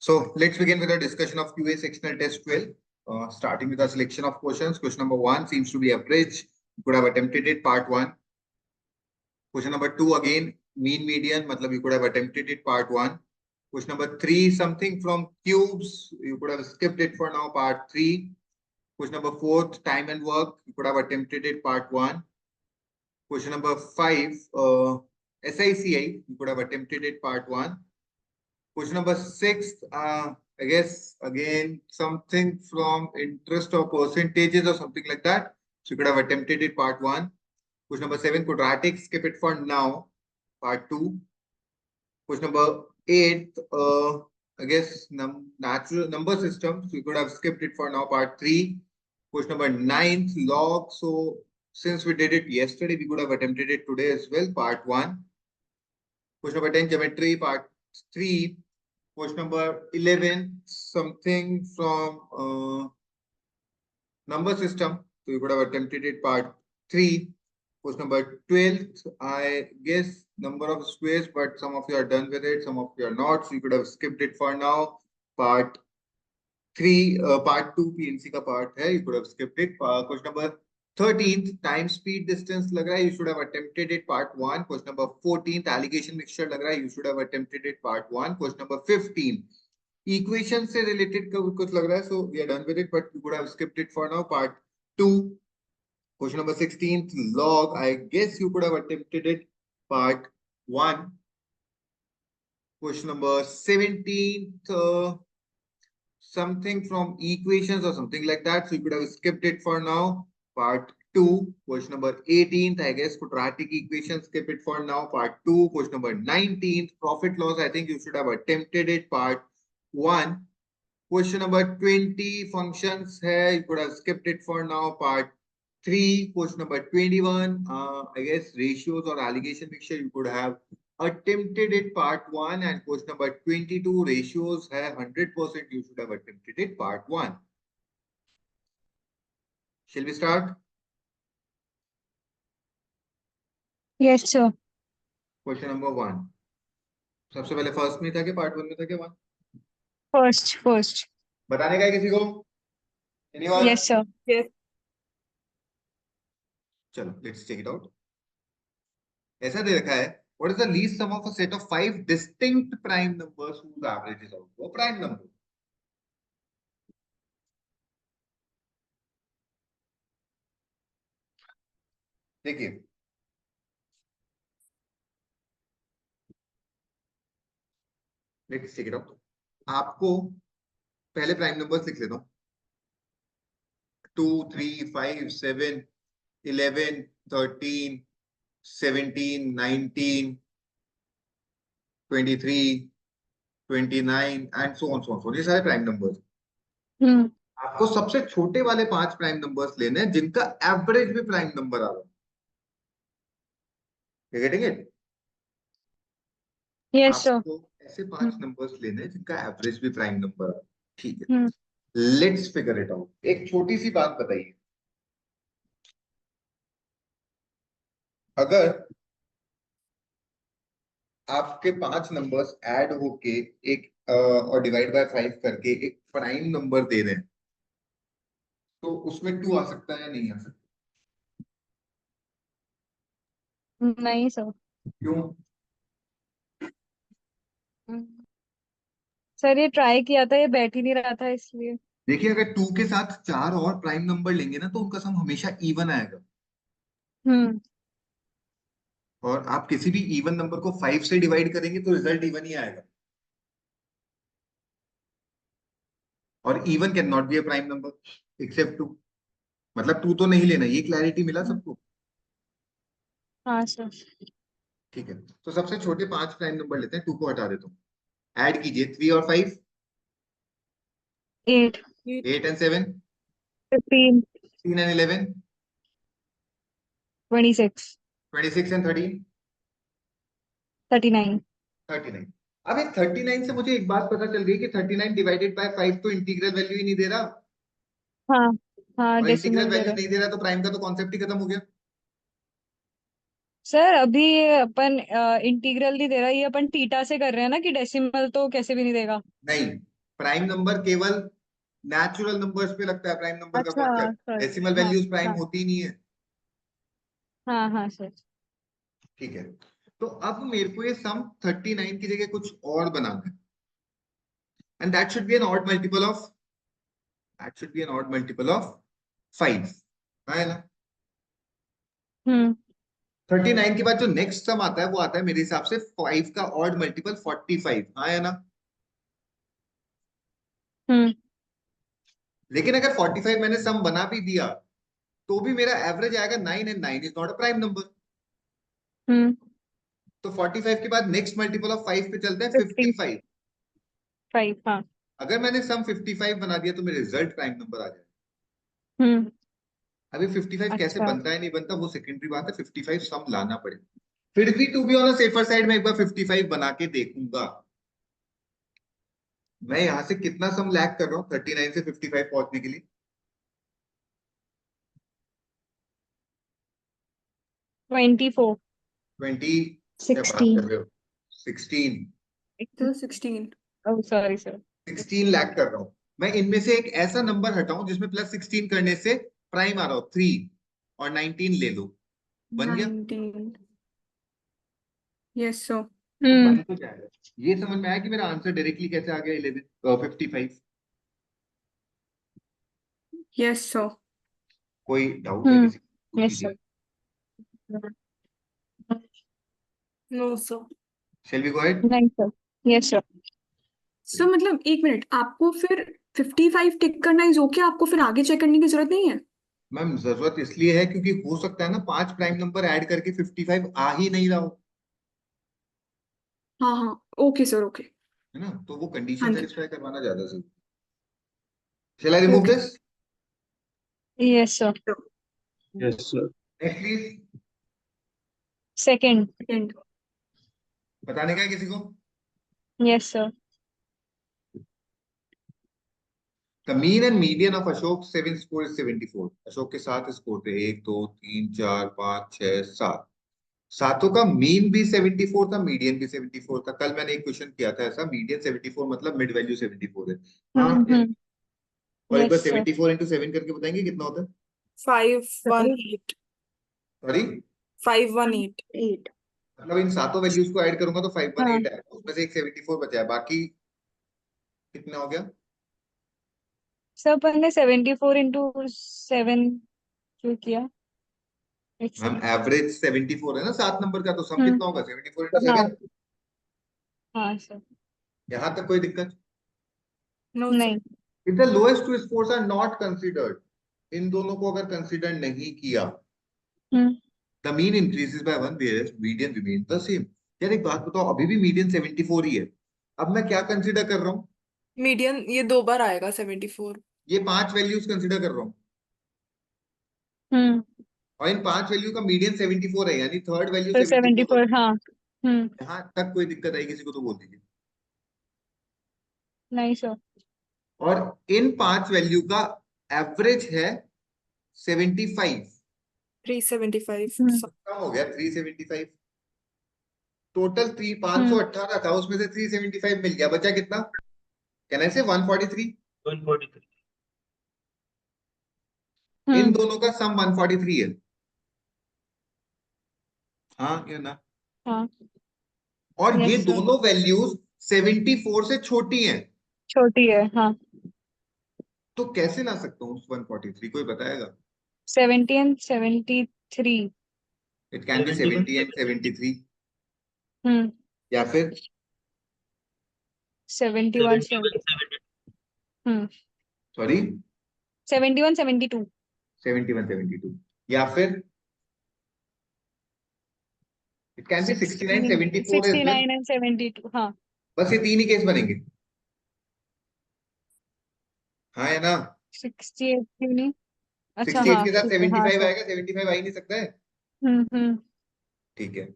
So let's begin with a discussion of QA sectional test 12. Starting with a selection of questions. Question number 1 seems to be average. You could have attempted it, part 1. Question number 2, again, mean median, matlab you could have attempted it, part 1. Question number 3, something from cubes. You could have skipped it for now, part 3. Question number 4, time and work. You could have attempted it, part 1. Question number 5, SICI. You could have attempted it, part 1. Question number 6, I guess, again, something from interest or percentages or something like that. So you could have attempted it, part 1. Question number 7, quadratic, skip it for now, part 2. Question number 8, I guess, natural number system. So you could have skipped it for now, part 3. Question number 9, log. So since we did it yesterday, we could have attempted it today as well, part 1. Question number 10, geometry, part 3. Question number 11, something from number system. So you could have attempted it, part 3. Question number 12, I guess number of squares, but some of you are done with it, some of you are not. So you could have skipped it for now. Part 3, part 2 PNC ka part hai. You could have skipped it. Question number 13th, time speed distance lag raha hai, you should have attempted it, part 1. Question number 14th, alligation mixture lag raha hai, you should have attempted it, part 1. Question number 15, equation se related kuch lag raha hai, so we are done with it, but you could have skipped it for now, part 2. Question number 16th, log, I guess you could have attempted it, part 1. Question number 17th, something from equations or something like that, so you could have skipped it for now, part 2. Question number 18th, I guess quadratic equation, skip it for now, part 2. Question number 19th, profit loss, I think you should have attempted it, part 1. Question number 20, functions hai, you could have skipped it for now, part 3. Question number 21, I guess ratios or alligation mixture, you could have attempted it, part 1. And question number 22, ratios hai 100%, you should have attempted it, part 1. Shall we start? Yes, sir. Question number 1. सबसे पहले first में था कि part 1 में था कि 1? First. बताने का है किसी को? Anyone? Yes, sir. Yes. चलो, let's check it out. ऐसा दे रखा है, what is the least sum of a set of 5 distinct prime numbers whose average is also a prime number? देखिए, let's check it out. आपको पहले prime numbers लिख लेता हूं, 2, 3, 5, 7, 11, 13, 17, 19, 23, 29 and so on. ये सारे प्राइम नंबर्स। आपको सबसे छोटे वाले 5 प्राइम नंबर्स लेने हैं जिनका एवरेज भी प्राइम नंबर आ रहा है। Getting it? Yes, sir. आपको ऐसे 5 नंबर्स लेने हैं जिनका एवरेज भी प्राइम नंबर आ रहा है। ठीक है, लेट्स फिगर इट आउट। एक छोटी सी बात बताइए, अगर आपके 5 नंबर्स ऐड होके एक और डिवाइड बाय 5 करके एक प्राइम नंबर दे रहे हैं, तो उसमें 2 आ सकता है या नहीं आ सकता? नहीं सर। क्यों? सर ये ट्राई किया था, ये बैठ ही नहीं रहा था इसलिए। देखिए, अगर 2 के साथ 4 और प्राइम नंबर लेंगे ना, तो उनका सम हमेशा इवन आएगा। और आप किसी भी इवन नंबर को 5 से डिवाइड करेंगे तो रिजल्ट इवन ही आएगा। और even can not be a prime number except 2। मतलब 2 तो नहीं लेना, ये क्लैरिटी मिला सबको? हाँ सर। ठीक है, तो सबसे छोटे 5 प्राइम नंबर लेते हैं, 2 को हटा देता हूँ। ऐड कीजिए, 3 और 5, 8 and 7, 15 16 and 11, 26 26 and 13, 39 39। अब इस 39 से मुझे एक बात पता चल गई कि 39 डिवाइडेड बाय 5 तो इंटीग्रल वैल्यू ही नहीं दे रहा। हाँ हाँ, और इंटीग्रल डेसिमल दे वैल्यू रहा। नहीं दे रहा तो प्राइम का तो कॉन्सेप्ट ही खत्म हो गया। सर अभी ये अपन इंटीग्रल नहीं दे रहा, ये अपन थीटा से कर रहे हैं ना, कि डेसिमल तो कैसे भी नहीं देगा। नहीं, प्राइम नंबर केवल नेचुरल नंबर्स पे लगता है, प्राइम नंबर का अच्छा कॉन्सेप्ट, सर। डेसिमल हाँ वैल्यूज प्राइम हाँ होती ही नहीं है। हाँ सर। ठीक है, तो अब मेरे को ये सम 39 की जगह कुछ और बनाना है, and that should be an odd multiple of, that should be an odd multiple of 5, है ना। हम्म 39 के बाद जो नेक्स्ट सम आता है वो आता है मेरे हिसाब से 5 का ऑड मल्टीपल 45, हाँ है ना। हम्म लेकिन अगर 45 मैंने सम बना भी दिया तो भी मेरा एवरेज आएगा 9, and 9 is not a prime number. Hmm तो 45 के बाद नेक्स्ट मल्टीपल ऑफ 5 पे चलते हैं 55। 55। हाँ। अगर मैंने सम 55 बना दिया तो मेरे रिजल्ट प्राइम नंबर आ जाए। हम्म अभी 55 कैसे अच्छा। बनता है नहीं बनता वो सेकेंडरी बात है, 55 सम लाना पड़ेगा। फिर भी to be on safer side में एक बार 55 बना के देखूंगा। मैं यहां से कितना सम लैग कर रहा हूँ 39 से 55 पहुंचने के लिए? 24। 20, क्या बात कर 16। रहे हो, 16, तो 16। Oh sorry sir. 16 लैग कर रहा हूँ। मैं इनमें से एक ऐसा नंबर हटाऊं जिसमें प्लस 16 करने से प्राइम आ रहा हो 3, और 19 ले लो, बन गया। 19। Yes sir. तो हम्म बन तो जाएगा। ये समझ में आया कि मेरा आंसर डायरेक्टली कैसे आ गया 11 55। Yes sir. कोई डाउट है किसी को, पूछ यस सर। लीजिए। No sir. Shall we go ahead? नहीं सर। Yes sir. सर मतलब एक मिनट, आपको फिर 55 टिक करना इज ओके, आपको फिर आगे चेक करने की जरूरत नहीं है? मैम जरूरत इसलिए है क्योंकि हो सकता है ना 5 प्राइम नंबर ऐड करके 55 आ ही नहीं रहा हो, हाँ हाँ, ओके सर, ओके। है ना, तो वो हाँ कंडीशन जी। सेटिस्फाई करवाना ज्यादा जरूरी। Shall I remove okay. This? Yes sir. Yes, sir. Next please. Second. Second. बताने का है किसी को? Yes sir. The mean and median of Ashok 7 score is 74। Ashok के 7 स्कोर थे, 1 2 3 4 5 6 7, सातों का मीन भी 74 था, मीडियन भी 74 था। कल मैंने एक क्वेश्चन किया था ऐसा, मीडियन 74 मतलब मिड वैल्यू 74 है। हाँ या नहीं? और एक बार यस सर। 74 इंटू 7 करके बताएंगे कितना होता है? 518। सॉरी, 518। मतलब इन सातों वैल्यूज को ऐड करूंगा तो 518 हाँ है, उसमें से एक 74 बचा है, बाकी कितना हो गया? सर अपन ने 74 into 7 क्यों किया? It's- हम एवरेज 74 है ना 7 नंबर का, तो सम हम्म कितना होगा 74 इंटू हाँ 7। हाँ सर। यहां तक कोई दिक्कत? No sir. नहीं। If the lowest two scores are not considered, इन दोनों को अगर कंसीडर नहीं किया, hmm the mean increases by 1 whereas median remain the same. यार एक बात बताओ, अभी भी मीडियन 74 ही है, अब मैं क्या कंसीडर कर रहा हूँ? मीडियन ये 2 बार आएगा 74। ये 5 वैल्यूज कंसीडर कर रहा हूँ, हम्म और इन 5 वैल्यू का मीडियन 74 है, यानी थर्ड वैल्यू तो 74 74 होगी। हाँ। यहां तक कोई दिक्कत आई किसी को तो बोल दीजिए। नहीं सर। और इन 5 वैल्यू का एवरेज है 75, 375 हम्म कम हो गया 375। टोटल 3 हम्म 518 था, उसमें से 375 मिल गया, बचा कितना? कैन आई से 143? 143. इन हम्म दोनों का सम 143 है, हाँ या ना? हाँ। और ये यस सर। दोनों वैल्यूज 74 से छोटी हैं, छोटी है हाँ। तो कैसे ला सकता हूँ 143, कोई बताएगा? 70 and 73। It can B 71, 70 and 73, हम्म या फिर 71 71, 70। 72. हम्म सॉरी 71 72। 71 72, या फिर it can be 69 16 74 as well. 69 and 72 हाँ। बस ये तीन ही केस बनेंगे, हाँ है ना। 68 क्यों नहीं? अच्छा 68 हाँ के साथ ठीक है हाँ 75 सर। आएगा, 75 आ ही नहीं सकता है। हम्म। ठीक है।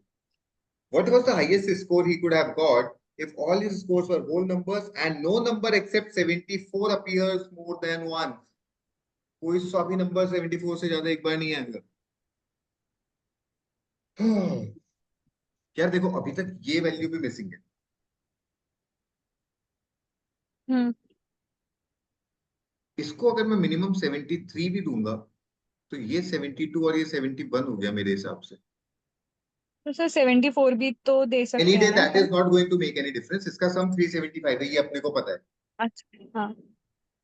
What was the highest score he could have got if all his scores were whole numbers and no number except 74 appears more than once? कोई सा भी नंबर 74 से ज्यादा एक बार नहीं आएगा। यार देखो अभी तक ये वैल्यू भी मिसिंग है, हम्म इसको अगर मैं मिनिमम 73 भी दूंगा तो ये 72 और ये 71 हो गया मेरे हिसाब से। तो सर 74 भी तो दे एनी सकते डे हैं ना दैट इज अपन। Not going to make any difference. इसका सम 375 है, ये अपने को पता है। अच्छा हाँ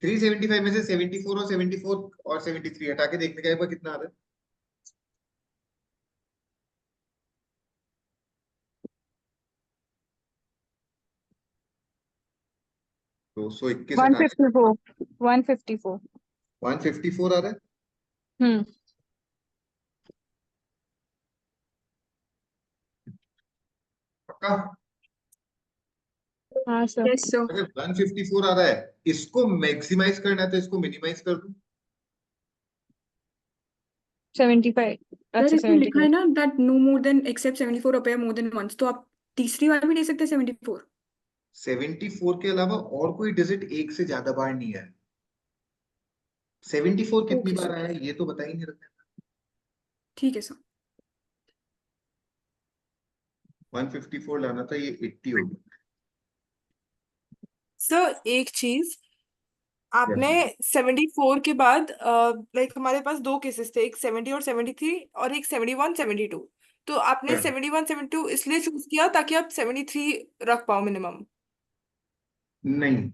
375 में से 74 और 74 और 73 हटा के देखने का एक बार कितना आ रहा है। 221 हटा के 154 154। 154 आ रहा है। हम्म पक्का? हाँ सर यस सर। अगर 154 आ रहा है, इसको मैक्सिमाइज करना है तो इसको मिनिमाइज कर दूं। 75। सर अच्छा इसमें लिखा 74। है ना that no more than except 74 appear more than once, तो आप तीसरी बार भी ले सकते हैं 74। 74 के अलावा और कोई डिजिट एक से ज्यादा बार नहीं है। 74 कितनी ओके बार सर, आया है ये तो बता ही नहीं रखा। ठीक है सर। 154 लाना था, ये 80 हो गया। सर एक चीज, Yes, आपने ma'am. 74 के बाद लाइक हमारे पास दो केसेस थे, एक 70 और 73 और एक 71 72। तो आपने Yeah. 71 72 इसलिए चूज किया ताकि आप 73 रख पाओ मिनिमम। नहीं,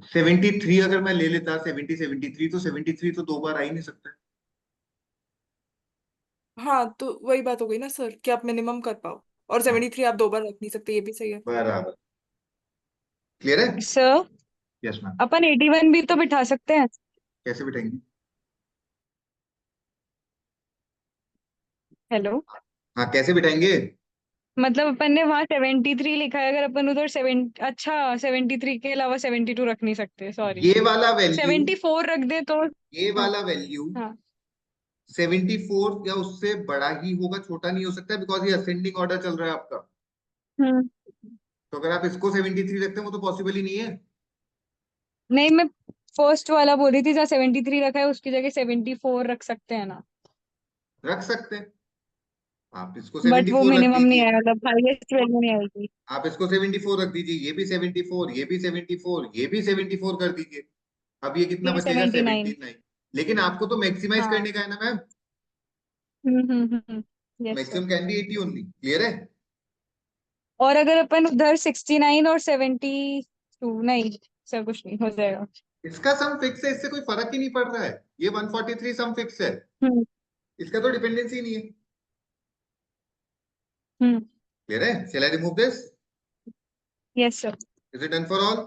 73 अगर मैं ले लेता 70 73 तो 73 तो दो बार आ ही नहीं सकता। हाँ तो वही बात हो गई ना सर कि आप मिनिमम कर पाओ, और हाँ, 73 आप दो बार रख नहीं सकते, ये भी सही है। बराबर। क्लियर है? Sir yes ma'am. अपन 81 भी तो बिठा सकते हैं। कैसे बिठाएंगे? हेलो। हाँ, कैसे बिठाएंगे? मतलब अपन ने वहां 73 लिखा है, अगर अपन उधर अच्छा 73 के अलावा 72 रख नहीं सकते, सॉरी ये वाला वैल्यू, 74 रख दे तो। ये हाँ वाला वैल्यू हाँ 74 या उससे बड़ा ही होगा, छोटा नहीं हो सकता, बिकॉज ये असेंडिंग ऑर्डर चल रहा है आपका। हम्म तो अगर आप इसको 73 रखते हैं वो तो पॉसिबल ही नहीं है। नहीं मैं फर्स्ट वाला बोल रही थी, जहाँ 73 रखा है उसकी जगह 74 रख सकते हैं ना। रख सकते हैं। आप इसको बट वो 74 रख मिनिमम नहीं दीजिए। आएगा, मतलब हाईएस्ट वैल्यू नहीं आएगी। आप इसको 74 रख दीजिए, ये भी 74, ये भी 74, ये भी 74 कर दीजिए। अब ये कितना ये बचेगा? 79। 79। लेकिन आपको तो मैक्सिमाइज हाँ करने का है ना ma'am. Yes sir. Maximum can be 80 only. Clear है? और अगर अपन उधर 69 और 72, नहीं सर कुछ नहीं हो जाएगा। इसका सम फिक्स है, इससे कोई फर्क ही नहीं पड़ रहा है। ये 143 सम फिक्स है, हम्म इसका तो डिपेंडेंसी नहीं है। हम्म क्लियर है? Shall I remove this? Yes sir. Is it done for all?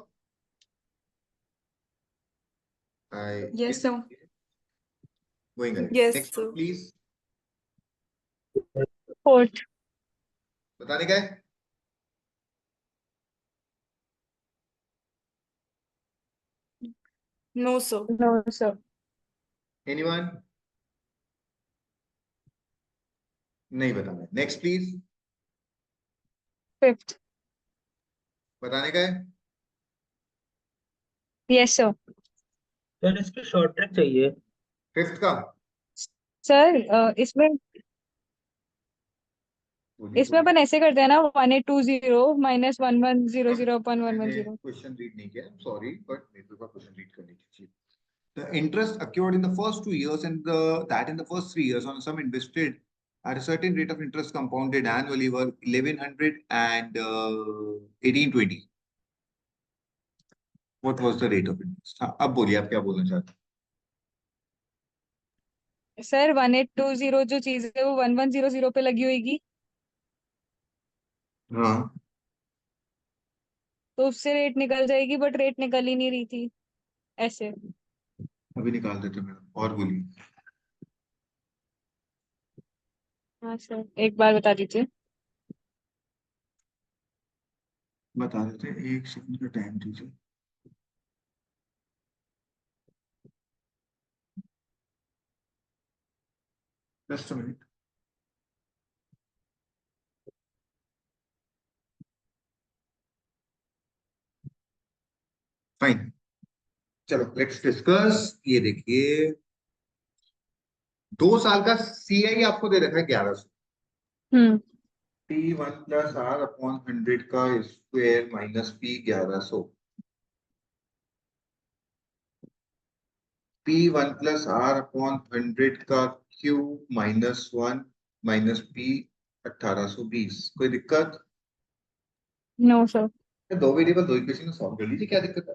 I yes sir. Going ahead. Yes next one sir. Please. Fourth. बताने का है? No sir. No sir. Anyone? नहीं बताना है। Next please. फिफ्थ। बताने का है? Yes sir. सर इसकी शॉर्ट ट्रिक चाहिए। फिफ्थ का? सर इसमें बोलिए इसमें बोलिए। अपन ऐसे करते हैं ना, 1820 माइनस 1100 अपन मैंने 110। क्वेश्चन रीड नहीं किया, सॉरी, बट मेरे को क्वेश्चन रीड करने की। The interest accrued in the first 2 years and that in the first 3 years on a sum invested at a certain rate of interest compounded annually were 1100 and 1820. What was the rate of interest? हाँ, अब बोलिए आप क्या बोलना चाहते sir 1820 जो चीज है वो 1100 पे लगी होगी, हैं? हाँ, तो उससे रेट निकल जाएगी, बट रेट निकल ही नहीं रही थी ऐसे। अभी निकाल देते मैडम, और बोलिए। हाँ सर एक बार बता दीजिए। बता देते, एक सेकंड का टाइम दीजिए। Just a minute. फाइन, चलो लेट्स डिस्कस। ये देखिए, 2 साल का सीआई आपको दे रखा है 1100। हम्म T1 प्लस आर अपॉन 100 का square minus P 1100। P one plus R upon 100 का cube minus one minus P 1820। कोई दिक्कत? No sir. दो वेरिएबल दो इक्वेशन सॉल्व कर लीजिए, क्या दिक्कत है?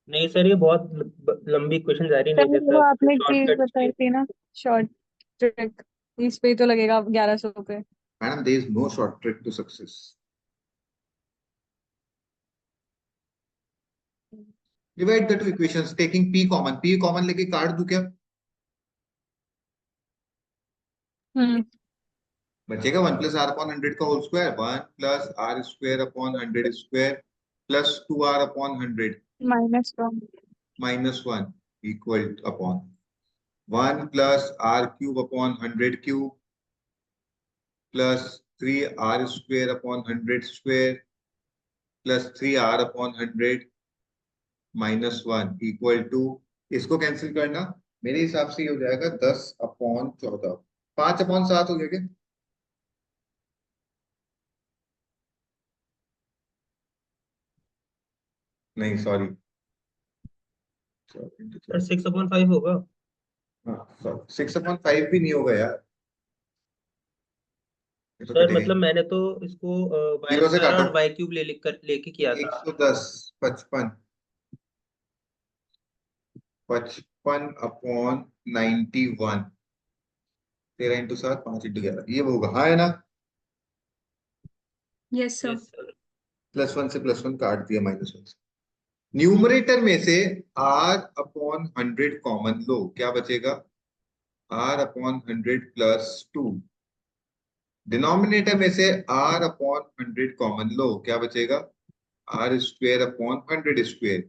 नहीं सर, ये बहुत लंबी क्वेश्चन जा रही, सर नहीं जैसा वो आपने एक चीज शॉर्टकट बताई चाहिए। थी ना, शॉर्ट ट्रिक, इस पे ही तो लगेगा 1100 पे। Madam, there is no short trick to success. Divide the two equations taking P common लेके काट दूं क्या? हम्म। बचेगा 1 प्लस आर अपॉन 100 का whole square, 1 plus R square upon 100 square plus 2 R upon 100 -1। Minus 1 equal upon 1 plus R cube upon 100 cube plus 3 R square upon 100 square plus 3 R upon 100 minus 1 equal to, इसको cancel करना, मेरे हिसाब से ये हो जाएगा 10 upon 14, 5 upon 7 हो गया क्या? नहीं सॉरी, सर 6/5 होगा। हाँ सॉरी, 6/5 भी नहीं होगा यार, ये तो सर कटेगा मतलब मैंने तो इसको वाई 0 से स्क्वायर काटो, और वाई क्यूब लेके किया था। 110, 55, 55 अपॉन 91, 13 × 7, 5 × 11, ये वो होगा, हाँ है ना? Yes sir. Yes sir. +1 से +1 काट दिया, -1 से। न्यूमरेटर में से r अपॉन 100 कॉमन लो, क्या बचेगा? r upon 100 +2। डिनोमिनेटर में से r अपॉन 100 कॉमन लो, क्या बचेगा? r square upon 100 square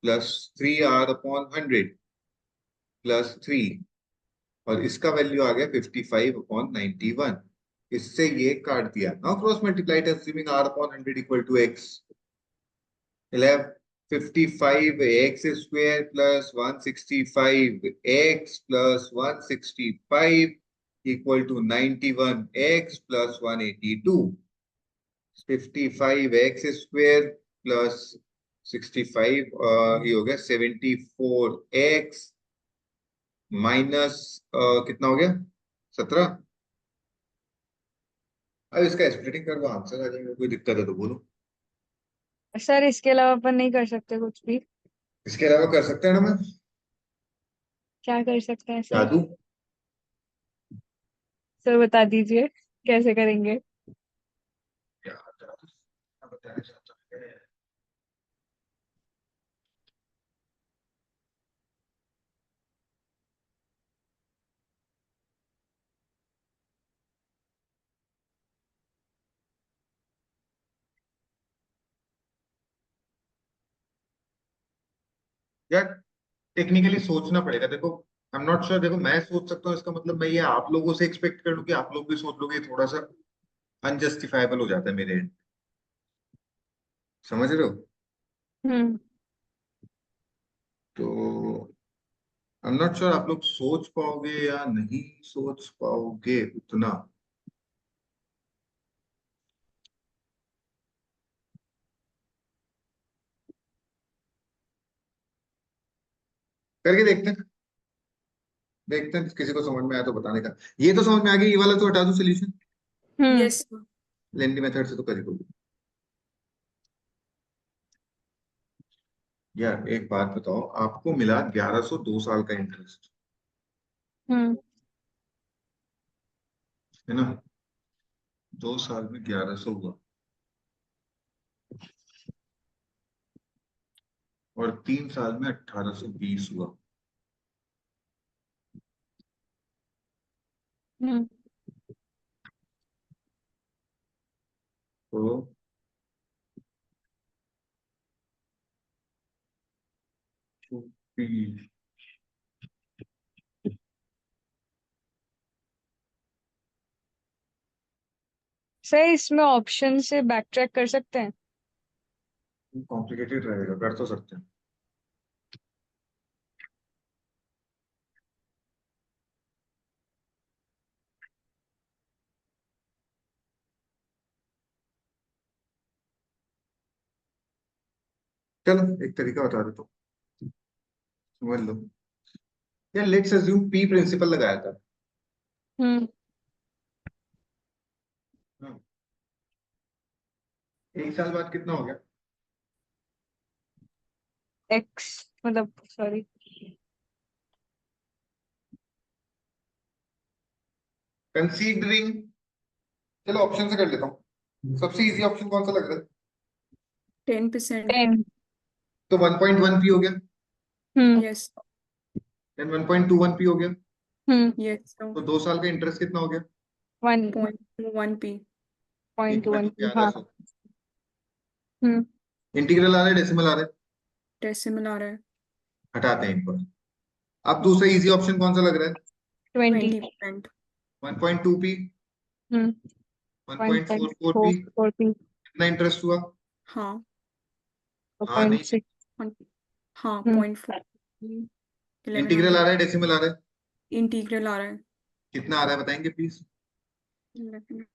plus 3r upon 100 plus 3, और इसका वैल्यू आ गया 55 अपॉन 91। इससे ये काट दिया। Now cross multiply assuming r upon 100 equal to x, 11 55 x square plus 165 x plus 165 equal to 91 x plus 182। 55 x square plus 65, ये हो गया 74 x माइनस कितना हो गया? 17। अब इसका स्प्लिटिंग कर दो, आंसर आ जाएगा, कोई दिक्कत है तो बोलो। सर इसके अलावा अपन नहीं कर सकते कुछ भी? इसके अलावा कर सकते हैं ना मैं, क्या कर सकते हैं सर? जादू। सर बता दीजिए कैसे करेंगे। क्या जादू बताना चाहता है? यार टेक्निकली सोचना पड़ेगा, देखो आई एम नॉट श्योर, देखो मैं सोच सकता हूँ, इसका मतलब मैं ये आप लोगों से एक्सपेक्ट कर लूं कि आप लोग भी सोच लोगे, थोड़ा सा अनजस्टिफाइबल हो जाता है मेरे end। समझ रहे हो? हम्म। तो आई एम नॉट श्योर आप लोग सोच पाओगे या नहीं सोच पाओगे उतना। करके देखते हैं, देखते हैं किसी को समझ में आया तो बताने का। ये तो समझ में आ गया, ये वाला तो हटा दो solution, hmm. Yes sir. Lengthy method से तो कर ही दोगे। यार एक बात बताओ, आपको मिला 1100 2 साल का इंटरेस्ट, हम्म। है ना? 2 साल में 1100 हुआ, और 3 साल में 1820 हुआ। हम्म। तो सर इसमें ऑप्शन से बैक ट्रैक कर सकते हैं? कॉम्प्लिकेटेड रहेगा, कर तो सकते हैं। चलो एक तरीका बता देता हूँ। समझ लो यार, लेट्स अज्यूम पी प्रिंसिपल लगाया था। हम्म हाँ, एक साल बाद कितना हो गया? एक्स, मतलब सॉरी, कंसीडरिंग, चलो ऑप्शन से कर लेता हूँ। सबसे इजी ऑप्शन कौन सा लग रहा है? 10%। 10। तो 1.1 पी हो गया, यस। देन 1.21 पी हो गया, यस। तो 2 साल का इंटरेस्ट कितना हो गया? 0.1p। 1.1 हाँ। 1/1100। हम्म इंटीग्रल आ रहा है, डेसिमल आ रहा है? डेसिमल आ रहा है। हटाते हैं इनको। अब दूसरा इजी ऑप्शन कौन सा लग रहा है? 20। 20%। 1.2 पी, हम्म 1.44 पी, 1.4 कितना इंटरेस्ट हुआ? हाँ। हाँ नहीं, 0.6। हाँ, हम्म 0.4। इंटीग्रल आ 1100। रहा है, डेसिमल आ रहा है? इंटीग्रल आ रहा है। कितना आ रहा है बताएंगे प्लीज? 2500।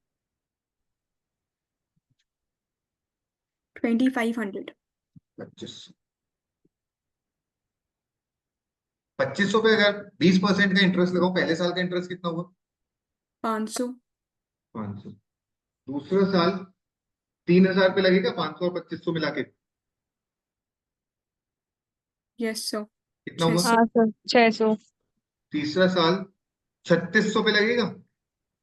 2500। 2500 पे अगर 20% का इंटरेस्ट लगाओ, पहले साल का इंटरेस्ट कितना हुआ? 500। 500। दूसरा साल 3000 पे लगेगा, 500 और 2500 मिला के यस सर। कितना हुआ? 600। हाँ सर 600। तीसरा साल 3600 पे लगेगा,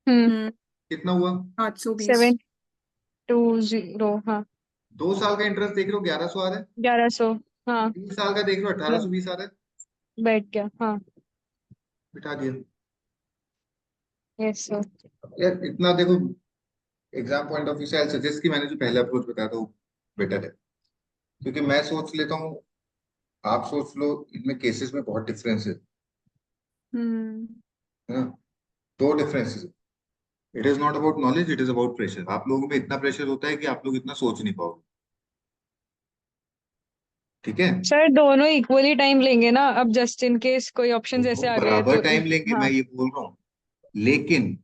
हम्म कितना हुआ? 820। 720 हाँ। 2 साल का इंटरेस्ट देख रहे हो, 1100 आ रहा है। 1100 हाँ। 3 साल का देख रहे हो, 1820 आ रहा है। बैठ गया हाँ। बिठा दिया। Yes sir. यार इतना देखो, एग्जाम पॉइंट ऑफ व्यू से आई सजेस्ट कि मैंने जो पहला अप्रोच बताया था वो बेटर है, क्योंकि मैं सोच लेता हूँ, आप सोच लो, इनमें केसेस में बहुत डिफरेंस हम्म है ना? दो differences. It is not about knowledge, it is about pressure. आप लोगों में इतना प्रेशर होता है कि आप लोग इतना सोच नहीं पाओगे। ठीक है, सर दोनों इक्वली टाइम लेंगे ना, अब जस्ट इन केस कोई ऑप्शन दोनों जैसे आ गए बराबर तो टाइम लेंगे, मैं हाँ। ये बोल रहा हूँ, लेकिन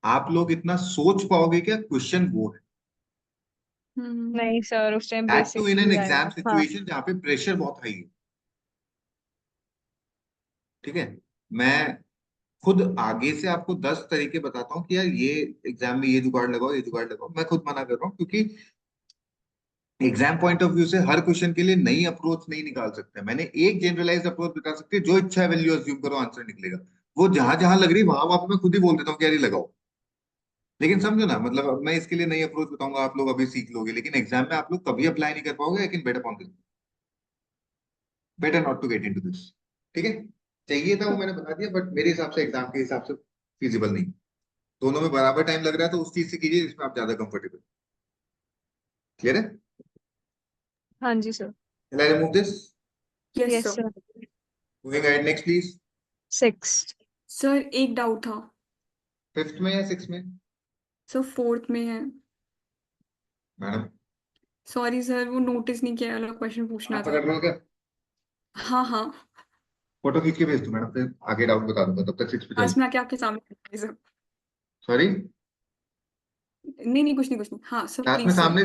आप लोग इतना सोच पाओगे क्या? क्वेश्चन वो है, नहीं सर उस टाइम दैट टू बेसिक इन एन ही एग्जाम आएगा हाँ। सिचुएशन जहाँ पे प्रेशर बहुत हाई है। ठीक है, मैं खुद आगे से आपको 10 तरीके बताता हूँ कि यार ये एग्जाम में ये जुगाड़ लगाओ, ये जुगाड़ लगाओ। मैं खुद मना कर रहा हूँ, क्योंकि एग्जाम पॉइंट ऑफ व्यू से हर क्वेश्चन के लिए नई अप्रोच नहीं निकाल सकते। मैंने एक जनरलाइज अप्रोच बता सकती है, जो इच्छा है वैल्यू अज्यूम करो, आंसर निकलेगा। वो जहां जहां लग रही वहां वहां पे मैं खुद ही बोल देता हूँ कि यार ये लगाओ। लेकिन समझो ना, मतलब अब मैं इसके लिए नई अप्रोच बताऊंगा, आप लोग अभी सीख लोगे, लेकिन एग्जाम में आप लोग कभी अप्लाई नहीं कर पाओगे। लेकिन better upon this, better not to get into this. ठीक है, चाहिए था वो मैंने बता दिया, बट मेरे हिसाब से एग्जाम के हिसाब से फिजिबल नहीं। दोनों में बराबर टाइम लग रहा है, तो उस चीज से कीजिए जिसमें आप ज्यादा कंफर्टेबल। क्लियर है? हाँ जी sir. Can I remove this? Yes yes sir. Sir. Moving ahead, next please. 6। Sir एक डाउट था। 5th में या 6th में? सर 4th में है। मैडम, सॉरी सर, वो नोटिस नहीं किया वाला क्वेश्चन पूछना आप था। पकड़ रहे हो क्या? हाँ हाँ। फोटो खींच के भेज दो मैडम, फिर आगे डाउट बता दूंगा, तब तक 6 पे आज चलो। मैं आके आपके सामने करूंगी सर। सॉरी, नहीं नहीं, कुछ नहीं कुछ नहीं। हाँ सर क्लास में प्लीज सर। सामने,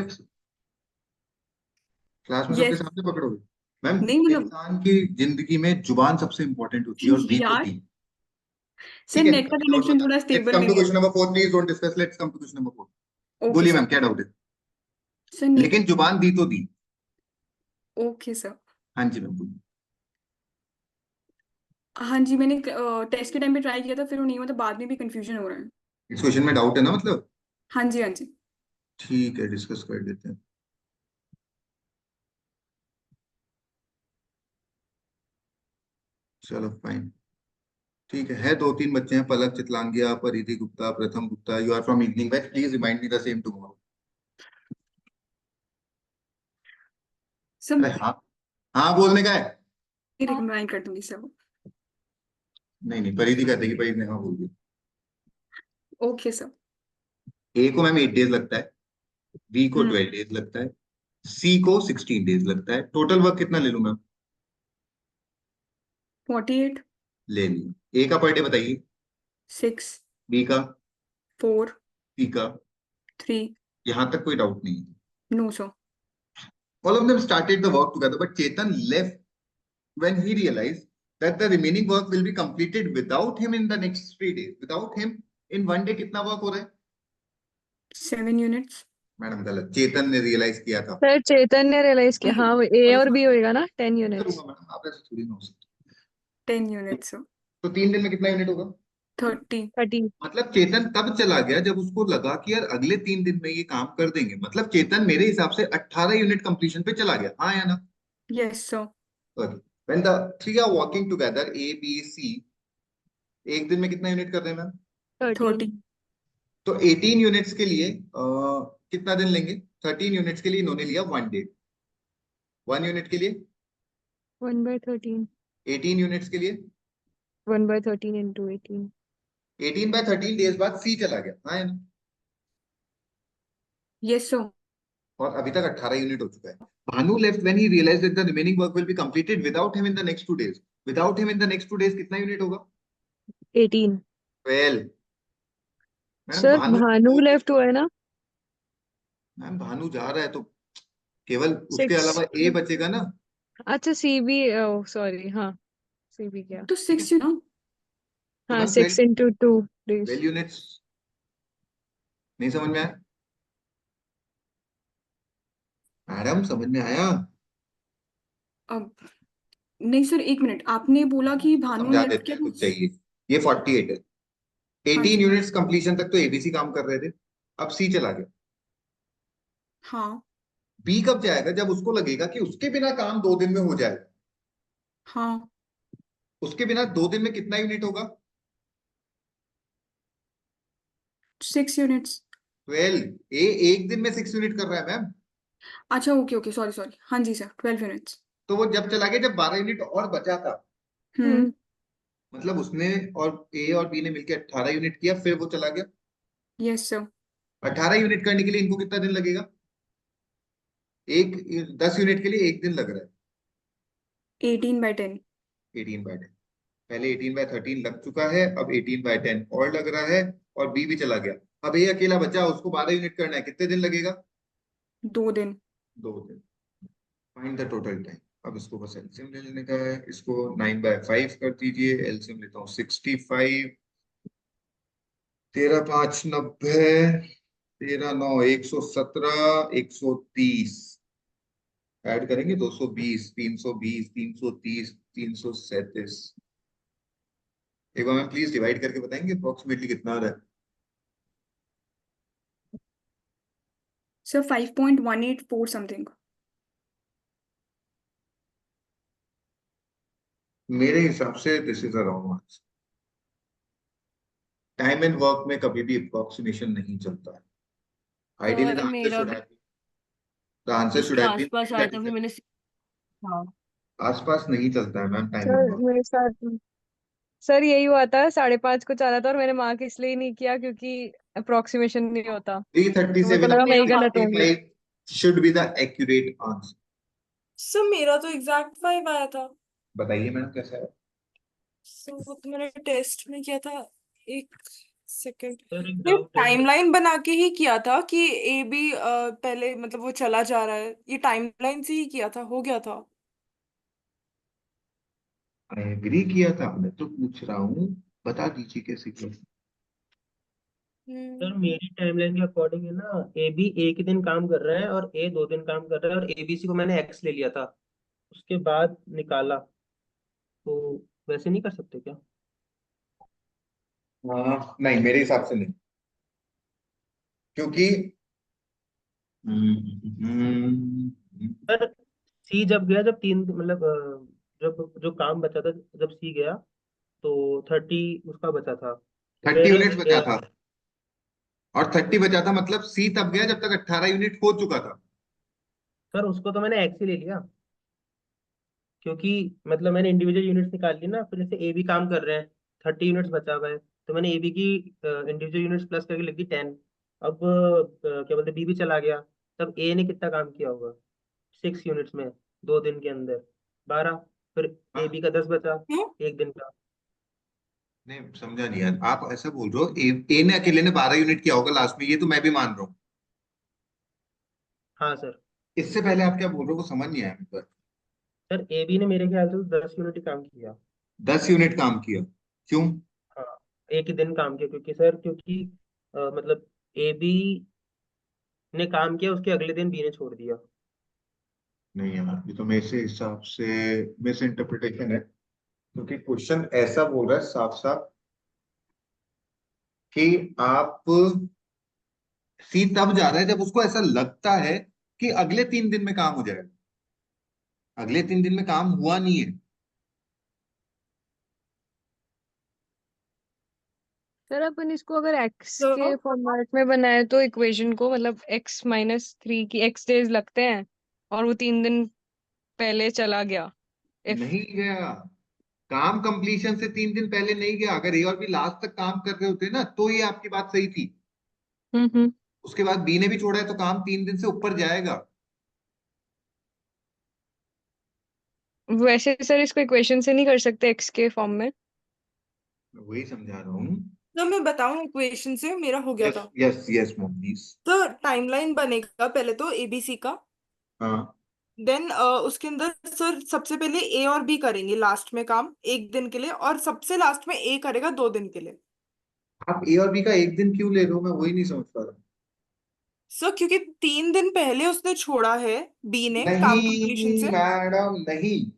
क्लास में सबके यस। सामने पकड़ोगे? मैम, नहीं मतलब इंसान की जिंदगी में जुबान सबसे इंपॉर्टेंट होती है, और दी तो यार, दी। सर ठीक है, नेट का अभी डाउट कनेक्शन बता। थोड़ा लेट्स स्टेबल कम टू नहीं है। Question number 4, please don't discuss, let's come to question number 4। Okay बोलिए सर। मैम, क्या डाउट है? Sir net. लेकिन जुबान दी तो दी। Okay sir. हाँ जी मैम, बोलिए। हाँ जी, मैंने टेस्ट के टाइम पे ट्राई किया था, फिर वो नहीं हुआ, तो बाद में भी कंफ्यूजन हो रहा है। इस क्वेश्चन में डाउट है ना, मतलब? हाँ जी हाँ जी। ठीक है, डिस्कस कर लेते हैं। चलो फाइन, ठीक है। 2-3 बच्चे हैं, पलक Chitlangia, Paridhi Gupta, Pratham Gupta. You are from evening batch, please remind me the same tomorrow. Sir अरे हाँ, हाँ बोलने का है। रिकमेंड कर दूंगी सर। नहीं नहीं, परिधि कहते कि परिधि ने हाँ बोल दिया। Okay sir. ए को मैम 8 डेज लगता है, बी को 12 हम्म डेज लगता है, सी को 16 डेज लगता है। टोटल वर्क कितना ले लूं मैम? 48। ले लिया। ए का पर डे बताइए, 6। बी का, 4। सी का। 3। यहां तक कोई डाउट नहीं है। No sir. All of them started the work together, but Chetan left when he realized that the remaining work will be completed without him in the next 3 days. Without him in 1 day कितना work हो रहा है? 7 units. Madam गलत, चेतन ने realise किया था। Sir चेतन ने realise किया, हाँ वो ए और इसमें- बी होएगा ना 10 यूनिट्स। करूंगा मैडम, आप ऐसे थोड़ी ना हो सकता। 10 units, sir. तो 3 दिन में कितना यूनिट होगा? 30. 30। मतलब चेतन तब चला गया जब उसको लगा कि यार अगले 3 दिन में ये काम कर देंगे। मतलब चेतन मेरे हिसाब से 18 यूनिट कंप्लीशन पे चला गया, हाँ या ना? Yes, sir. Okay. When the three are working together, A, B, C, एक दिन में कितना यूनिट कर रहे हैं मैम? 30. तो 18 यूनिट्स के लिए कितना दिन लेंगे? 13 यूनिट्स के लिए इन्होंने लिया 1 डे। 1 यूनिट के लिए 1/13। 18 यूनिट्स के लिए 1/13 into 18। 18/13 डेज बाद सी चला गया, हाँ या ना? Yes, sir. और अभी तक 18 यूनिट हो चुका है। Bhanu left when he realized that the remaining work will be completed without him in the next 2 days. Without him in the next 2 days कितना यूनिट होगा? 18। 12। सर भानु लेफ्ट हुआ है ना? मैम भानु जा रहा है तो केवल उसके 6। अलावा ए बचेगा ना। अच्छा सी बी, सॉरी, हाँ सी बी क्या? तो 6, you know. हाँ मैम 6 into 2 days। 12 यूनिट्स नहीं समझ में आया? मैडम समझ में आया? अब नहीं सर, 1 मिनट, आपने बोला कि भानु समझा लेफ्ट देते के हैं, कुछ चाहिए। ये 48 है। 18 यूनिट्स कंप्लीशन तक तो एबीसी काम कर रहे थे, अब सी चला गया। हाँ बी कब जाएगा? जब उसको लगेगा कि उसके बिना काम 2 दिन में हो जाएगा। हाँ उसके बिना 2 दिन में कितना यूनिट होगा? 6 units. 12। ए एक दिन में 6 यूनिट कर रहा है मैम। अच्छा ओके ओके, सॉरी सॉरी, हाँ जी सर, 12 units. तो वो जब चला गया जब 12 यूनिट और बचा था। हम्म. मतलब उसने और ए और बी ने मिलकर 18 यूनिट किया, फिर वो चला गया। Yes sir. 18 यूनिट करने के लिए इनको कितना दिन लगेगा? 10 यूनिट के लिए 1 दिन लग रहा है। 18/10. 18/10 पहले 18/13 लग चुका है, अब 18/10 और लग रहा है, और बी भी चला गया। अब ये अकेला बचा, उसको 12 यूनिट करना है, कितने दिन लगेगा? 2 दिन. 2 दिन। Find the total time. अब इसको बस एलसीएम ले लेने का है। इसको 9/5 कर दीजिए। एलसीएम लेता हूँ 65, 13 5 90, 13 9 117, 130 ऐड करेंगे 220, 320, 330, 337। एक बार मैम प्लीज डिवाइड करके बताएंगे अप्रोक्सीमेटली कितना आ रहा है? Sir 5.184 something. मेरे हिसाब से this is a wrong answer. Time and work में कभी भी अप्रोक्सीमेशन नहीं चलता है। आइडियली द आंसर मेरा शुड भी हैव द आंसर शुड इसके हैव बीन आसपास आया था, फिर मैंने हाँ आसपास नहीं चलता है ma'am time and sir work. मेरे साथ सर यही हुआ था, 5:30 को चला था और मैंने मार्क इसलिए नहीं किया क्योंकि अप्रोक्सीमेशन नहीं होता, तो मेरे को 337 लगा मैं ही और गलत होंगी। 345 should be the accurate answer. Sir मेरा तो एग्जैक्ट 5 आया था। बताइए मैडम कैसा है? सर वो तो मैंने टेस्ट में किया था। एक सेकंड, सर एक ये डाउट है। टाइमलाइन बना के ही किया था कि ए बी पहले मतलब वो चला जा रहा है, ये टाइमलाइन से ही किया था, हो गया था। आई एग्री किया था, मैं तो पूछ रहा हूँ, बता दीजिए कैसे किया। सर मेरी टाइमलाइन के अकॉर्डिंग है ना, ए बी एक ही दिन काम कर रहा है और ए 2 दिन काम कर रहा है, और एबीसी को मैंने एक्स ले लिया था, उसके बाद निकाला, तो वैसे नहीं कर सकते क्या? नहीं मेरे हिसाब से नहीं, क्योंकि सर सी जब गया, जब 3 मतलब जब जो काम बचा था, जब सी गया तो 30 उसका बचा था। 30 फिर यूनिट बचा था, और 30 बचा था मतलब सी तब गया जब तक 18 यूनिट हो चुका था। सर उसको तो मैंने एक्स ही ले लिया, क्योंकि मतलब मैंने इंडिविजुअल यूनिट्स निकाल ली ना, फिर जैसे ए बी काम कर रहे हैं, 30 यूनिट्स बचा हुआ है, तो मैंने ए बी की इंडिविजुअल यूनिट्स प्लस करके लिख दी 10। अब क्या बोलते बी भी चला गया, तब ए ने कितना काम किया होगा 6 यूनिट्स में 2 दिन के अंदर 12, फिर ए बी का 10 बचा क्यों? 1 दिन का। नहीं समझा नहीं यार, आप ऐसा बोल रहे हो ए ने अकेले ने 12 यूनिट किया होगा लास्ट में, ये तो मैं भी मान रहा हूँ। हाँ सर। इससे पहले आप क्या बोल रहे हो वो समझ नहीं आया मेरे को। सर ए बी ने मेरे ख्याल से 10 यूनिट ही काम किया। 10 यूनिट काम किया, क्यों? हाँ, एक ही दिन काम किया, क्योंकि सर क्योंकि मतलब ए बी ने काम किया, उसके अगले दिन बी ने छोड़ दिया। नहीं यार, ये तो मेरे से हिसाब से मिस इंटरप्रिटेशन है, क्योंकि क्वेश्चन ऐसा बोल रहा है साफ साफ कि आप सी तब जा रहा है जब उसको ऐसा लगता है कि अगले 3 दिन में काम हो जाएगा। अगले 3 दिन में काम हुआ नहीं है। सर अपन इसको अगर एक्स तो के फॉर्मेट में बनाए तो इक्वेशन को, मतलब x-3 की x डेज लगते हैं और वो 3 दिन पहले चला गया। इफ नहीं गया, काम कंप्लीशन से 3 दिन पहले नहीं गया। अगर ए और बी लास्ट तक काम कर रहे होते ना तो ये आपकी बात सही थी। हम्म। उसके बाद बी ने भी छोड़ा है तो काम 3 दिन से ऊपर जाएगा। वैसे सर इसको इक्वेशन से नहीं कर सकते x के फॉर्म में? मैं वही समझा रहा हूँ। तो मैं बताऊं इक्वेशन से मेरा हो गया यस था। यस यस मोम प्लीज। तो टाइमलाइन बनेगा पहले तो एबीसी का। हाँ, देन उसके अंदर सर सबसे पहले ए और बी करेंगे लास्ट में काम एक दिन के लिए, और सबसे लास्ट में ए करेगा 2 दिन के लिए। आप ए और बी का एक दिन क्यों ले रहे हो, मैं वही नहीं समझ पा रहा। सर क्योंकि 3 दिन पहले उसने छोड़ा है बी ने काम कंप्लीशन नहीं से। मैडम नहीं,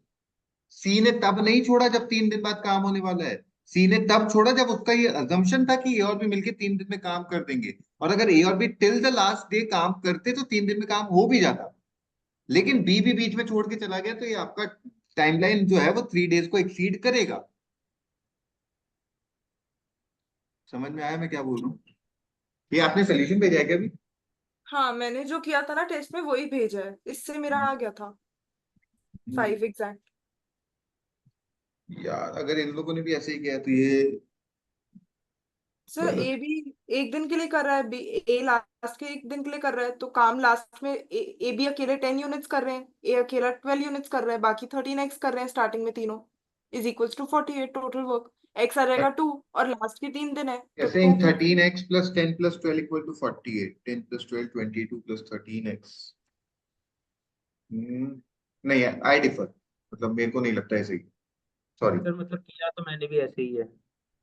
सी ने तब नहीं छोड़ा जब 3 दिन बाद काम होने वाला है। सी ने तब छोड़ा जब उसका ये अजम्पशन था कि ए और बी मिलके 3 दिन में काम कर देंगे, और अगर ए और be till the last day काम करते तो 3 दिन में काम हो भी जाता। लेकिन बी भी बीच में छोड़ के चला गया तो ये आपका टाइमलाइन जो है वो 3 डेज को एक्सीड करेगा। समझ में आया मैं क्या बोल रहा हूँ? ये आपने सोल्यूशन भेजा है क्या अभी? हाँ, मैंने जो किया था ना टेस्ट में वही भेजा है, इससे मेरा आ गया था 5 एग्जैक्ट। यार अगर इन लोगों ने भी ऐसे ही किया तो ये सर गलत। ए भी एक दिन के लिए कर रहा है, बी ए लास्ट के एक दिन के लिए कर रहा है, तो काम लास्ट में ए बी अकेले 10 यूनिट्स कर रहे हैं, ए अकेला 12 यूनिट्स कर रहा है, बाकी 13 एक्स कर रहे हैं स्टार्टिंग में तीनों। Is equals to 48 total work. X आ जाएगा 2 और लास्ट के 3 दिन है तो ऐसे 2 13x plus 10 plus 12 equal to 48, 10 plus 12 22 plus 13x। नहीं है, आई डिफर, मतलब मेरे को नहीं लगता ऐसे ही। सॉरी। सर मतलब किया तो मैंने भी ऐसे ही है।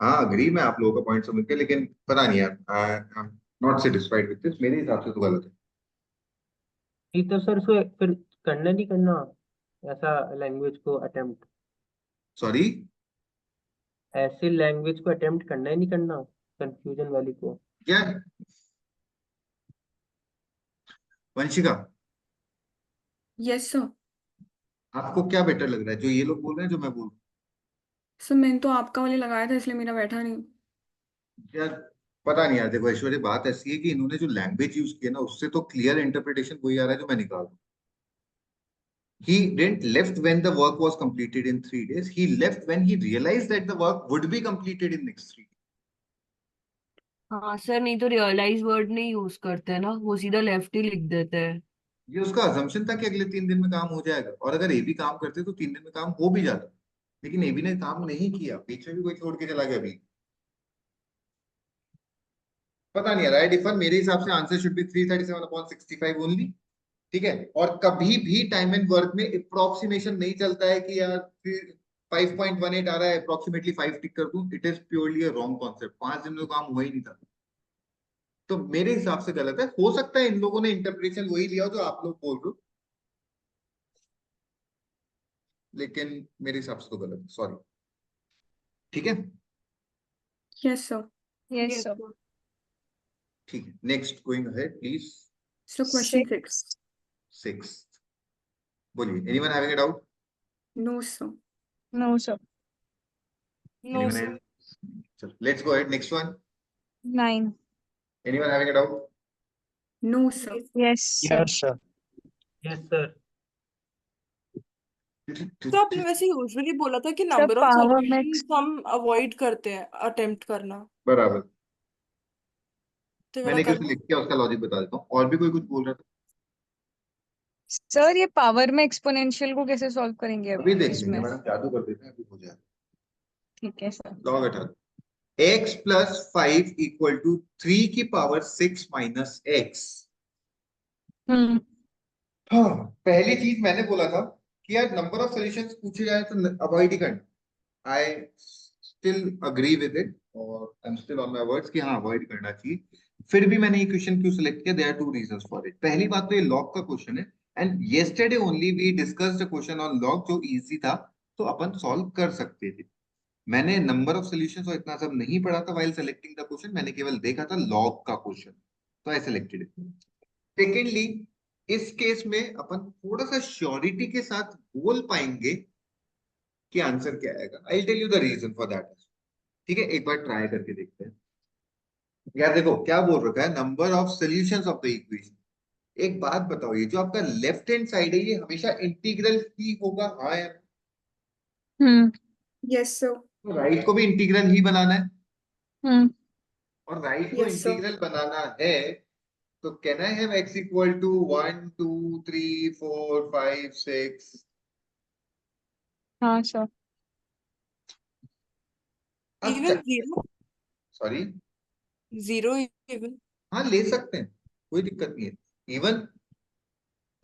हाँ अग्री, मैं आप लोगों का पॉइंट समझ के, लेकिन पता नहीं यार, I am not satisfied with this, मेरे हिसाब से तो गलत है। नहीं तो सर इसको फिर करना नहीं करना ऐसा लैंग्वेज को अटेम्प्ट, सॉरी। ऐसे लैंग्वेज को अटेम्प्ट करना ही नहीं करना, कंफ्यूजन वाली को। क्या वंशिका, यस सर। आपको क्या बेटर लग रहा है, जो ये लोग बोल रहे हैं जो मैं बोल रहा सर मैंने तो आपका वाले लगाया था इसलिए मेरा बैठा नहीं। हूँ यार? पता नहीं यार, देखो ऐश्वर्य, बात ऐसी है कि इन्होंने जो लैंग्वेज यूज की है ना उससे तो क्लियर इंटरप्रिटेशन वही आ रहा है जो मैं निकाल रहा हूँ। He didn't left when the work was completed in 3 days. He left when he realized that the work would be completed in next 3 days. हाँ सर, नहीं तो रियलाइज वर्ड नहीं यूज करते ना, वो सीधा लेफ्ट ही लिख देते हैं। ये उसका अजम्पशन था कि अगले 3 दिन में काम हो जाएगा, और अगर ए भी काम करते तो 3 दिन में काम हो भी जाता। लेकिन ए बी ने काम नहीं किया, बीच में भी कोई छोड़ के चला गया अभी। पता नहीं, राइट डिफर मेरे हिसाब से आंसर शुड बी 337/65 ओनली। ठीक है, और कभी भी टाइम एंड वर्क में अप्रोक्सीमेशन नहीं चलता है कि यार 5.18 आ रहा है, अप्रोक्सीमेटली 5 टिक कर दूं। It is purely a wrong concept. 5 दिन में तो काम हुआ ही नहीं था, तो मेरे हिसाब से गलत है। हो सकता है इन लोगों ने इंटरप्रिटेशन वही लिया हो जो आप लोग बोल रहे हो, लेकिन मेरे हिसाब से तो गलत है, सॉरी। ठीक है, yes sir. Yes Yes, sir. sir. ठीक है, next going ahead please. Sir question 6। 6, बोलिए। Anyone having a doubt? No sir. No sir. No, anyone sir. Else? चलो let's go ahead, next one. 9। Anyone having a doubt? No sir. Yes sir. Yes, sir. Yes sir. तो आपने वैसे usually बोला था कि sir number of power solutions हम avoid करते हैं अटेम्प्ट करना, बराबर। तो ये वाला मैंने कर क्वेश्चन दूं? लिख के उसका लॉजिक बता देता हूँ। और भी कोई कुछ बोल रहा था? सर ये पावर में एक्सपोनेंशियल को कैसे सॉल्व करेंगे अभी देख लेंगे इसमें? मैडम, जादू कर देते हैं, अभी हो जाएगा। ठीक है सर। लॉग हटा दो। x plus 5 equal to 3 की पावर 6 minus x। हम्म। हाँ, पहली चीज मैंने बोला था कि यार नंबर ऑफ सॉल्यूशंस पूछे जाए तो अवॉइड ही करना। I still agree with it और I am still on my words कि हाँ अवॉइड करना चाहिए। फिर भी मैंने ये क्वेश्चन क्यों सिलेक्ट किया, there are two reasons for it. पहली बात तो ये लॉग का क्वेश्चन है and yesterday only we discussed a question on log जो इजी था, तो अपन सॉल्व कर सकते थे। मैंने नंबर ऑफ सॉल्यूशंस और इतना सब नहीं पढ़ा था व्हाइल सेलेक्टिंग द क्वेश्चन, मैंने केवल देखा था लॉग का क्वेश्चन, तो आई सेलेक्टेड इट। सेकेंडली, इस केस में अपन थोड़ा सा श्योरिटी के साथ बोल पाएंगे कि आंसर क्या आएगा। I tell you the reason for that. ठीक है, एक बार ट्राई करके देखते हैं। यार देखो क्या बोल रखा है, number of solutions of the equation. एक बात बताओ, ये जो आपका लेफ्ट हैंड साइड है ये हमेशा इंटीग्रल ही होगा, हाँ या यस सर। राइट को भी इंटीग्रल ही बनाना है? हम्म और राइट को यस सर। इंटीग्रल बनाना है तो can I have x equal to 1 2 3 4 5 6? हाँ सर। Even zero, sorry, zero even. हाँ ले सकते हैं, कोई दिक्कत नहीं है। इवन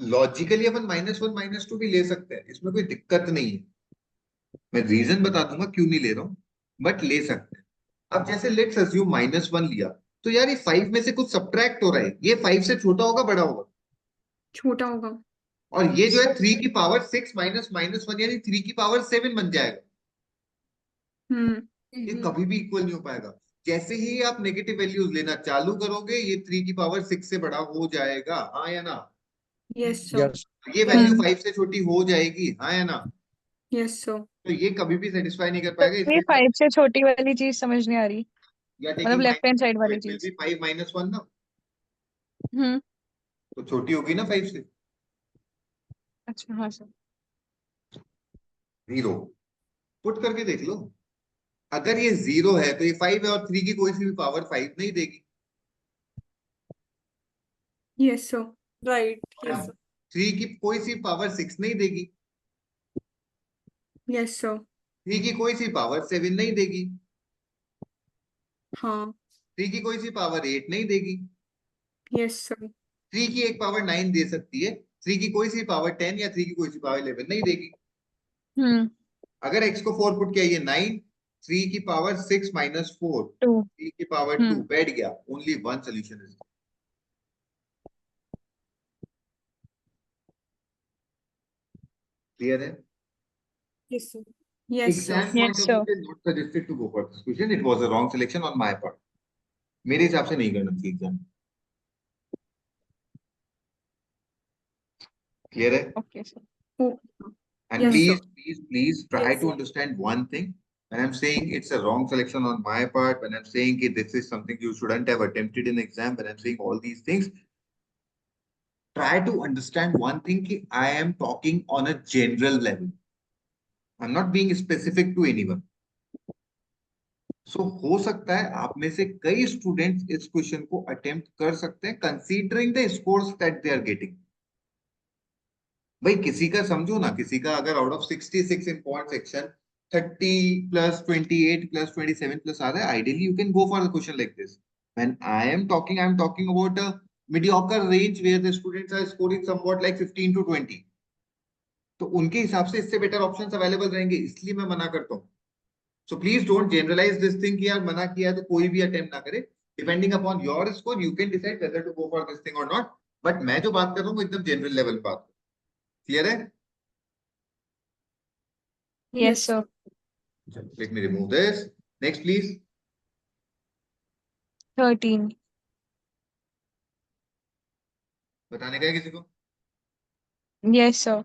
लॉजिकली अपन -1 -2 भी ले सकते हैं, इसमें कोई दिक्कत नहीं है। मैं रीजन बता दूंगा क्यों नहीं ले रहा हूं, बट ले सकते हैं। अब जैसे लेट्स अज्यूम -1 लिया, तो यार ये 5 में से कुछ सब्ट्रैक्ट हो रहा है, ये 5 से छोटा होगा बड़ा होगा? छोटा होगा। और ये जो है 3 की पावर 6 माइनस -1 यानी 3 की पावर 7 बन जाएगा। ये कभी भी इक्वल नहीं हो पाएगा। जैसे ही आप नेगेटिव वैल्यूज लेना चालू करोगे ये 3 की पावर 6 से बड़ा हो जाएगा, हाँ या ना? Yes sir. ये वैल्यू हम्म 5 से छोटी हो जाएगी, हाँ या ना? Yes sir. तो ये कभी भी सेटिस्फाई नहीं कर तो पाएगा, ये इसलिए 5 से छोटी वाली चीज समझ नहीं आ रही, या मतलब टेकिंग लेफ्ट हैंड साइड तो वाली इट विल चीज। बी 5 -1 ना, हम्म तो छोटी होगी ना 5 से। अच्छा हाँ सर। 0 पुट करके देख लो, अगर ये 0 है तो ये 5 है और 3 की कोई सी भी पावर 5 नहीं देगी। Yes sir. Right, yes sir. 3 की कोई सी पावर 6 नहीं देगी। Yes sir. 3 की कोई सी पावर 7 नहीं देगी। हाँ। 3 की कोई सी पावर 8 नहीं देगी। Yes sir. 3 की एक पावर 9 दे सकती है, 3 की कोई सी पावर 10 या 3 की कोई सी पावर 11 नहीं देगी। हम्म अगर x को 4 पुट किया ये 9, 3 की पावर 6 -4, 2 3 की पावर 2 बैठ गया। Only one solution is clear है? Yes sir. Yes sir. Exam point yes of view sir. से not suggested to go for this question, it was a wrong selection on my part. मेरे हिसाब से नहीं करना चाहिए एग्जाम। क्लियर है? Okay sir. And yes sir. please try Yes, to sir. understand one thing. When I'm saying it's a wrong selection on my part, when I'm saying that this is something you shouldn't have attempted in exam, when I'm saying all these things, try to understand one thing कि I am talking on a general level. I'm not being specific to anyone. So हो सकता है आप में से कई students इस question को अटेम्प्ट कर सकते हैं considering the scores that they are getting. भाई किसी का समझो ना, किसी का अगर out of 66 in point section 30 plus 28 plus 27 plus आ रहा है, ideally you can go for the question like this. When I am talking about a mediocre range where the students are scoring somewhat like 15 to 20, तो उनके हिसाब से इससे better options available रहेंगे, इसलिए मैं मना करता हूँ। So please don't generalise this thing कि यार मना किया है तो कोई भी अटेम्प्ट ना करे। Depending upon your score you can decide whether to go for this thing और नॉट, बट मैं जो बात कर रहा हूँ वो एकदम जनरल लेवल पे बात। क्लियर है? Yes sir. Let me remove this. Next, please. 13 बताने का है किसी को? Yes sir.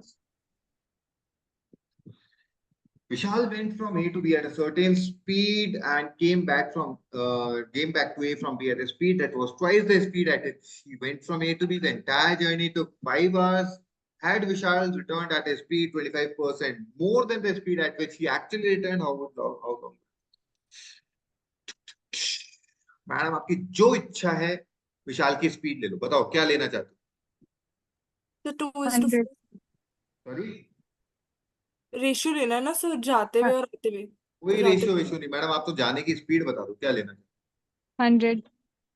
Vishal went from A to B at a certain speed and came back to A from B at a speed that was twice the speed at which he went from A to B. The entire journey took 5 hours. Had Vishal returned at a speed 25% more than the speed at which he actually returned, how long? Madam आपकी जो इच्छा है विशाल की speed ले लो, बताओ क्या लेना चाहते तो 2:4 100 सॉरी रेशियो लेना है ना सर, जाते हुए और आते हुए। कोई जाते रेशियो हुए वेशियो नहीं मैडम, आप तो जाने की स्पीड बता दो क्या लेना 100 चाहते?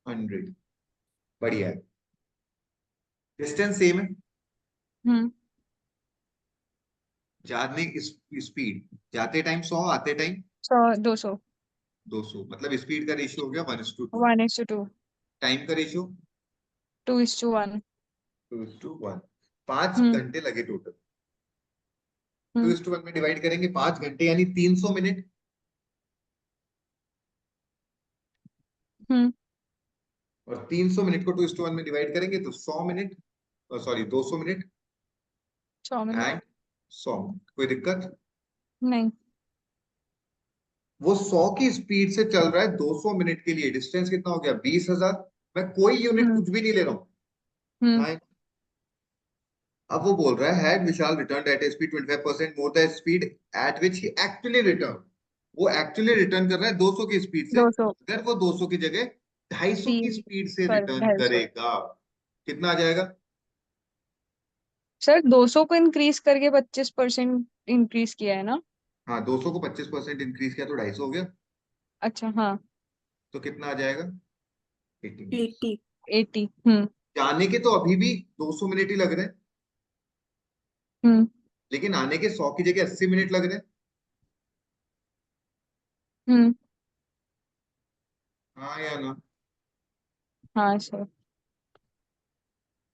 100 बढ़िया है। डिस्टेंस सेम है, हम्म जाने की स्पीड, जाते टाइम 100, आते टाइम 200 200, मतलब स्पीड का रेशियो हो गया 1:2। 1:2 टाइम का रेशियो 2:1 2:1। 5 हम्म घंटे लगे टोटल। हम्म 2:1 में डिवाइड करेंगे, 5 घंटे यानी 300 मिनट। हम्म और 300 मिनट को 2:1 में डिवाइड करेंगे तो 100 minute, sorry 200 minute 100 minute and 100 minute. कोई दिक्कत? नहीं। वो 100 की स्पीड से चल रहा है 200 मिनट के लिए। डिस्टेंस कितना हो गया? 20,000। मैं कोई यूनिट हम्म कुछ भी नहीं ले रहा हूँ। हम्म हाँ, अब वो बोल रहा है had Vishal return at speed 25% more the speed at which he actually return. वो एक्चुअली रिटर्न कर रहा है 200 की स्पीड से। 200 अगर वो 200 की जगह 250 की 3 स्पीड से पर रिटर्न 250 करेगा, कितना आ जाएगा? सर 200 को इंक्रीज करके 25% इंक्रीज किया है ना। हाँ, 200 को 25% इंक्रीज किया तो 250 हो गया। अच्छा हाँ तो कितना आ जाएगा? 80 मिनट्स। 80। 80 जाने के तो अभी भी 200 मिनट ही लग रहे हैं, हम्म लेकिन आने के 100 की जगह 80 मिनट लग रहे हैं। हम्म हाँ या ना? हाँ सर।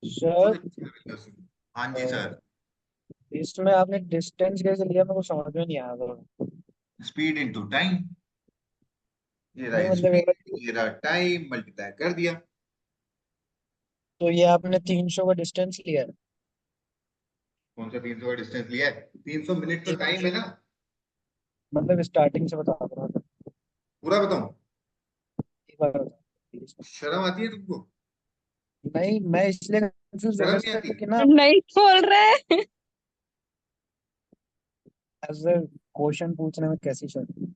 सर हाँ जी सर। इसमें आपने डिस्टेंस कैसे लिया मेरे को समझ में नहीं आया थोड़ा। Speed into time. ये नहीं रहा मतलब स्पीड, ये रहा टाइम, मल्टीप्लाई कर दिया। तो ये आपने 300 का डिस्टेंस लिया है। कौन सा 300 का डिस्टेंस लिया है? 300 मिनट तो टाइम है ना। मतलब स्टार्टिंग से बता रहा था। पूरा बताऊं? एक बार बताओ please। शर्म आती है तुमको? नहीं मैं इसलिए कंफ्यूज हो शर्म गया नहीं सर आती? कि ना नहीं बोल रहे हैं। एज अ क्वेश्चन पूछने में कैसी शर्म।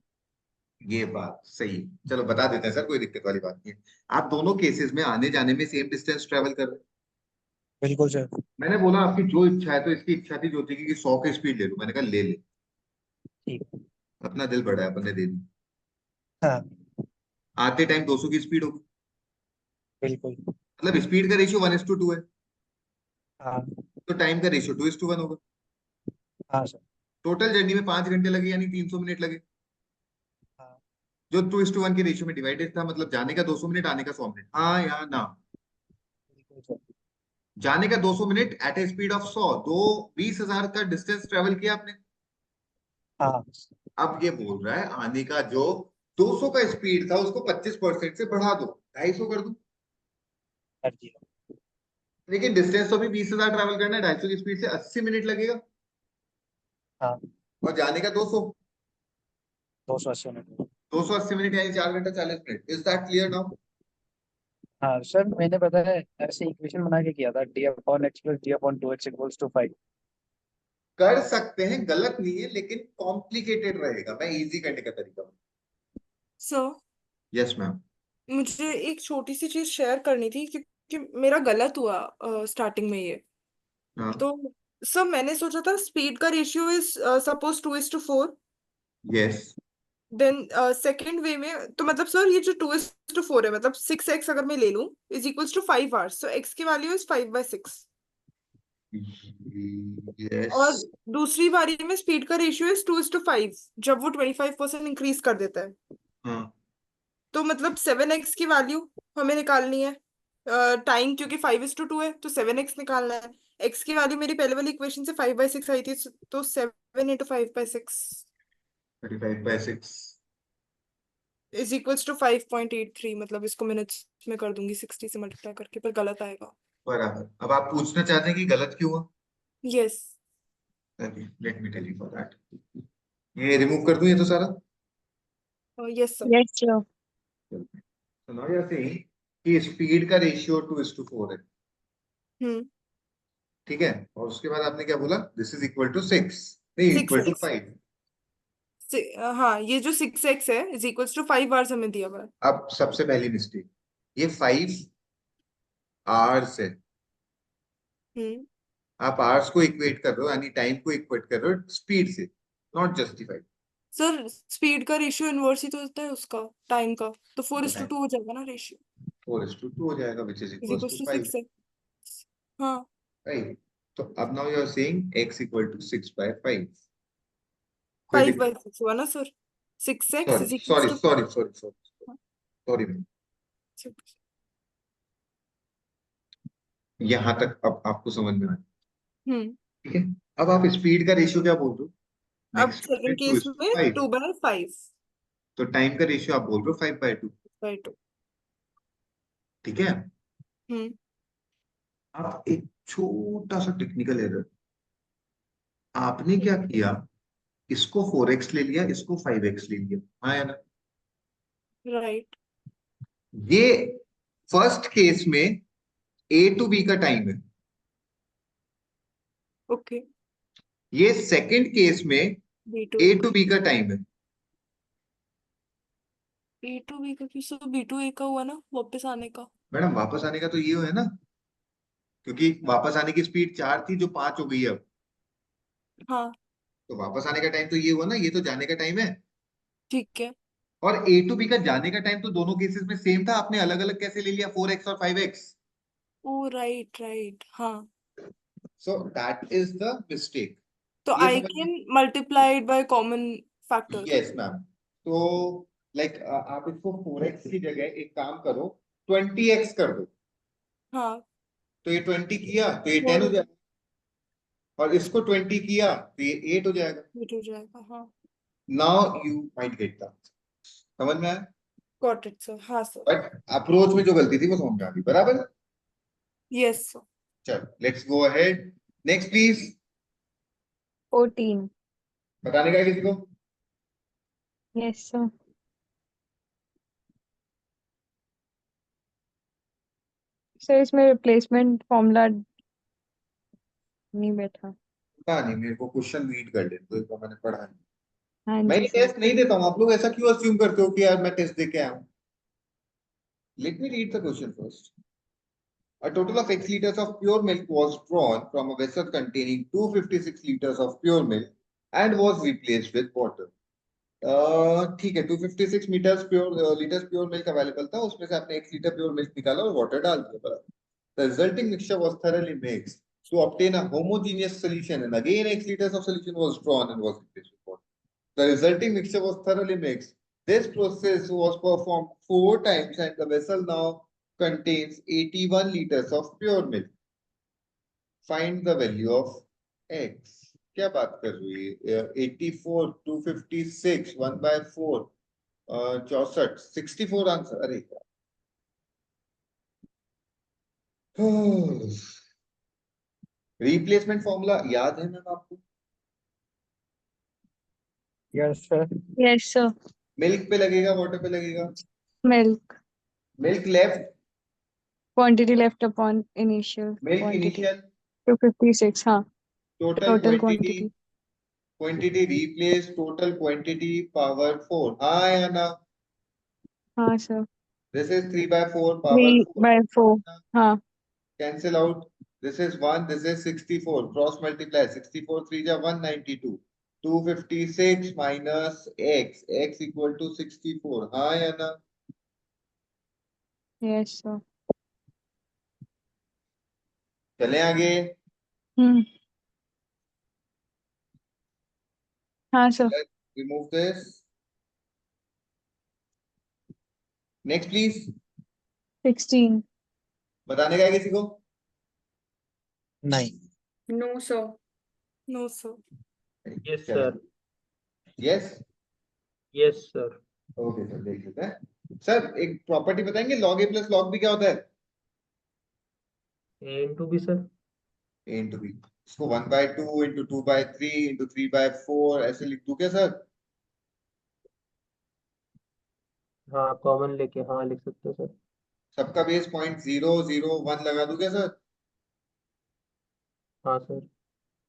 ये बात सही है। चलो बता देते हैं सर, कोई दिक्कत वाली बात नहीं है। आप दोनों केसेस में आने जाने में सेम डिस्टेंस ट्रेवल कर रहे हैं। बिल्कुल सर। मैंने बोला आपकी जो इच्छा है, तो इसकी इच्छा थी ज्योति की कि 100 की स्पीड ले लूं। मैंने कहा ले ले, ठीक है। अपना दिल बड़ा है, अपन ने दे दी। हाँ आते टाइम 200 की स्पीड होगी, बिल्कुल। मतलब स्पीड का रेशियो 1:2 है, हाँ तो टाइम का रेशियो 2:1 होगा। हाँ सर। टोटल जर्नी में 5 घंटे लगे यानी 300 मिनट लगे, हाँ जो 2:1 के रेशियो में डिवाइडेड था। मतलब जाने का 200 मिनट, आने का 100 मिनट। हाँ या ना? बिल्कुल सर। जाने का 200 minute at a speed of 100, दो 20,000 का डिस्टेंस ट्रेवल किया आपने। हाँ अब ये बोल रहा है आने का जो 200 का स्पीड था उसको 25% से बढ़ा दो, 250 कर दो। कर दिया। लेकिन डिस्टेंस तो अभी 20,000 ट्रैवल करना है, 250 की स्पीड से 80 मिनट लगेगा। हाँ और जाने का 200, 280 मिनट। 280 मिनट यानी 4 घंटा 40 minute. Is that clear now? हाँ सर मैंने पता है ऐसे इक्वेशन बना के किया था d/x + d/2x = 5। कर सकते हैं, गलत नहीं है, लेकिन कॉम्प्लिकेटेड रहेगा। मैं इजी करने का तरीका हूँ। Sir yes ma'am. मुझे एक छोटी सी चीज शेयर करनी थी क्योंकि मेरा गलत हुआ स्टार्टिंग में ये। हाँ। तो सर मैंने सोचा था स्पीड का ratio is suppose 2:4। Yes. Then second way में तो मतलब सर ये जो 2:4 है मतलब 6x अगर मैं ले लूं is equals to 5 hours, so x की वैल्यू इज 5/6। और यस। दूसरी बारी में स्पीड का रेशियो इज 2:5 जब वो 25% इंक्रीज कर देता है। हाँ। तो मतलब 7x की वैल्यू हमें निकालनी है। टाइम क्योंकि 5:2 है तो 7x निकालना है। x की वैल्यू मेरी पहले वाली इक्वेशन से 5/6 आई थी, तो 7 × 5/6 35/6 इज इक्वल्स टू 5.83। मतलब इसको मिनट्स में कर दूंगी 60 से मल्टीप्लाई करके, पर गलत आएगा। बराबर। अब आप पूछना चाहते हैं कि गलत क्यों हुआ? Yes. Let me tell you for that. ये रिमूव कर दूं ये तो सारा। Yes sir. Yes sir. So now you are saying कि स्पीड का रेशियो 2:4 है, हम्म ठीक है। और उसके बाद आपने क्या बोला? दिस इज इक्वल टू 6, नहीं इक्वल टू 6x। 5। हाँ ये जो 6x है इज इक्वल्स टू 5 आवर्स हमें दिया हुआ है। अब सबसे पहली मिस्टेक, ये 5 आवर्स है। हम्म आप आवर्स को इक्वेट कर रहे हो, यानी टाइम को इक्वेट कर रहे हो स्पीड से, नॉट जस्टिफाइड। सर स्पीड का रेशियो इनवर्स ही तो होता है उसका टाइम का, तो 4:2 हो जाएगा ना रेशियो। 4:2 हो जाएगा which is is equal equals to to 5, 6x। हाँ राइट। तो अब now you are saying x equal to 6/5। कोई 5/6 हुआ ना sir? 6x is equals sorry to sorry sorry sorry sorry यहाँ तक अब आपको समझ में आया, ठीक है। अब आप स्पीड का रेशियो क्या बोल रहे हो? अब नेक्स्ट सेकंड केस में 5, 2/5 तो टाइम का रेशियो आप बोल रहे हो 5/2, ठीक है। हम्म अब एक छोटा सा टेक्निकल एरर, आपने क्या किया, इसको 4x ले लिया, इसको 5x ले लिया, हाँ या ना? राइट ये फर्स्ट केस में A to B का टाइम है, ओके ये सेकंड केस में B2 A to B का टाइम है। B2 का क्यों सर? B2 का हुआ ना वापस आने का। मैडम वापस आने का तो ये है ना, क्योंकि वापस आने की स्पीड 4 थी जो 5 हो गई अब, हाँ तो वापस आने का टाइम तो ये हुआ ना, ये तो जाने का टाइम है। ठीक है। और A to B का जाने का टाइम तो दोनों केसेस में सेम था, आपने अलग अलग कैसे ले लिया 4x और 5x? ओ राइट राइट हाँ। So that is the mistake. तो ये आई समझ can multiply it by common factors. Yes ma'am. तो लाइक आप इसको 4x की जगह एक काम करो, 20x कर दो, हाँ तो ये 20 किया तो ये 10 हो जाएगा, और इसको 20 किया तो ये 8 हो जाएगा। हिट हो जाएगा। हाँ now you might get that, समझ में आया? Got it sir. हाँ सर। बट अप्रोच में जो गलती थी वो समझ में आ गई, बराबर। Yes sir. चलो let's go ahead, next please. 14। बताने का है किसी को? Yes sir. सर इसमें रिप्लेसमेंट फॉर्मूला नहीं बैठा। पता नहीं, मेरे को क्वेश्चन रीड कर ले तो एक बार, मैंने पढ़ा नहीं। हाँ मैं जी ये सर। टेस्ट नहीं देता हूँ, आप लोग ऐसा क्यों अज्यूम करते हो कि यार मैं टेस्ट दे के आया हूँ? Let me read the question first. A total of X liters of pure milk was drawn from a vessel containing 256 liters of pure milk and was replaced with water. ठीक है, 256 लीटर्स प्योर मिल्क अवेलेबल था, उसमें से आपने 1 litre pure milk निकाला और water डाल दिया, बराबर। The resulting mixture was thoroughly mixed to obtain a homogeneous solution, and again X liters of solution was drawn and was replaced with water. The resulting mixture was thoroughly mixed. This process was performed 4 times, and the vessel now contains 81 liters of pure milk. Find the value of X. क्या बात कर रही है? 84, 256, 1/4, 64, 64 answer. अरे replacement formula याद है ma'am आपको? Yes sir. Yes sir. Milk पे लगेगा, वाटर पे लगेगा? Milk milk left, quantity left upon initial milk quantity initial, 256। हाँ total total quantity, quantity. Quantity replace, total quantity power 4, हाँ या ना? हाँ सर। This is 3/4 power 4. 3/4। हाँ Cancel out. This is 1. This is 64. Cross multiply. 64 3 ja 192. 256 minus x. X equal to 64. हाँ या ना? Yes sir. चलें आगे। हाँ sir. Let's remove this. Next please. 16। बताने का है किसी को? नहीं। No sir. No sir. Yes sir. Yes. Yes sir. Okay sir, देख लेते हैं। सर एक प्रॉपर्टी बताएंगे, log a plus log b क्या होता है? A into b sir. a into b. इसको 1/2 into 2/3 into 3/4 ऐसे लिख दूं क्या सर? हाँ कॉमन लेके हाँ लिख सकते हो सर। सबका बेस 0.001 लगा दूं क्या सर? हाँ सर।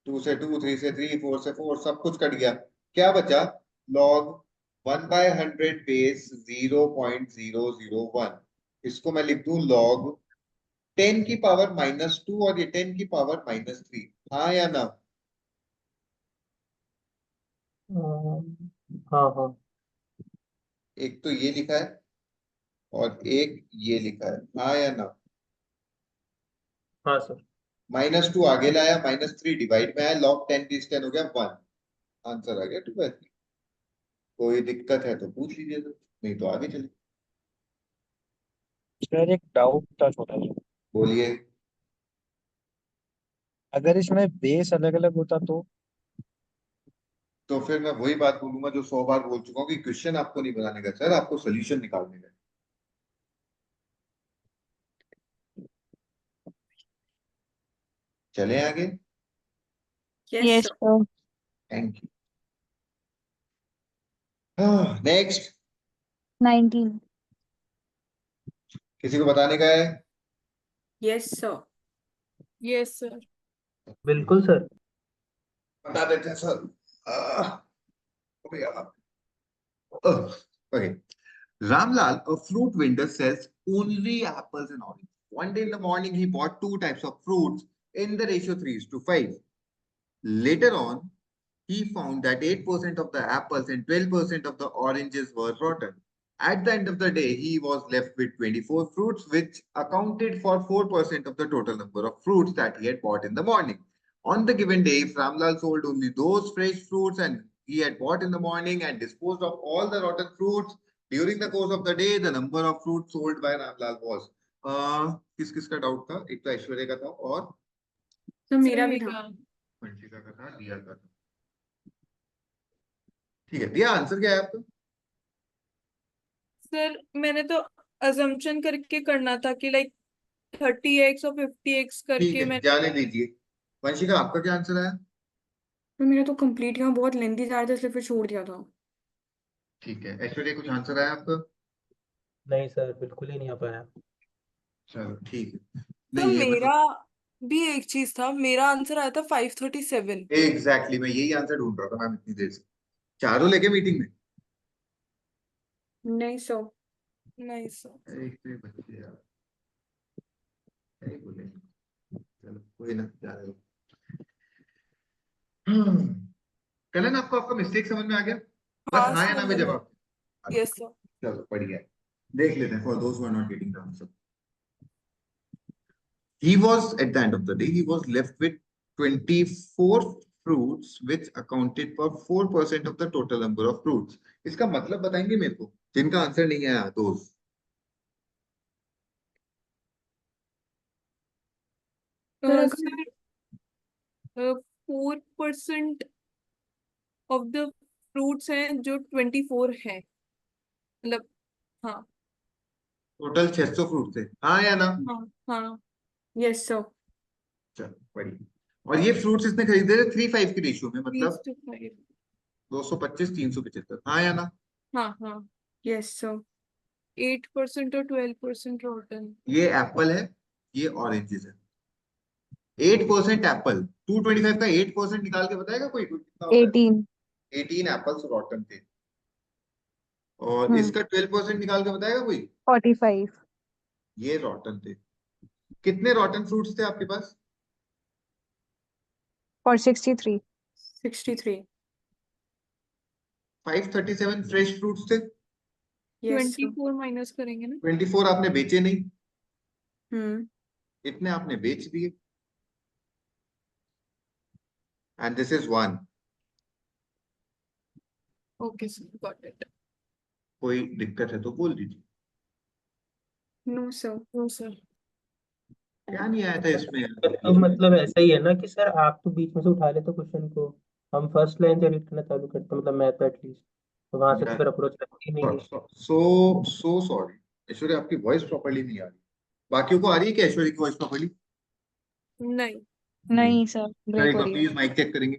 2 से 2, 3 से 3, 4 से 4, सब कुछ कट गया, क्या बचा? log 1/100 base 0.001। इसको मैं लिख दूं log 10 की पावर -2 और ये 10 की पावर -3, हाँ या ना? हाँ हाँ। एक तो ये लिखा है और एक ये लिखा है, हाँ या ना? हाँ सर। -2 आगे लाया, -3 डिवाइड में आया, log 10 10 हो गया 1, आंसर आ गया 2/3। कोई दिक्कत है तो पूछ लीजिए सर, नहीं तो आगे चले। सर एक डाउट था छोटा सा। बोलिए। अगर इसमें बेस अलग अलग होता तो फिर मैं वही बात बोलूंगा जो 100 बार बोल चुका हूँ कि क्वेश्चन आपको नहीं बनाने का सर, आपको सोल्यूशन निकालने का। चले आगे। Yes yes sir. Sir. Thank you. Next. 19। किसी को बताने का है? Yes sir. Yes sir. बिल्कुल सर। बता देते हैं sir. Okay. Ramlal, a fruit vendor, sells only apples and oranges. One day in the morning, he bought two types of fruits in the ratio 3:5. Later on, he found that 8% of the apples and 12% of the oranges were rotten. At the end of the day, he was left with 24 fruits, which accounted for 4% of the total number of fruits that he had bought in the morning. On the given day, if Ramlal sold only those fresh fruits and he had bought in the morning and disposed of all the rotten fruits during the course of the day, the number of fruits sold by Ramlal was किस किसका doubt था? एक तो ऐश्वर्या का था और तो मेरा भी था। वंशिका का था, दिया का था। ठीक है, दिया आंसर क्या है आपका? सर मैंने तो अजम्पशन करके करना था कि लाइक 30x और 50x ठीक करके है, मैं जाने दीजिए। वंशिका आपका क्या आंसर आया? तो मेरा तो कंप्लीट यहाँ बहुत लेंथी जा रहा था इसलिए फिर छोड़ दिया था। ठीक है, ऐश्वर्या कुछ आंसर आया आपका? नहीं सर, बिल्कुल ही नहीं आ पाया। चलो ठीक है। तो नहीं ये मेरा मतलब भी एक चीज था, मेरा आंसर आया था 537। एग्जैक्टली मैं यही आंसर ढूंढ रहा था मैम इतनी देर से। चारों लेके मीटिंग में। नहीं सर। नहीं सर। एक तो ये बच्चे यार, क्या ही बोले। चलो कोई ना, जाने दो। कलन आपको आपका मिस्टेक समझ में आ गया? बस हाँ हाँ या सर ना में मैंने। जवाब। Yes sir. चलो बढ़िया है। देख लेते हैं for those who are not getting the answer. He was, at the end of the day, he was left with 24 fruits, which accounted for 4% of the total number of fruits. इसका मतलब बताएंगे मेरे को, जिनका आंसर नहीं आया दोस्त? Sir sir 4% of the fruits हैं जो 24 है, मतलब। हाँ। टोटल 600 फ्रूट थे, हाँ या ना? हाँ। हाँ। Yes sir. चलो बढ़िया। और ये फ्रूट्स इसने खरीदे थे 3:5 की रेशियो में, मतलब 3:5। 225 375, हाँ या ना? हाँ हाँ। Yes sir. 8% और 12% रोटन। ये एप्पल है, ये ऑरेंजेस है। 8% एप्पल, 225 का 8% निकाल के बताएगा कोई? कितना होता है? 18। 18 एप्पल्स रॉटन थे। और हम्म। इसका 12% निकाल के बताएगा कोई? 45। ये रॉटन थे। कितने रॉटन फ्रूट्स थे आपके पास? और 63। 63। 537 फ्रेश फ्रूट्स थे। Yes sir. 24 माइनस करेंगे ना। 24 आपने बेचे नहीं, हम्म। इतने आपने बेच दिए। And this is one. Okay sir, got it. कोई दिक्कत है तो बोल दीजिए। No sir. No sir. क्या नहीं आया था इसमें? तो मतलब ऐसा ही है ना कि सर आप तो बीच में से उठा लेते क्वेश्चन को, हम फर्स्ट लाइन से रीड करना चालू करते मतलब मैथ एटलीस्ट, तो वहां से तो फिर अप्रोच लगती ही नहीं है। सो सॉरी ऐश्वर्या, आपकी वॉइस प्रॉपर्ली नहीं आ रही। बाकियों को आ रही है क्या ऐश्वर्या की वॉइस प्रॉपर्ली? नहीं। नहीं सर, सर ब्रेक एक हो बार रही है। प्लीज माइक चेक करेंगे,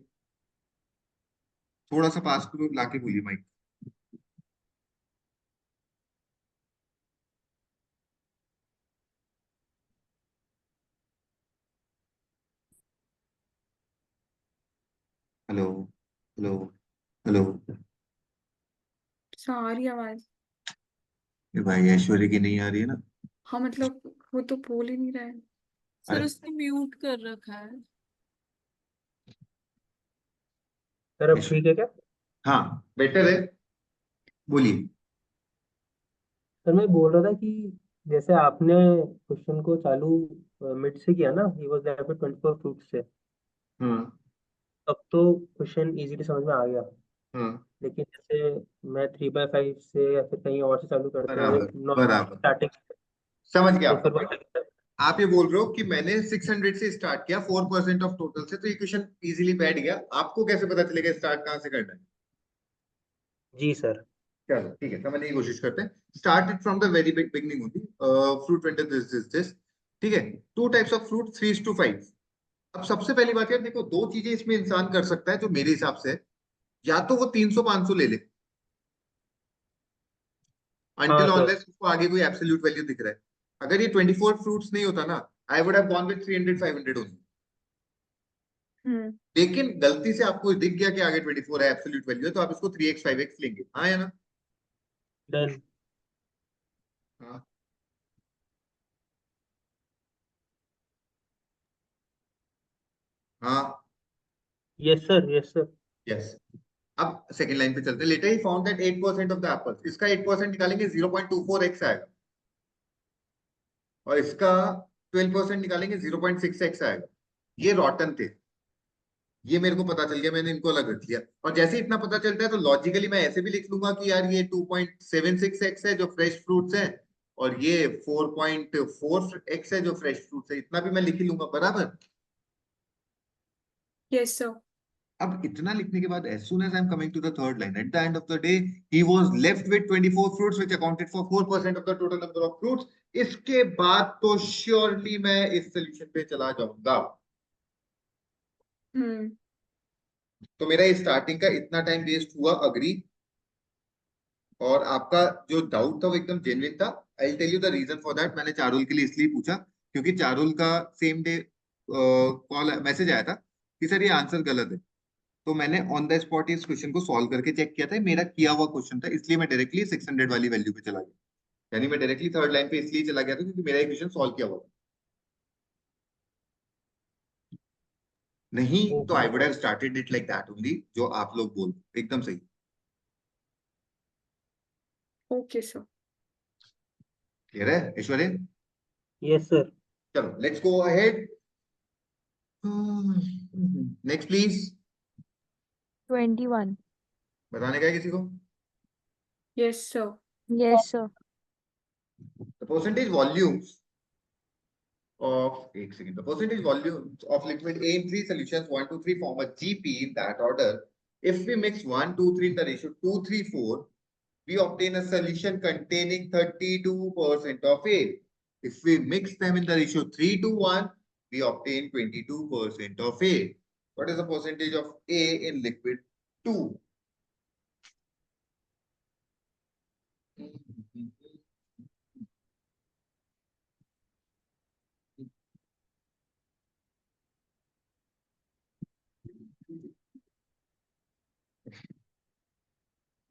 थोड़ा सा पास करो, लाके बोलिए mic. Hello hello hello. Sir आ रही आवाज। ये भाई ऐश्वर्या की नहीं आ रही है ना? हाँ मतलब वो तो बोल ही नहीं रहा है। सर अरे उसने म्यूट कर रखा है। सर अब ऐश्वर्या, ठीक है क्या? हाँ बेटर है, बोलिए। सर मैं बोल रहा था कि जैसे आपने क्वेश्चन को चालू मिड से किया ना, he was there with 24 fruits से, हाँ तब तो क्वेश्चन इजीली समझ में आ गया। हाँ लेकिन जैसे मैं 3/5 से या फिर कहीं और से चालू करते हुए बराबर नॉर्मल बराबर स्टार्टिंग, समझ गया तो आपका फिर वो point। आप ये बोल रहे हो कि मैंने 600 से स्टार्ट किया 4% ऑफ टोटल से, तो ये क्वेश्चन इजीली बैठ गया। आपको कैसे पता चलेगा स्टार्ट कहाँ से करना है? जी सर। चलो ठीक है, समझने की कोशिश करते हैं। Start it from the very beginning only. Fruit vendor this, ठीक है। Two types of fruit, 3:5। अब सबसे पहली बात यार देखो, दो चीजें इसमें इंसान कर सकता है जो मेरे हिसाब से है। या तो वो 300-500 ले ले, हाँ अनटिल सर। अनलेस उसको आगे कोई एब्सोल्यूट वैल्यू दिख रहा है। अगर ये 24 फ्रूट्स नहीं होता ना, I would have gone with 300-500 only. Hmm लेकिन गलती से आपको दिख गया कि आगे 24 है, एब्सोल्यूट वैल्यू है, तो आप इसको 3x 5x लेंगे। हाँ या ना? डन। हाँ हाँ yes sir, yes sir. Yes. अब सेकंड लाइन पे चलते हैं। Later he found that 8% of the apples, इसका 8% निकालेंगे 0.24x आएगा, और इसका 12% निकालेंगे 0.6x आएगा। ये रॉटन थे, ये मेरे को पता चल गया, मैंने इनको अलग रख लिया। और जैसे ही इतना पता चलता है तो लॉजिकली मैं ऐसे भी लिख लूंगा कि यार ये 2.76x है जो फ्रेश फ्रूट्स है, और ये 4.4x है जो फ्रेश फ्रूट्स है। इतना भी मैं लिख ही लूंगा, बराबर। Yes sir. अब इतना लिखने के बाद as soon as I'm coming to the third line, at the end of the day he was left with 24 fruits which accounted for 4% of the total number of fruits। इसके बाद तो surely मैं इस सोल्यूशन पे चला जाऊंगा। हम्म तो मेरा स्टार्टिंग का इतना टाइम वेस्ट हुआ, अग्री। और आपका जो डाउट था वो एकदम जेन्युइन था। I tell you the reason for that. मैंने चारुल के लिए इसलिए पूछा क्योंकि चारुल का सेम डे कॉल मैसेज आया था कि सर ये आंसर गलत है। तो मैंने ऑन द स्पॉट इस क्वेश्चन को सॉल्व करके चेक किया था, मेरा किया हुआ क्वेश्चन था, इसलिए मैं डायरेक्टली 600 वाली वैल्यू पे चला गया। यानी मैं डायरेक्टली थर्ड लाइन पे इसलिए चला गया था क्योंकि मेरा क्वेश्चन सॉल्व किया हुआ था। नहीं तो okay I would sir. Have started it like that only, जो आप लोग बोल, एकदम सही। Okay sir. क्लियर है ऐश्वर्य? Yes sir. चलो let's go ahead. Next please. 21। बताने का है किसी को? Yes sir. Yes, sir. The percentage volumes of, एक second, the percentage volumes of liquid A in three solutions 1, 2, 3 form a GP in that order. If we mix 1, 2, 3 in the ratio 2, 3, 4, we obtain a solution containing 32% of A. If we mix them in the ratio 3 to 1, we obtain 22% of A. What is the percentage of A in liquid 2?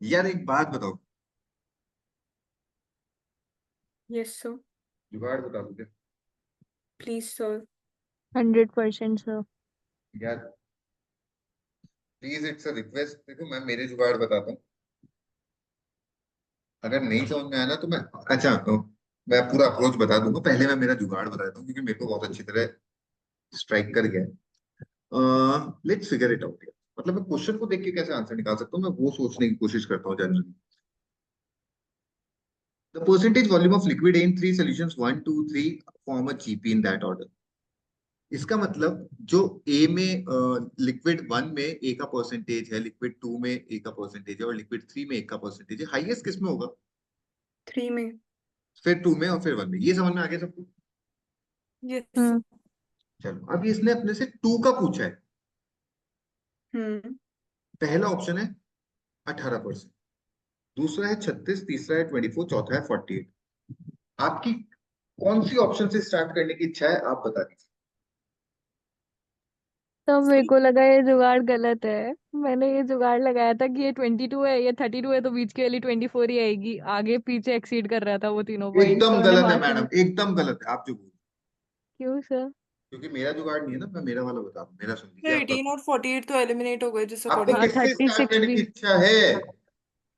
यार एक बात बताओ, yes sir. जुगाड़ बता दो क्या? Please sir. 100%, sir. यार please, it's a request. देखो मैं मेरे जुगाड़ बताता हूँ, अगर नहीं समझ में आया ना तो मैं, अच्छा तो मैं पूरा अप्रोच बता दूंगा। पहले मैं मेरा जुगाड़ बताता हूँ क्योंकि मेरे को बहुत अच्छी तरह स्ट्राइक कर गया है। Let's figure it out. मतलब मैं क्वेश्चन को देख के कैसे आंसर निकाल सकता हूँ, मैं वो सोचने की कोशिश करता हूँ generally. The percentage volume of liquid in three solutions 1, 2, 3 form a GP in that order. इसका मतलब जो ए में लिक्विड 1 में ए का परसेंटेज है, लिक्विड 2 में ए का परसेंटेज है, और लिक्विड 3 में ए का परसेंटेज है, हाईएस्ट किस में होगा? 3 में। फिर 2 में और फिर 1 में। ये समझ में आ गया सबको? Yes Hmm. सर। चलो अब इसने अपने से 2 का पूछा है। हम्म पहला ऑप्शन है 18%, दूसरा है 36, तीसरा है 24, चौथा है 48। आपकी कौन सी ऑप्शन से स्टार्ट करने की इच्छा है, आप बता दीजिए। तो मेरे को लगा ये जुगाड़ गलत है। मैंने ये जुगाड़ लगाया था कि ये 22 है, ये 32 है, तो बीच की वाली 24 ही आएगी। आगे पीछे एक्सीड कर रहा था वो तीनों पॉइंट्स, तो एकदम मैंने गलत है बाकी मैडम, एकदम गलत है। आप जो बोल, क्यों सर? क्योंकि मेरा जुगाड़ नहीं है ना, मैं मेरा वाला बता दूं। मेरा सुन तो लीजिए, आप 18 और 48 तो एलिमिनेट हो गए जिस आपको अकॉर्डिंग हाँ, किससे स्टार्ट 36 करने की भी। इच्छा है?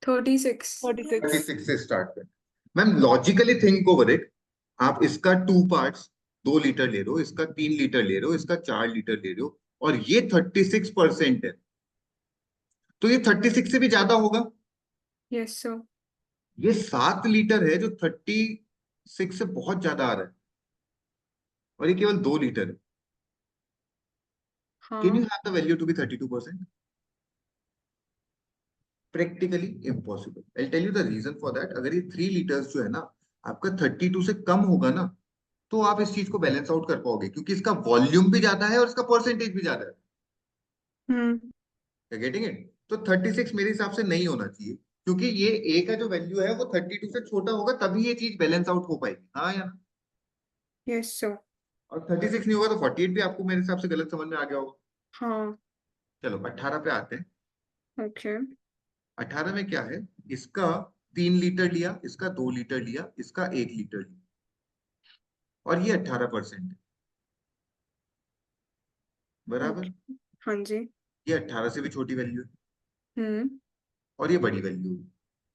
36। 36। 36 से स्टार्ट कर। Ma'am logically think over it. आप इसका 2 पार्ट्स, 2 लीटर ले रहे हो, इसका 3 लीटर ले रहे हो, इसका 4 लीटर ले रहे हो, और ये 36% है। तो ये 36 से भी ज्यादा होगा। Yes sir. ये 7 लीटर है जो 36 से बहुत ज्यादा आ रहा है, और ये केवल 2 लीटर है। कैन यू हाँ have the value to be 32%? Practically impossible. I tell you the reason for that. अगर ये 3 लीटर्स जो है ना आपका 32 से कम होगा ना, तो आप इस चीज को बैलेंस आउट कर पाओगे, क्योंकि इसका वॉल्यूम भी ज्यादा है और इसका परसेंटेज भी ज्यादा है। Getting it? तो 36 मेरे हिसाब से नहीं होना चाहिए, क्योंकि ये ए का जो वैल्यू है वो 32 से छोटा होगा, तभी ये चीज बैलेंस आउट हो पाएगी। हाँ या ना? Yes sir. और 36 नहीं होगा तो 48 भी आपको मेरे हिसाब से गलत समझ में आ गया होगा। हाँ चलो 18 पे आते हैं। ओके 18 में क्या है, इसका 3 लीटर लिया, इसका 2 लीटर लिया, इसका 1 लीटर लिया, और ये 18% है। बराबर। ओके हाँ जी। ये 18 से भी छोटी वैल्यू है, हम्म और ये बड़ी वैल्यू है,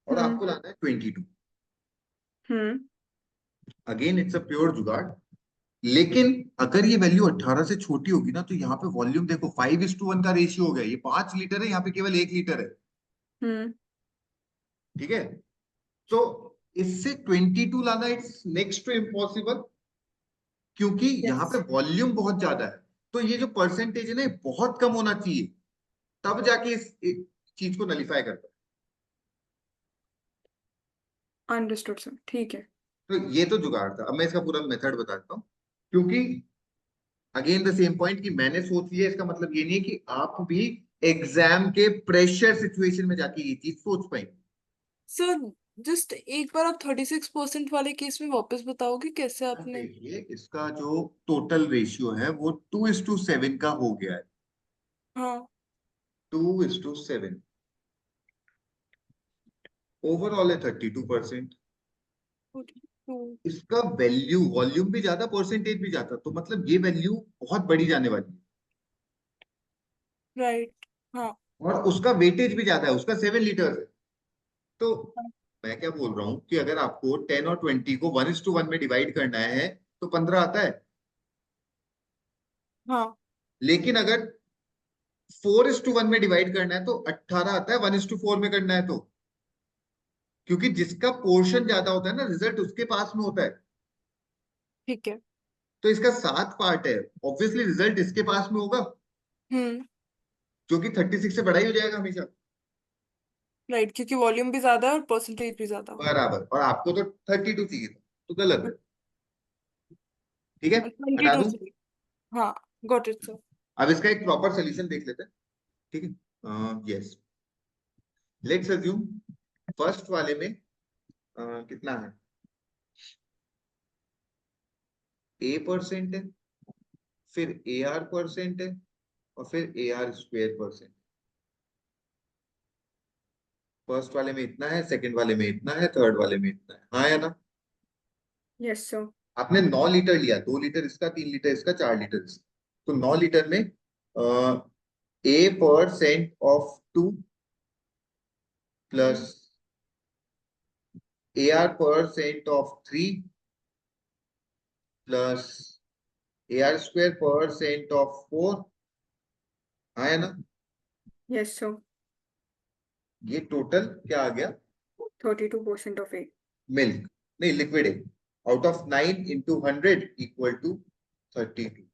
और हम्म आपको लाना है 22। हम्म अगेन इट्स अ प्योर जुगाड़। लेकिन अगर ये वैल्यू 18 से छोटी होगी ना, तो यहाँ पे वॉल्यूम देखो 5:1 का रेशियो हो गया। ये 5 लीटर है, यहाँ पे केवल 1 लीटर है। हम्म ठीक है, तो इससे 22 लाना इट्स नेक्स्ट टू इम्पॉसिबल, क्योंकि यहाँ यस पे वॉल्यूम बहुत ज्यादा है। तो ये जो परसेंटेज है ना, ये बहुत कम होना चाहिए, तब जाके इस चीज को नलीफाई करता है। अंडरस्टूड सर ठीक है। तो ये तो जुगाड़ था। अब मैं इसका पूरा मेथड बताता हूँ, क्योंकि अगेन द सेम पॉइंट कि मैंने सोच लिया, इसका मतलब ये नहीं है कि आप भी एग्जाम के प्रेशर सिचुएशन में जाके ये चीज सोच पाएंगे। सर जस्ट एक बार आप 36% वाले केस में वापस बताओगे कैसे अब आपने? देखिए, इसका जो टोटल रेशियो है वो 2:7 का हो गया है। हाँ 2:7 ओवरऑल है 32%। 42 इसका वैल्यू वॉल्यूम भी ज्यादा, परसेंटेज भी ज्यादा, तो मतलब ये वैल्यू बहुत बड़ी जाने वाली है। राइट। हाँ और उसका वेटेज भी ज्यादा है, उसका 7 लीटर है। तो मैं क्या बोल रहा हूँ कि अगर आपको 10 और 20 को 1:1 में डिवाइड करना है तो 15 आता है। हाँ लेकिन अगर 4:1 में डिवाइड करना है तो 18 आता है, 1:4 में करना है तो। क्योंकि जिसका पोर्शन ज्यादा होता है ना, रिजल्ट उसके पास में होता है। ठीक है। तो इसका 7 पार्ट है, ऑब्वियसली रिजल्ट इसके पास में होगा, हम्म जो कि 36 से बड़ा ही हो जाएगा हमेशा। राइट, क्योंकि वॉल्यूम भी ज्यादा है और परसेंटेज भी ज्यादा होगा। बराबर। और आपको तो 32 चाहिए था, तो गलत है। ठीक है, हटा 22 दूं? से। हाँ गॉट इट सर। अब इसका एक प्रॉपर सोल्यूशन देख लेते हैं। ठीक है, यस, लेट्स अज्यूम फर्स्ट वाले में कितना है, A% है, फिर AR% है, और फिर AR²%। फर्स्ट वाले में इतना है, सेकंड वाले में इतना है, थर्ड वाले में इतना है। हाँ या ना? Yes sir. आपने 9 लीटर लिया, 2 लीटर इसका, 3 लीटर इसका, 4 लीटर इसका। तो 9 लीटर में A% of 2 plus AR% of 3 plus AR² % of 4। हाँ या ना? Yes sir. ये टोटल क्या आ गया? 32% ऑफ ए। मिल्क, नहीं लिक्विड है, out of 9 into 100 equal to 32।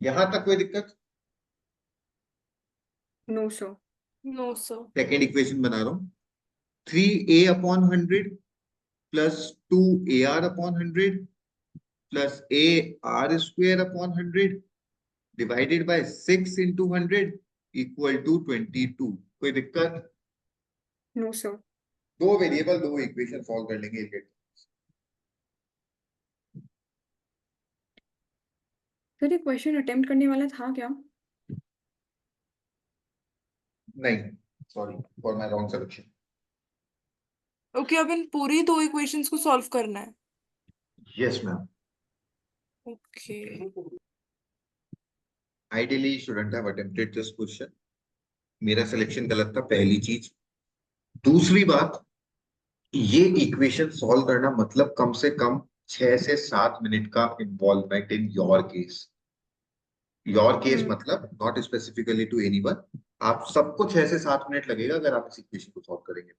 यहां तक कोई दिक्कत? No sir. No sir. Second equation बना रहा हूं, 3A/100 plus 2AR/100 plus AR²/100 divided by 6 into 100 equal to 22। कोई दिक्कत? No sir. दो वेरिएबल, दो इक्वेशन सॉल्व कर लेंगे एक एक। सर ये क्वेश्चन अटेम्प्ट करने वाला था क्या? नहीं, sorry for my wrong selection. Okay, अब इन पूरी दो इक्वेशंस को सॉल्व करना है। Yes ma'am. Okay ideally shouldn't have attempted this question. मेरा सिलेक्शन गलत था, पहली चीज। दूसरी बात, ये इक्वेशन सॉल्व करना मतलब कम से कम 6 से 7 मिनट का involvement in your case. Your case hmm मतलब नॉट स्पेसिफिकली टू एनीवन, आप सबको 6 से 7 मिनट लगेगा अगर आप इस इक्वेशन को सॉल्व करेंगे।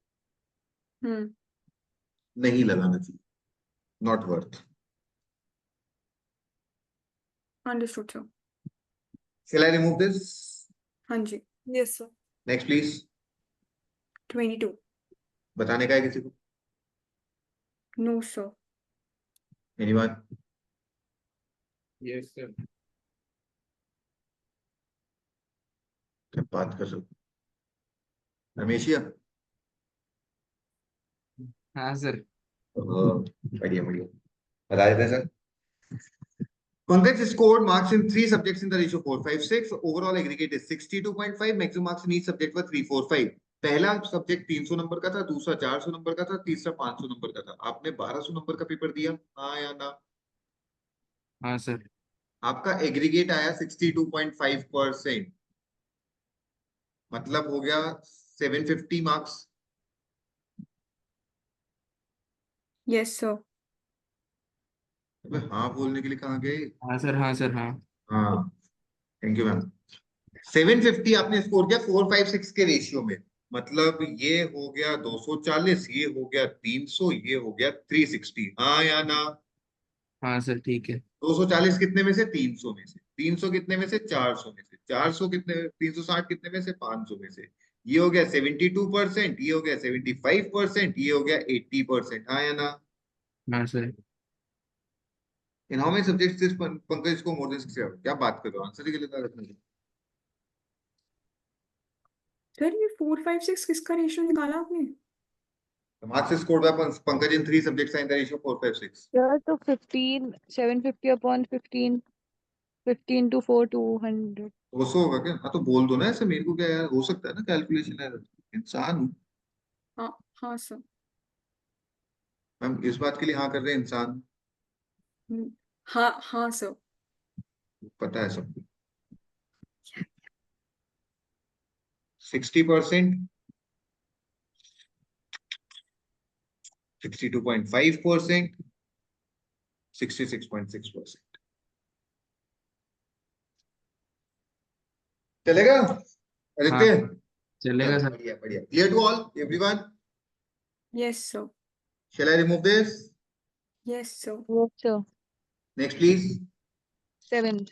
नहीं लगाना चाहिए, not worth. Understood sir. Shall I remove this? हाँ जी। Yes sir. Next please. 22। बताने का है किसी को? No sir. Anyone? Yes, sir. क्या बात कर रहे हो? रमेशिया? हाँ सर। बढ़िया बढ़िया, बता देते हैं sir. Pankaj scored marks in 3 subjects in the ratio 4-5-6. Overall aggregate is 62.5. Maximum marks in each subject were 3-4-5. पहला सब्जेक्ट 300 नंबर का था, दूसरा 400 नंबर का था, तीसरा 500 नंबर का था। आपने 1200 नंबर का पेपर दिया, हाँ या ना? हाँ सर। आपका एग्रीगेट आया 62.5%, मतलब हो गया 750 मार्क्स। Yes sir. हाँ बोलने के लिए कहाँ गए? हाँ सर। हाँ सर। हाँ। हाँ, थैंक यू मैम। 750 आपने स्कोर किया 4-5-6 के रेशियो में, मतलब ये हो गया 240, ये हो गया 300, ये हो गया 360, हाँ या ना? हाँ सर ठीक है। 240 कितने में से? 300 में से। 300 कितने में से? 400 में से। 400 कितने? 360 कितने में से? 500 में से। ये हो गया 72%, ये हो गया 75%, ये हो गया 80%, हाँ या ना? हाँ sir. In how many subjects this Pankaj को मोर देन 60? क्या बात कर रहे हो, आंसर ही गलत आ रहा है। सर ये 4-5-6 किसका रेशियो निकाला आपने? The marks scored by Pankaj in 3 subjects are in the ratio 4-5-6. Yeah, so 15, 750 upon 15, 15 to 4, 200. 200 होगा क्या? हाँ तो बोल दो ना ऐसे, मेरे को क्या यार, हो सकता है ना कैलकुलेशन एरर, इंसान हूँ हाँ हाँ सर। मैम, इस बात के लिए हाँ कर रहे हैं इंसान, हाँ हाँ सर। पता है सबको। 60%, 62.5%, 66.6%। चलेगा आदित्य? हाँ चलेगा सर। बढ़िया बढ़िया। Clear to all everyone? Yes sir. Shall I remove this? Yes sir. Yes, sir. Next please. 7.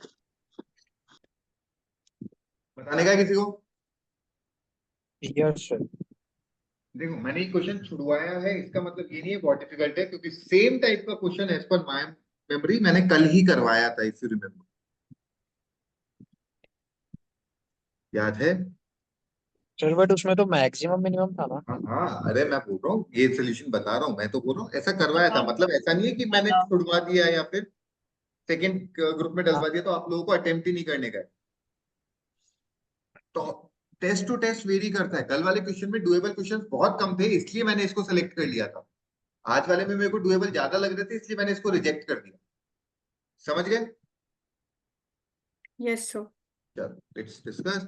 बताने का है किसी को? Yes sir. देखो मैंने ये क्वेश्चन छुड़वाया है, इसका मतलब ये नहीं है बहुत डिफिकल्ट है, क्योंकि सेम टाइप का question as per my memory मैंने कल ही करवाया था, इफ यू रिमेम्बर, याद है? सर बट उसमें तो मैक्सिमम मिनिमम था ना। हाँ हाँ, अरे मैं बोल रहा हूँ ये सोल्यूशन बता रहा हूँ, मैं तो बोल रहा हूँ ऐसा करवाया था, मतलब ऐसा नहीं है कि मैंने छुड़वा दिया या फिर सेकेंड ग्रुप में डलवा दिया, तो आप लोगों को अटेम्प्ट ही नहीं करने का है। तो टेस्ट टू टेस्ट वेरी करता है। कल वाले क्वेश्चन में डुएबल क्वेश्चन बहुत कम थे, इसलिए मैंने इसको सेलेक्ट कर लिया था। आज वाले में मेरे को डुएबल ज्यादा लग रहे थे, इसलिए मैंने इसको रिजेक्ट कर दिया। समझ गए? Yes sir. चलो let's discuss.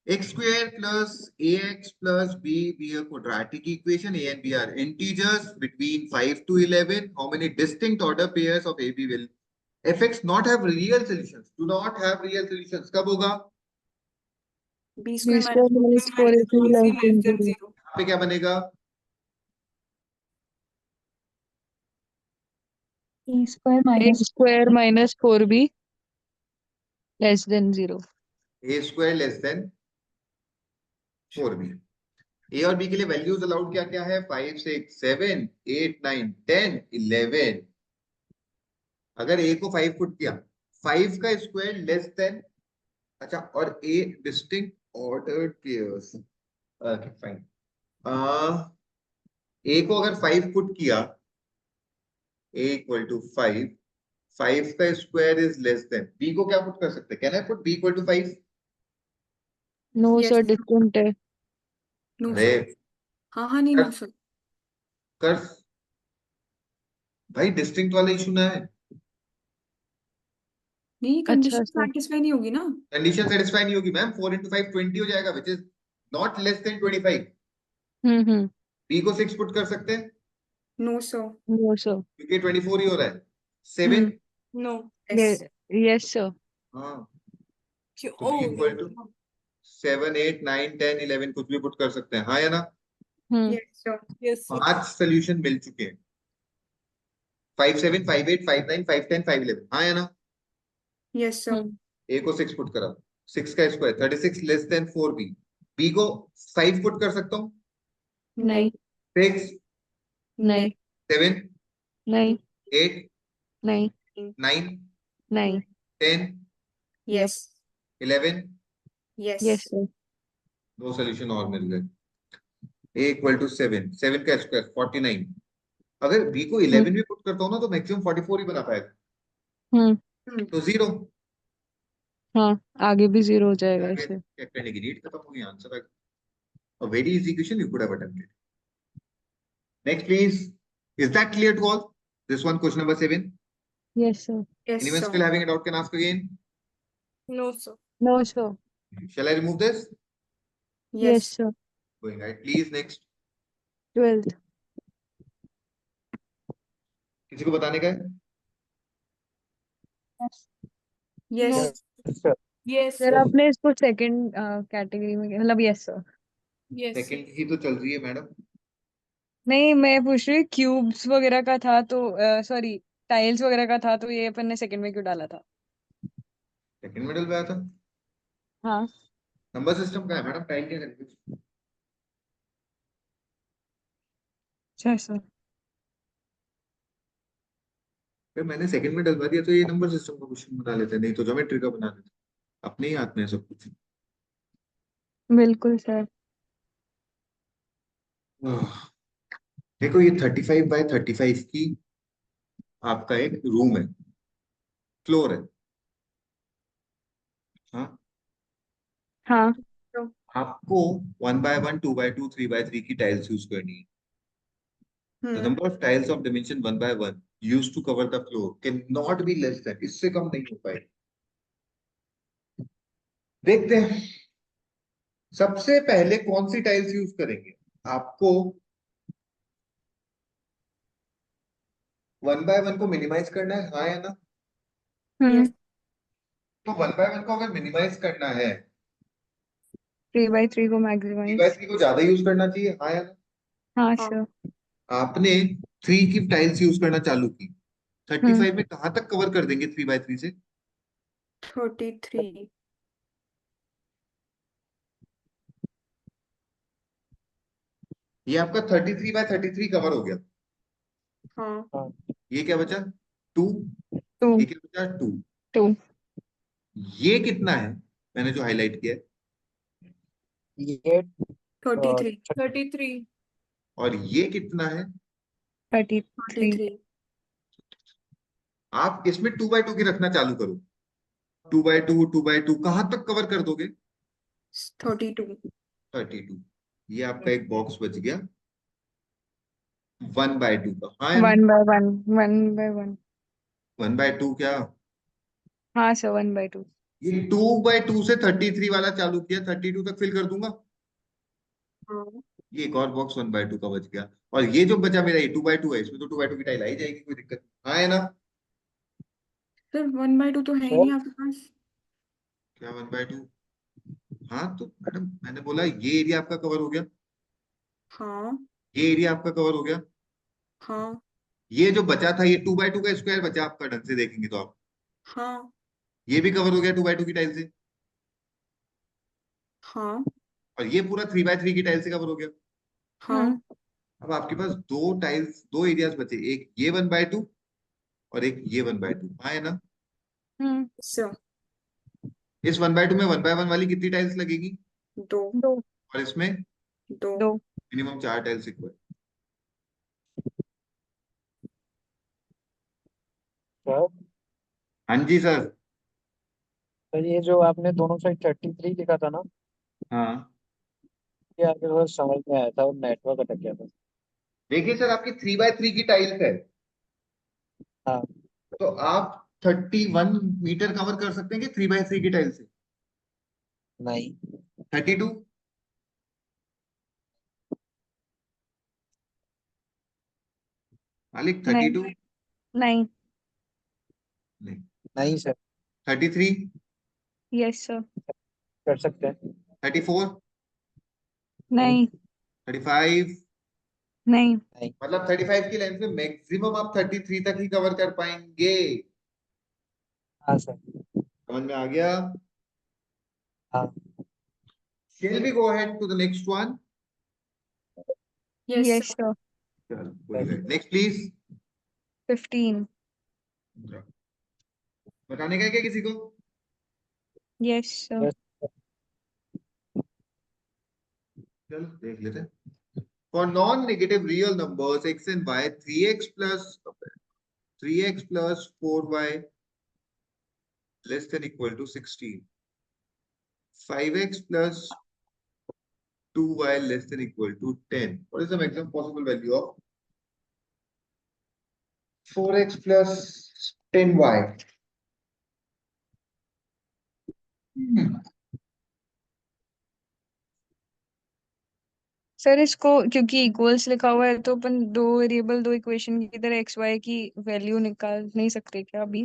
X square plus ax plus b be a quadratic equation. A and b are integers between 5 to 11. How many distinct order pairs of AB will fx not have real solutions? Do not have real solutions. कब होगा? B B square square minus 4AC less than 0. यहाँ पे क्या बनेगा? A square minus 4B less than 0. A square less than 4b. A और B के लिए values allowed क्या क्या है? 5, 6, 7, 8, 9, 10, 11। अगर A को 5 पुट किया, 5 का स्क्वायर लेस देन, अच्छा, और A distinct ordered pairs, fine. A को अगर 5 पुट किया, A इक्वल टू 5, 5 का square is less than, B को क्या पुट कर सकते हैं? Can I put B equal to 5? No, Yes. sir, distinct है. नो अरे सर। हाँ हाँ नहीं नो सर। कर भाई, डिस्टिंक्ट वाला इशू ना है, नहीं अच्छा कंडीशन सर. सैटिस्फाई नहीं होगी ना। कंडीशन सेटिस्फाई नहीं होगी मैम। 4 into 5 20 हो जाएगा, which is not less than 25। Hmm. B को 6 पुट कर सकते हैं नो सर। No, sir. क्योंकि 24 ही हो रहा है। 7, नो। यस। Yes, sir. हाँ, क्यों? तो B इक्वल टू 7, 8, 9, 10, 11 कुछ भी पुट कर सकते हैं, हाँ या ना? Yes, sir. Yes, sir. 5 solution मिल चुके हैं, 5, 7, 5, 8, 5, 9, 5, 10, 5, 11, हाँ या ना? Yes, sir. ए को 6 पुट करा, 6 का square 36 less than 4b, B को 5 पुट कर सकता हूँ, नहीं 6, नहीं 7, नहीं 8, नहीं 9, नहीं 10, Yes. 11, Yes. यस सर दो सोल्यूशन और मिल गए, a इक्वल टू 7, 7 का स्क्वायर 49, अगर b को 11 भी पुट करता हूँ ना तो मैक्सिमम 44 ही बना पाएगा, तो 0, हाँ आगे भी 0 हो जाएगा आगे इससे चेक करने की नीड खत्म हो गई, आंसर आ गया, a very easy question you could have attempted. Next please, is that clear to all? This one, question number 7. Yes sir Yes, Anyone sir. still having a doubt can ask again. No, sir. No sir Shall I remove this? Yes Yes. Sir Going right, please next. 12th किसी को बताने का है? Yes. Yes, sir. Yes. Sir आपने इसको second category में मतलब yes sir Yes. Second ही तो चल रही है मैडम, नहीं मैं पूछ रही क्यूब्स वगैरह का था तो सॉरी टाइल्स वगैरह का था तो ये अपन ने सेकंड में क्यों डाला था सेकंड मिडल में आया था, हाँ नंबर सिस्टम का है मैडम, टाइम क्या करेंगे? अच्छा सर फिर मैंने सेकंड में डलवा दिया तो ये नंबर सिस्टम का क्वेश्चन बना लेते, नहीं तो ज्योमेट्री का बना लेते, अपने ही हाथ में है सब कुछ। बिल्कुल सर देखो ये 35 बाय 35 की आपका एक रूम है, फ्लोर है, हाँ हाँ आपको 1 बाय 1, 2 बाय 2, 3 बाय 3 की टाइल्स यूज करनी है। The number of tiles of dimension 1 by 1 used to cover the floor cannot be less than, इससे कम नहीं हो पाएगी। देखते हैं सबसे पहले कौन सी टाइल्स यूज करेंगे, आपको 1 बाय 1 को मिनिमाइज करना है, हाँ या ना? हम्म तो 1 बाय 1 को अगर मिनिमाइज करना है 3/3 को 3 मैक्सिमाइज बाय 3 को ज्यादा यूज करना चाहिए, हाँ या ना? हाँ हाँ। सर आपने 3 की टाइल्स यूज करना चालू की, 35 में कहां तक कवर कर देंगे 3 बाय 3 से? 33. ये आपका 33 बाय 33 कवर हो गया, हाँ. ये क्या बचा 2, 2 ये क्या बचा 2, 2 ये कितना है मैंने जो हाईलाइट किया है, ये 33. 33. और ये कितना है, 33 33. आप इसमें 2 बाय 2 की रखना चालू करो, 2 बाय 2, 2 बाय 2 कहां तक कवर कर दोगे? 32. 32, ये आपका एक बॉक्स बच गया 1 बाय 2 का, हाँ 1 by 1 1 by 1 1 बाय 2 क्या, हाँ सर 1/2 ये 2 बाय 2 से 33 वाला चालू किया, 32 तक फिल कर दूंगा, हाँ. ये एक और बॉक्स 1 बाय 2 का बच गया, और ये जो बचा मेरा ये 2 बाय 2 है, इसमें तो 2 बाय 2 की टाइल आ ही जाएगी, कोई दिक्कत नहीं, हाँ है ना? सर 1/2 तो है ही सर नहीं आपके पास। क्या 1 बाय 2, हाँ तो मैडम मैंने बोला ये एरिया आपका कवर हो गया, हाँ. ये एरिया आपका कवर हो गया, हाँ. ये जो बचा था ये 2 बाय 2 का स्क्वायर बचा आपका, ढंग से देखेंगे तो आप, हाँ. ये भी कवर हो गया 2 बाय 2 की टाइल से, हाँ. और ये पूरा 3 बाय 3 की टाइल से कवर हो गया। हाँ. अब आपके पास दो टाइल्स, दो एरियाज बचे, एक ये 1 बाय 2 और एक ये 1 बाय 2, हाँ है ना? सर. इस 1 बाय 2 में 1 बाय 1 वाली कितनी टाइल्स लगेगी, 2. 2 और इसमें 2. 2 मिनिमम 4 टाइल्स रिक्वायर। सर हाँ जी सर। सर ये जो आपने दोनों साइड 33 लिखा था ना, हाँ ये आपके थोड़ा समझ में आया था और नेटवर्क अटक गया था। देखिए सर, आपकी 3 बाय 3 की टाइल्स है, हाँ तो आप 31 मीटर कवर कर सकते हैं कि 3 बाय 3 की टाइल से? नहीं 32, मालिक 32 नहीं नहीं, नहीं सर 33, यस सर कर सकते हैं। 34, नहीं 35, नहीं मतलब 35 की लेंथ में मैक्सिमम आप 33 तक ही कवर कर पाएंगे। हाँ सर। समझ में आ गया? हाँ। Shall we go ahead to the next one? Yes yes sir चल, कोई नहीं। Next please. 15 बताने का है क्या किसी को? Yes sir Yes. चलो देख लेते हैं। For non-negative real numbers x and y, 3x plus 4y less than equal to 16. 5x plus 2y less than equal to 10. What is the maximum possible value of 4x plus 10y? Sir इसको क्योंकि equals लिखा हुआ है तो अपन दो variable दो equation की तरह एक्स वाई की वैल्यू निकाल नहीं सकते क्या अभी?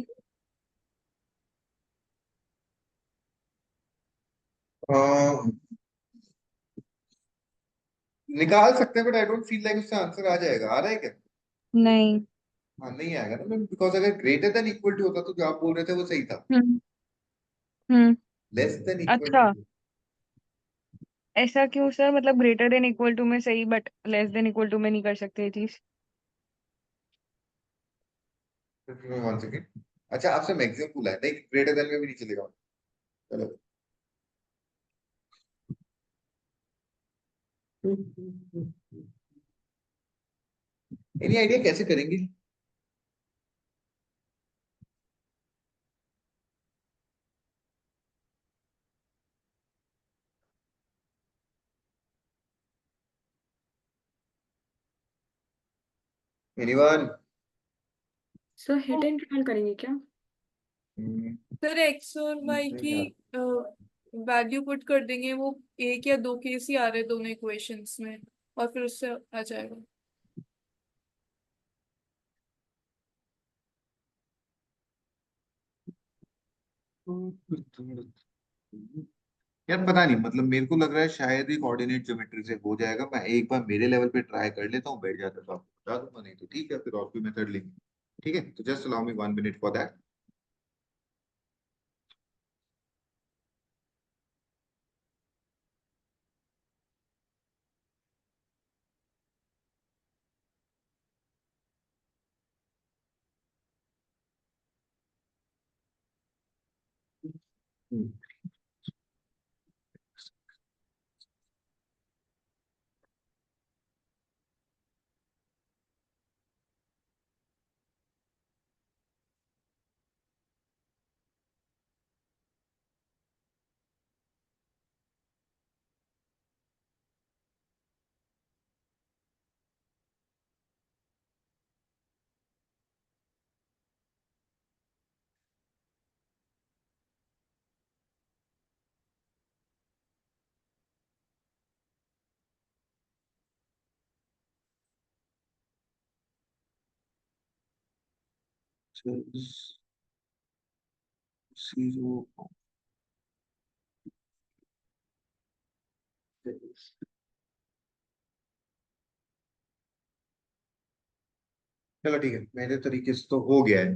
निकाल सकते हैं but I don't feel like उससे आंसर आ जाएगा। आ रहा है क्या? नहीं। हाँ नहीं आएगा ना मैम, बिकॉज अगर ग्रेटर देन इक्वल टू होता तो जो आप बोल रहे थे वो सही था। हम्म हम्म लेस देन इक्वल अच्छा टू ऐसा क्यों सर? मतलब ग्रेटर देन इक्वल टू में सही but less than equal to में नहीं कर सकते ये चीज? One second. अच्छा आपसे मैक्सिमम बोला है, नहीं ग्रेटर देन में भी नहीं चलेगा। चलो एनी आइडिया कैसे करेंगे? Anyone? Sir hit and run करेंगे क्या? सर एक्स और वाई की वैल्यू पुट कर देंगे, वो एक या दो केस ही आ रहे हैं दोनों इक्वेशंस में, और फिर उससे आ जाएगा। यार पता नहीं, मतलब मेरे को लग रहा है शायद ही कोऑर्डिनेट ज्योमेट्री से हो जाएगा। मैं एक बार मेरे लेवल पे ट्राई कर लेता हूँ, बैठ जाता तो आपको बता दूंगा, नहीं तो ठीक है फिर और कोई मेथड लेंगे। ठीक है, तो just allow me 1 minute for that. Zero. चलो ठीक है, मेरे तरीके से तो हो गया है।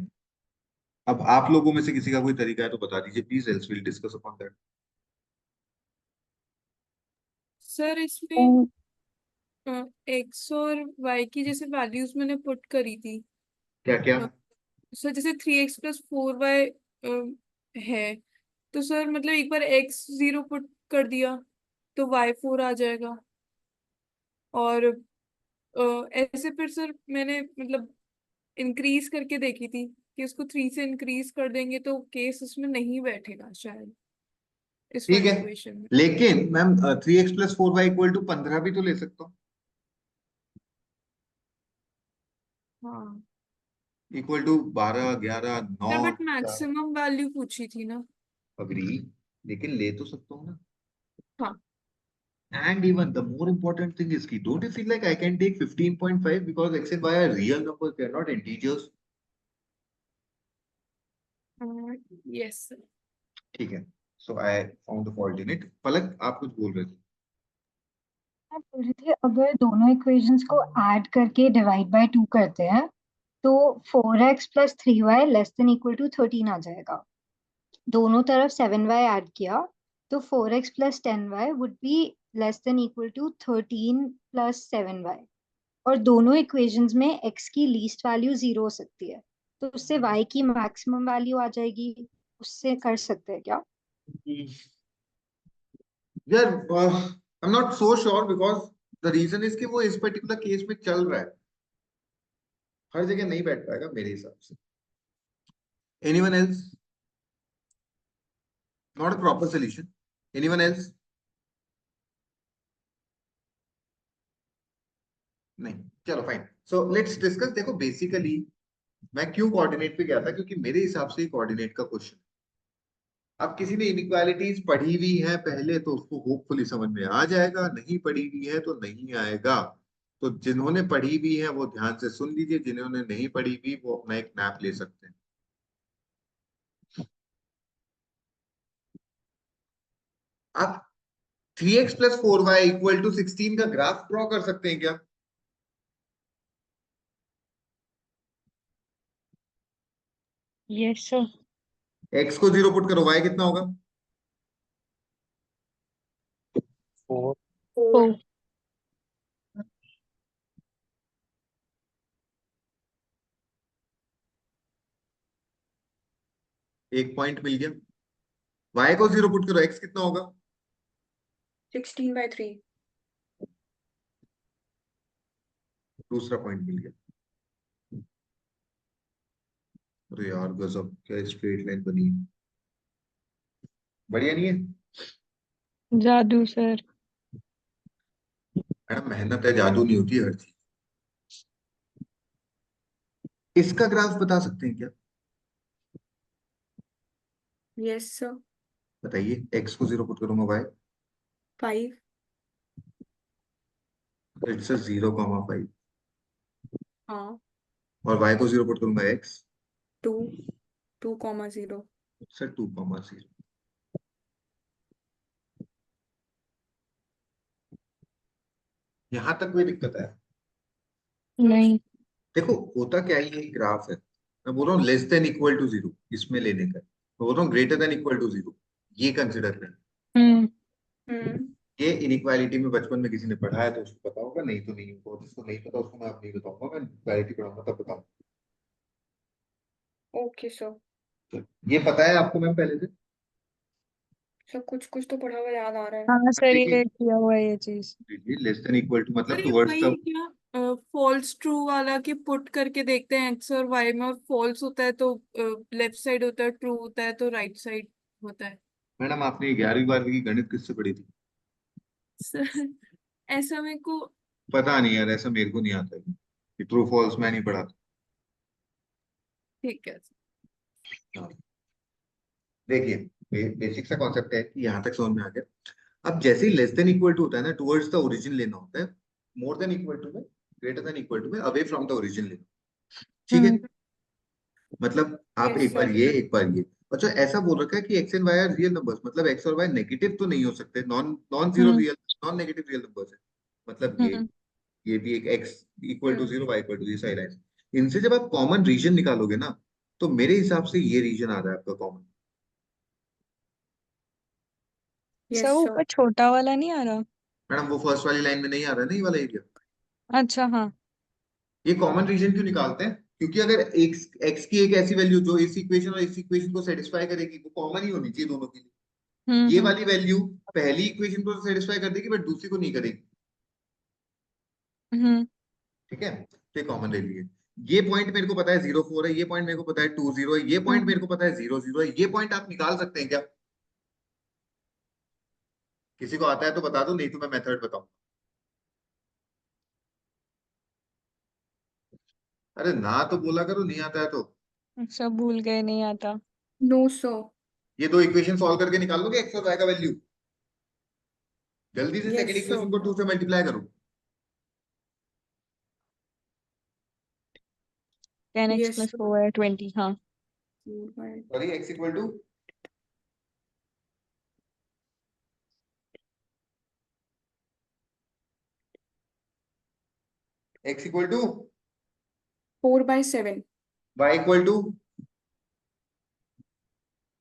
अब आप लोगों में से किसी का कोई तरीका है तो बता दीजिए please, else will discuss upon that. Sir इसमें एक्स और वाई की जैसे वैल्यूज मैंने पुट करी थी। क्या क्या? सर जैसे 3x + 4y है, तो सर मतलब एक बार x 0 पुट कर दिया तो y 4 आ जाएगा। और ऐसे फिर सर मैंने मतलब इंक्रीज करके देखी थी कि उसको 3 से इंक्रीज कर देंगे तो केस उसमें नहीं बैठेगा शायद इस ठीक वाली है, इक्वेशन में। लेकिन ma'am 3x + 4y equal to 15 भी तो ले सकता हूँ। हाँ equal to 12, 11, sir 9, but maximum value पूछी थी ना। अग्री, लेकिन ले तो सकता हूँ ना। हाँ And even the more important thing is, ki, don't you feel like I can take 15.5 because x and y are real numbers, they are not integers. Yes sir. ठीक है, So I found the fault in it. पलक आप कुछ बोल रहे थे? आप बोल रहे थे अगर दोनों इक्वेशंस को ऐड करके डिवाइड बाय 2 करते हैं तो 4x plus 3y less than equal to 13 आ जाएगा। दोनों तरफ 7y ऐड किया तो 4x plus 10y would be less than equal to 13 plus 7y। और दोनों इक्वेशंस में x की लीस्ट वैल्यू 0 हो सकती है, तो उससे y की मैक्सिमम वैल्यू आ जाएगी। उससे कर सकते हैं क्या? यार I am not so sure because the reason is कि वो इस पर्टिकुलर केस में चल रहा है, हर जगह नहीं बैठ पाएगा मेरे हिसाब से। Anyone else? Not a proper solution. Anyone else? नहीं, चलो फाइन। So let's discuss. देखो बेसिकली मैं क्यों कोऑर्डिनेट पे गया था, क्योंकि मेरे हिसाब से कोऑर्डिनेट का क्वेश्चन, अब किसी ने इनइक्वालिटीज पढ़ी हुई है पहले तो उसको होपफुली समझ में आ जाएगा, नहीं पढ़ी हुई है तो नहीं आएगा। तो जिन्होंने पढ़ी हुई है वो ध्यान से सुन लीजिए, जिन्होंने नहीं पढ़ी हुई वो अपना एक नैप ले सकते हैं। आप 3x plus 4y equal to 16 का ग्राफ ड्रॉ कर सकते हैं क्या? Yes sir. x को 0 पुट करो, y कितना होगा? 4 4। एक पॉइंट मिल गया। y को 0 पुट करो, x कितना होगा? 16/3। दूसरा पॉइंट मिल गया। अरे यार गजब, क्या स्ट्रेट लाइन बनी है। बढ़िया नहीं है? जादू सर। मैडम मेहनत है, जादू नहीं होती हर चीज। इसका ग्राफ बता सकते हैं क्या? Yes sir. बताइए। x को 0 पुट करूंगा, y 5। इट्स 0,5 हाँ। और y को 0 पुट करूंगा, x 2 2,0। इट्स 2,0। यहां तक कोई दिक्कत है? नहीं। देखो होता क्या है, ये ग्राफ है, मैं बोल रहा हूँ लेस देन इक्वल टू 0 इसमें लेने का, मैं बोल रहा हूँ ग्रेटर देन इक्वल टू 0 ये कंसिडर करें। हम्म। हम्म। ये इनइक्वालिटी में बचपन में किसी ने पढ़ा है तो उसको पता होगा, नहीं तो नहीं होगा। जिसको नहीं पता उसको मैं अब नहीं बताऊंगा, मैं इनइक्वालिटी पढ़ाऊंगा तब बताऊंगा। Okay sir. तो ये पता है आपको मैम पहले से? सर कुछ कुछ तो पढ़ा हुआ याद आ रहा है। हाँ सर, देखिए ये किया हुआ है ये चीज। लेस देन इक्वल टू मतलब अरे टुवर्ड्स वही द, क्या फॉल्स ट्रू वाला कि पुट करके देखते हैं एक्स और वाई में, और फॉल्स होता है तो लेफ्ट साइड होता है, ट्रू होता है तो राइट साइड होता है। मैडम आपने 11वीं 12वीं की गणित किससे पढ़ी थी? सर ऐसा मेरे को पता नहीं यार, ऐसा मेरे को नहीं आता है कि ट्रू फॉल्स मैं नहीं पढ़ा ठीक है। था। देखिए बेसिक सा कॉन्सेप्ट है कि यहाँ तक समझ में आ गया। अब जैसे ही लेस देन इक्वल टू होता है ना, टुवर्ड्स द ओरिजिन लेना होता है। मोर देन इक्वल टू में, ग्रेटर देन इक्वल टू में, अवे फ्रॉम द ओरिजिन लेना। ठीक है? मतलब आप यस एक बार सर। ये एक बार ये। अच्छा ऐसा बोल रखा है कि x and y are real numbers, मतलब एक्स और वाई नेगेटिव तो नहीं हो सकते, non non zero hmm. Real, non negative real numbers है। मतलब हम्म। ये भी एक x equal to hmm. 0 y equal to, ये सारी लाइंस। इनसे जब आप कॉमन रीजन निकालोगे ना, तो मेरे हिसाब से ये रीजन आ रहा है आपका कॉमन। Sir yes sir. ऊपर छोटा वाला नहीं आ रहा? मैडम वो फर्स्ट वाली लाइन में नहीं आ रहा है ना, ये वाला एरिया। अच्छा हाँ। ये कॉमन रीजन क्यों निकालते हैं? क्योंकि अगर एक्स एक्स की एक ऐसी वैल्यू जो इस इक्वेशन और इस इक्वेशन को सेटिस्फाई करेगी, वो कॉमन ही होनी चाहिए दोनों के लिए। ये हम्म। वाली वैल्यू पहली इक्वेशन को सेटिस्फाई कर देगी बट दूसरी को नहीं करेगी। हम्म। ठीक है? तो ये कॉमन ले लिए। ये पॉइंट मेरे को पता है 0,4 है, ये पॉइंट मेरे को पता है 2,0 है, ये पॉइंट मेरे को पता है 0,0 है। ये पॉइंट आप निकाल सकते हैं क्या? किसी को आता है तो बता दो, नहीं तो मैं मेथड बताऊं। अरे ना तो बोला करो, नहीं आता है तो। सब भूल गए, नहीं आता। No sir. ये दो इक्वेशन सॉल्व करके निकाल लोगे एक्स और वाई का वैल्यू। जल्दी से सेकंड यस सर। इक्वेशन को 2 से मल्टीप्लाई करो। 10x yes plus sir. 4 है 20। हाँ। Sorry, x equal to x equal to 4/7. y equal to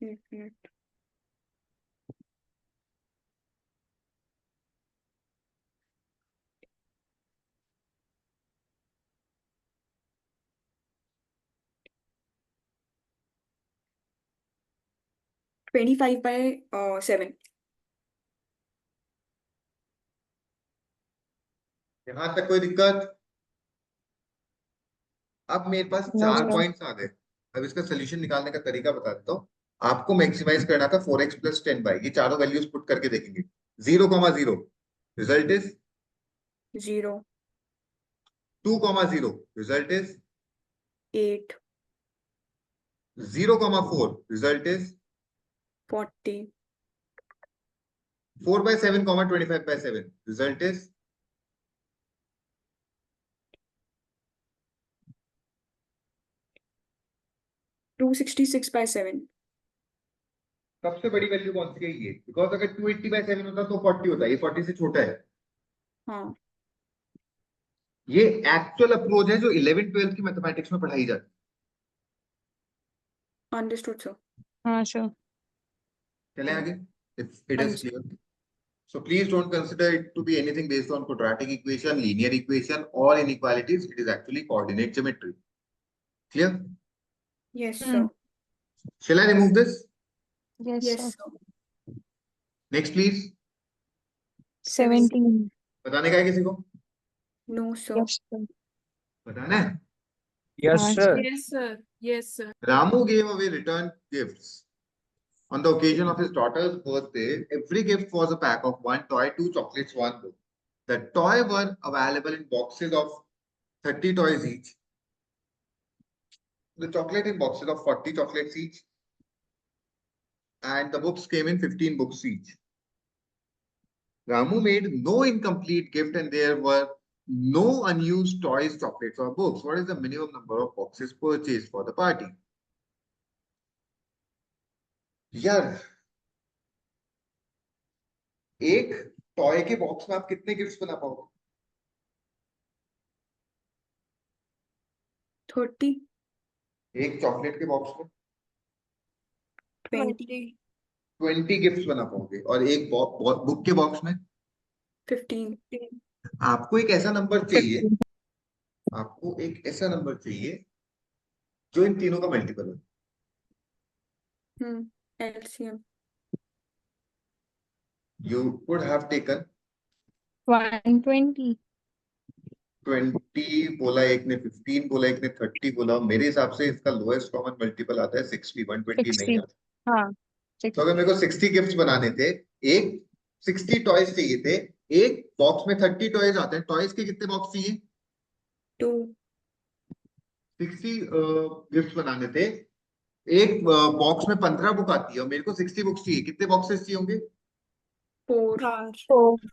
एक मिनट. (25/7). यहां तक कोई दिक्कत? अब मेरे पास नो 4 सर। पॉइंट्स आ गए। अब इसका सोल्यूशन निकालने का तरीका बता देता हूँ। आपको मैक्सिमाइज करना था 4x प्लस 10y, ये चारों वैल्यूज पुट करके देखेंगे। 0,0 result is 0. 2,0 result is 8. 0,4 result is 40. 4/7, 25/7 result is 266/7. सबसे बड़ी वैल्यू कौन सी है? ये, बिकॉज अगर 280/7 होता तो 40 होता, ये 40 से छोटा है। हाँ. ये एक्चुअल अप्रोच है जो 11 12 की मैथमेटिक्स में पढ़ाई जाती अंडरस्टूड सर. हाँ सर। है। चले आगे, इट इज हाँ जी. Clear. So please don't consider it to be anything based on quadratic equation, linear equation, or inequalities. It is actually coordinate geometry. Clear? Yes sir. Shall I remove this? Yes Yes sir. sir. Next, please. 17। बताने का है किसी को? No sir. Yes sir. बताना है? Yes, हाँ sir. Yes, sir. Yes, sir. Ramu gave away return gifts on the occasion of his daughter's birthday. Every gift was a pack of 1 toy, 2 chocolates, 1 book. The toy were available in boxes of 30 toys each. The chocolate in boxes of 40 chocolates each. And the books came in 15 books each. Ramu made no incomplete gift and there were no unused toys, chocolates, or books. What is the minimum number of boxes purchased for the party? यार, एक toy के box में आप कितने gifts बना पाओगे? 30. एक chocolate के बॉक्स में 20. 20 गिफ्ट्स बना पाओगे और एक बुक के बॉक्स में 15. आपको एक ऐसा नंबर चाहिए, 15। आपको एक ऐसा नंबर चाहिए जो इन तीनों का मल्टीपल हो। LCM. You could have taken 120। 20 बोला एक ने, 15 बोला एक ने, 30 बोला। मेरे हिसाब से इसका लोएस्ट कॉमन मल्टीपल आता है 60, 120 नहीं 60। आता। हाँ तो अगर मेरे को 60 गिफ्ट्स बनाने थे, एक 60 टॉयज चाहिए थे, एक बॉक्स में 30 टॉयज आते हैं, टॉयज के कितने बॉक्स चाहिए? 2. 60 गिफ्ट्स बनाने थे, एक बॉक्स में 15 बुक आती है और मेरे को 60 बुक्स चाहिए, कितने बॉक्सेस चाहिए होंगे? 4. 4।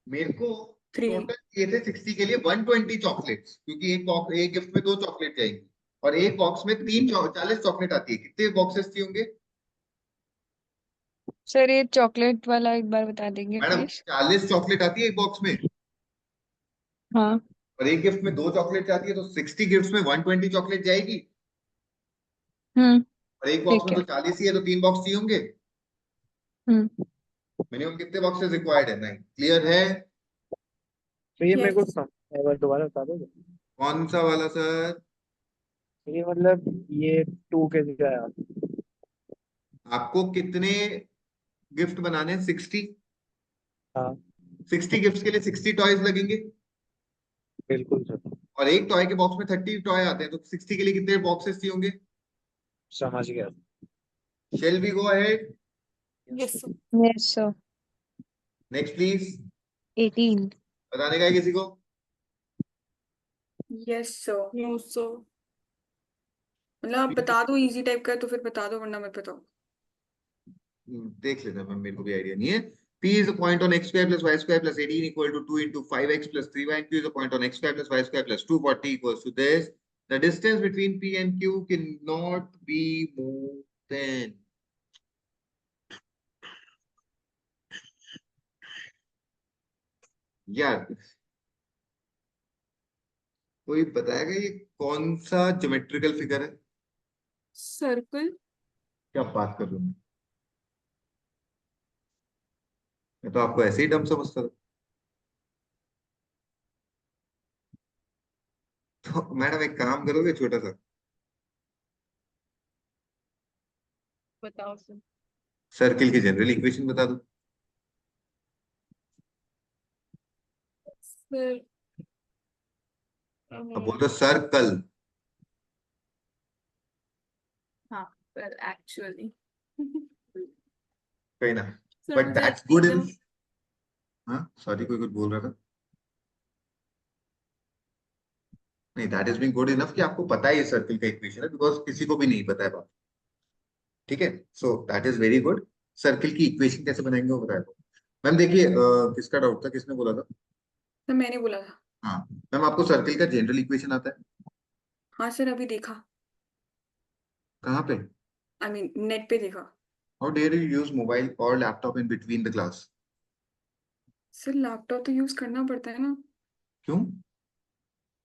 मेरे को 3. टोटल चाहिए थे 60 के लिए 120 चॉकलेट्स, क्योंकि एक बॉक्स, एक गिफ्ट में 2 चॉकलेट जाएंगी और एक बॉक्स में 40 चॉकलेट आती है। कितने बॉक्सेस चाहिए होंगे? सर ये चॉकलेट वाला एक बार बता देंगे मैडम, प्लीज। 40 चॉकलेट आती है एक बॉक्स में हाँ। और एक गिफ्ट में 2 चॉकलेट जाती है, तो 60 गिफ्ट्स में 120 चॉकलेट जाएगी और एक बॉक्स ठीक में है। तो 40 ही है, तो 3 बॉक्स चाहिए होंगे। मिनिमम कितने बॉक्सेस रिक्वायर्ड है? 9। क्लियर है? तो ये मेरे को Yes. एक बार दोबारा बता दोगे? कौन सा वाला सर? ये मतलब ये 2 के जो है आपको कितने गिफ्ट बनाने हैं? 60। हाँ 60 गिफ्ट्स के लिए 60 टॉयज लगेंगे बिल्कुल सर, और एक टॉय के बॉक्स में 30 टॉय आते हैं, तो 60 के लिए कितने बॉक्सेस चाहिए होंगे? समझ गया। Shall we go ahead? Yes, sir. Yes sir. Next please. 18। बताने का है किसी को? Yes sir. No, sir. मतलब आप बता दो इजी टाइप का है तो फिर बता दो, वरना मत बताओ. देख लेना मैम, मेरे को भी आइडिया नहीं है। P is a point on x square plus y square plus 18 equal to 2 into 5x plus 3y, and Q is a point on x square plus y square plus 240 equals to this. The distance between P and Q cannot be more than यार कोई बताएगा ये कौन सा geometrical figure है? Circle. क्या बात कर रहे हो? मैं तो आपको ऐसे ही डम समझता था। तो मैडम एक काम करोगे छोटा सा, बताओ सर। सर्किल की जनरल इक्वेशन बता दो। सर अब बोल दो सर्कल। हाँ सर एक्चुअली कहीं ना, सर बट मुझे दैट्स गुड एकदम इन। हाँ सॉरी, कोई कुछ बोल रहा था? नहीं, that is being good enough कि आपको पता है ये सर्किल का इक्वेशन है, बिकॉज किसी को भी नहीं पता है बात। ठीक है, so that is very good. Circle की इक्वेशन कैसे बनाएंगे वो बताया। मैम देखिए, किसका डाउट था, किसने बोला था? तो मैंने बोला था। हाँ मैम, आपको सर्किल का जनरल इक्वेशन आता है? हाँ सर, अभी देखा। कहाँ पे? आई मीन नेट पे देखा। How dare you use mobile और laptop in between the class? Sir laptop तो यूज करना पड़ता है ना। क्यों?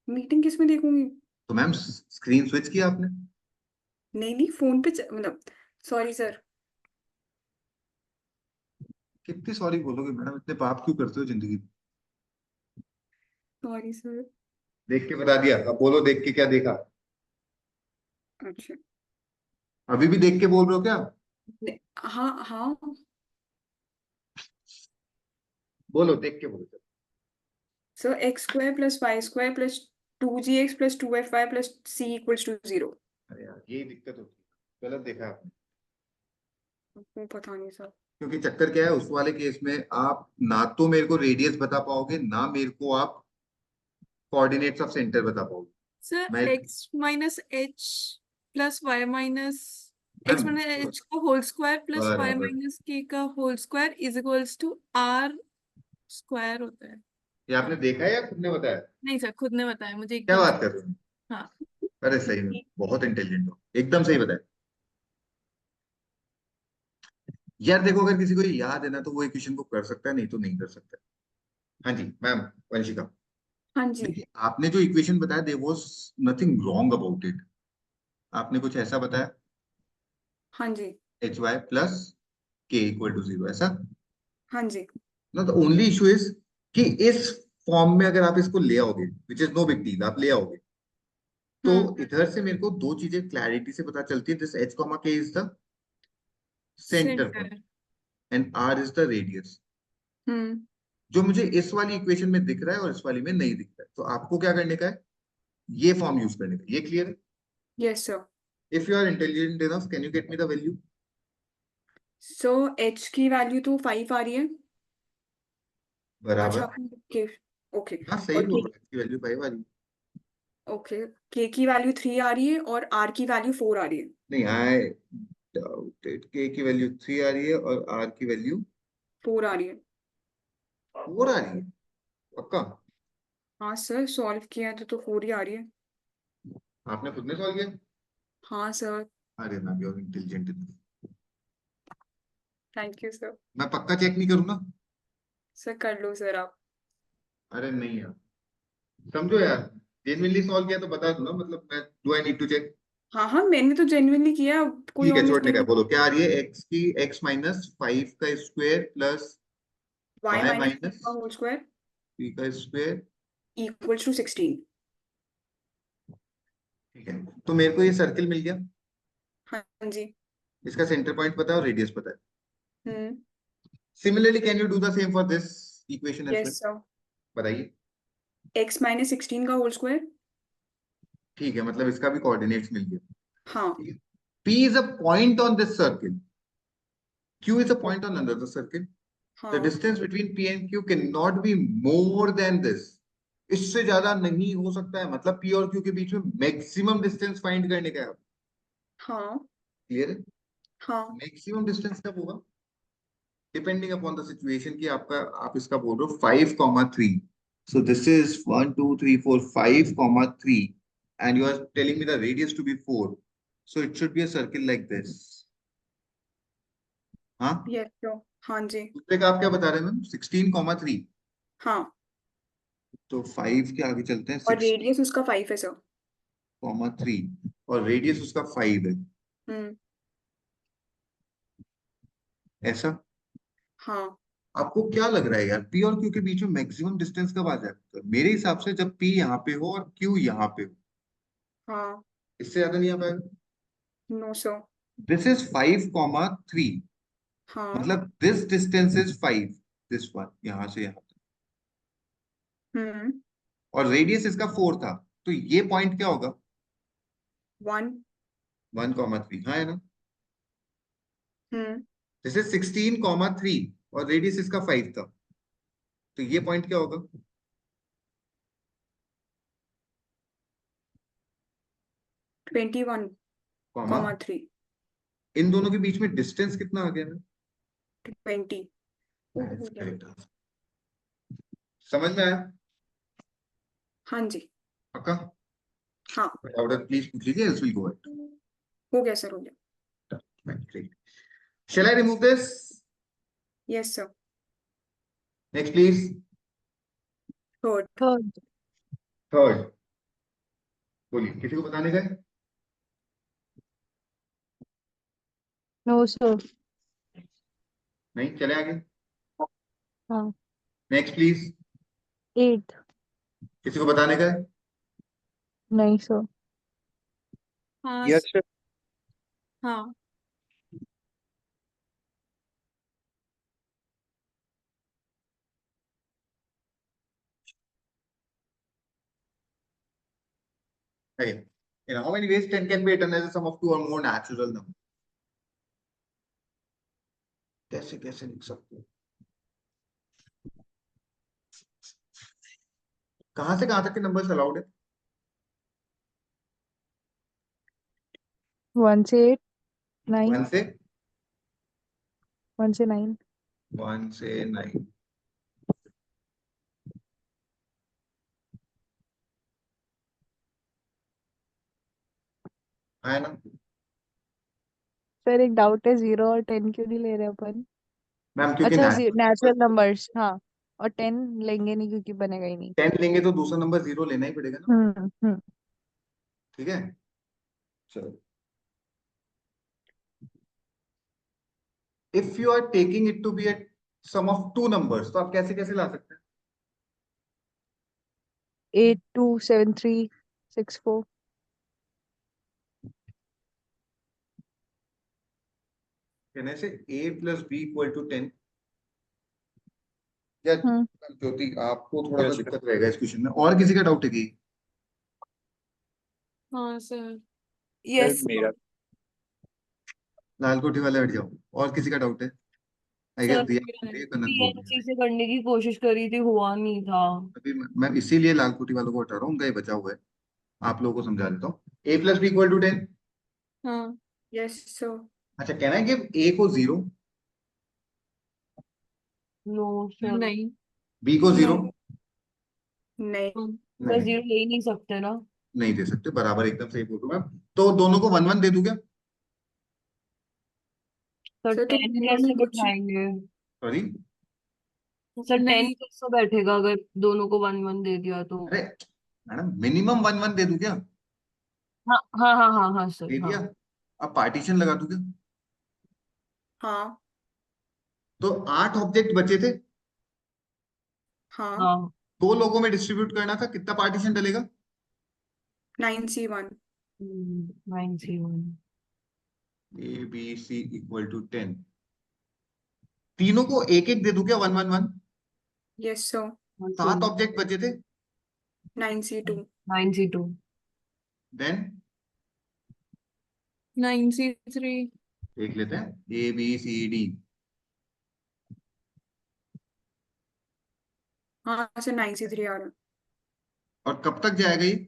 मीटिंग किस में देखूंगी? तो मैम स्क्रीन स्विच किया आपने? नहीं नहीं, फोन पे मतलब। Sorry sir. कितनी सॉरी बोलोगे मैडम, इतने पाप क्यों करते हो जिंदगी में? Sorry sir. देख के बता दिया, अब बोलो देख के क्या देखा? अच्छा। अभी भी देख के बोल रहे हो क्या? हाँ हाँ। बोलो देख के बोलो। Sir x² + y² + 2gx + 2fy + c = 0। अरे यार ये दिक्कत होती है, गलत देखा आपने। वो पता नहीं सर। क्योंकि चक्कर क्या है, उस वाले केस में आप ना तो मेरे को रेडियस बता पाओगे, ना मेरे को आप कोऑर्डिनेट्स ऑफ सेंटर बता पाओगे। सर मैं x minus h plus y minus x ma'am minus h का होल स्क्वायर प्लस वाई बराबर, माइनस के का whole square is equals to r square होता है। ये आपने देखा है या खुद ने बताया? नहीं सर, खुद ने बताया मुझे क्या एकदम बात कर रहे हो? हाँ। अरे सही में बहुत इंटेलिजेंट हो, एकदम सही बताया। यार देखो, अगर किसी को ये याद है ना तो वो इक्वेशन को कर सकता है, नहीं तो नहीं कर सकता। हाँ जी मैम, वंशिका। हाँ जी। देखिए आपने जो इक्वेशन बताया, there was nothing wrong about it. आपने कुछ ऐसा बताया, हाँ जी। H y plus k equal to 0, ऐसा हाँ जी। ना? द ओनली इशू इज कि इस फॉर्म में अगर आप इसको ले आओगे, which is no big deal, आप ले आओगे तो इधर से मेरे को दो चीजें क्लैरिटी से पता चलती है। This h comma k is the centre point centre. And r is the radius, hmm. जो मुझे इस वाली इक्वेशन में दिख रहा है और इस वाली में नहीं दिख रहा है। तो आपको क्या करने का है, ये फॉर्म यूज करने का। ये क्लियर है? Yes sir. If you are intelligent enough, can you get me the value? So h की वैल्यू तो 5 आ रही है। अच्छा। बराबर। के। ओके। हाँ सही और बोल रहे हैं, इसकी वैल्यू 5 आ रही है। ओके, k की वैल्यू 3 आ रही है और r की वैल्यू 4 आ रही है। नहीं, आई डाउटेड। के की वैल्यू 3 आ रही है और आर की वैल्यू 4 आ रही है। 4 आ रही है, पक्का? हाँ सर, सॉल्व किया है तो 4 ही आ रही है। आपने खुद ने सॉल्व किया? हाँ सर। अरे ma'am you are intelligent. Thank you sir. मैं पक्का चेक नहीं करूँ ना? सर कर लो सर आप। अरे नहीं यार, समझो यार, जेन्युइनली सॉल्व किया तो बता दो ना, मतलब मैं do I need to check? हाँ हाँ, मैंने तो जेन्युइनली किया, अब कोई ठीक और है, छोड़ने का है। मिस्टेक। बोलो क्या आ रही है, एक्स की एक्स माइनस 5 का square plus y y minus minus का होल स्क्वायर 3 का स्क्वायर। = 16। ठीक है, तो मेरे को ये सर्किल मिल गया। हाँ जी। इसका सेंटर पॉइंट पता है और रेडियस पता है। Hmm. Similarly can you do the same for this equation as well? Yes sir. बताइए। x - 16 का होल स्क्वायर। ठीक है, मतलब इसका भी कोऑर्डिनेट्स मिल गया। हाँ। ठीक है, P is a point on this circle. Q is a point on another circle. The हाँ। distance between P and Q cannot be more than this. इससे ज्यादा नहीं हो सकता है, मतलब P और Q के बीच में मैक्सिमम डिस्टेंस फाइंड करने का है। हाँ। क्लियर है? हाँ। मैक्सिमम डिस्टेंस कब होगा? डिपेंडिंग अपॉन द सिचुएशन की आपका, आप इसका बोल रहे हो 5,3। So this is 1 2 3 4 5,3 and you are telling me the radius to be 4. So it should be a circle like this. हाँ, यस सर। हाँ जी। दूसरे का आप क्या बता रहे हैं मैम? 16,3। हाँ। तो 5 के आगे चलते हैं, और 6, रेडियस उसका 5 है सर। 3 और रेडियस उसका 5 है, हम्म। ऐसा। हाँ आपको क्या लग रहा है यार, पी और क्यू के बीच में मैक्सिमम डिस्टेंस कब आ जाता है? मेरे हिसाब से जब पी यहाँ पे हो और क्यू यहाँ पे हो, हाँ। इससे ज्यादा नहीं आ पाएगा। No sir. दिस इज 5,3, हाँ। मतलब this distance is 5, this one यहाँ से यहाँ तक, हम्म। और रेडियस इसका 4 था, तो ये पॉइंट क्या होगा? 1। 1,3, हाँ है ना। हम्म। दिस इज 16,3 और रेडियस इसका 5 था, तो ये पॉइंट क्या होगा? 21,3। इन दोनों के बीच में डिस्टेंस कितना आ गया ना? 20। That's correct answer. समझ में आया? हाँ जी। पक्का? हाँ ऑर्डर प्लीज पूछ लीजिए, else we'll go ahead. हो गया सर, हो गया। Right, great. Shall I remove this? Yes sir. Next, please. Third. Third. Third. बोलिए, किसी को बताने का है? No sir. नहीं, चले आगे। हाँ। Next please. 8। किसी को बताने का है? नहीं सर। हाँ यस सर। हाँ Okay. In how many ways 10 can be written as a sum of two or more natural numbers? कैसे कैसे लिख सकते हो? कहां से कहां तक के नंबर्स अलाउड है? 1 से 8, 9, 1 से 1 से 9। 1 से 9। है ना सर एक डाउट है, 0 और 10 क्यों नहीं ले रहे अपन? मैम? क्योंकि अच्छा, नेचुरल नेचुरल नंबर्स, हाँ। और 10 लेंगे नहीं क्योंकि बनेगा ही नहीं। 10 लेंगे तो दूसरा नंबर 0 लेना ही पड़ेगा ना। हम्म। ठीक है, चलो। If you are taking it to be a sum of two numbers, तो आप कैसे कैसे ला सकते हैं? 8 2 7 3 6 4। कहने से a plus b equal to 10। या हम्म। ज्योति, आपको थोड़ा सा Yes, sir. दिक्कत रहेगा इस क्वेश्चन में, और किसी का डाउट है कि? हाँ सर। सर यस मेरा लाल कोठी वाले हट जाओ, और किसी का डाउट है? आई गेस सर दिया मेरा है। ये कनक बोल रही पीएनसी है। से करने की कोशिश करी थी, हुआ नहीं था। अभी मैं इसीलिए लाल कोठी वालों को हटा रहा हूँ, उनका ये बचा हुआ है। आप लोगों को समझा देता हूँ। a plus b equal to 10। हाँ यस सर। अच्छा, कहना है कि a को 0, नो सर। नहीं b को 0 नो नहीं। सर नहीं, 0 ले ही नहीं सकते ना। नहीं दे सकते, बराबर एकदम सही बोल रहा हूँ मैं। तो दोनों को 1 1 दे दूं क्या? सर सर तो 10 मिनिमम कैसे कुछ बैठाएंगे? सॉरी, सर 10 नहीं कैसे बैठेगा अगर दोनों को 1 1 दे दिया तो? अरे मैडम मिनिमम 1 1 दे दूं क्या? हाँ हाँ हाँ हाँ हाँ सर, दे हाँ। दिया। अब पार्टीशन लगा दूं क्या? हाँ। तो 8 ऑब्जेक्ट बचे थे, हाँ। हाँ 2 लोगों में डिस्ट्रीब्यूट करना था, कितना पार्टीशन डलेगा? 9C1। 9C1। a b c equal to 10। तीनों को एक एक दे दूं क्या? 1 1 1। Yes sir. 7 ऑब्जेक्ट बचे थे, 9C2। 9C2। Then 9C3। देख लेते हैं a b c d। हाँ सर 9C3 आ रहा। और कब तक जाएगा ये?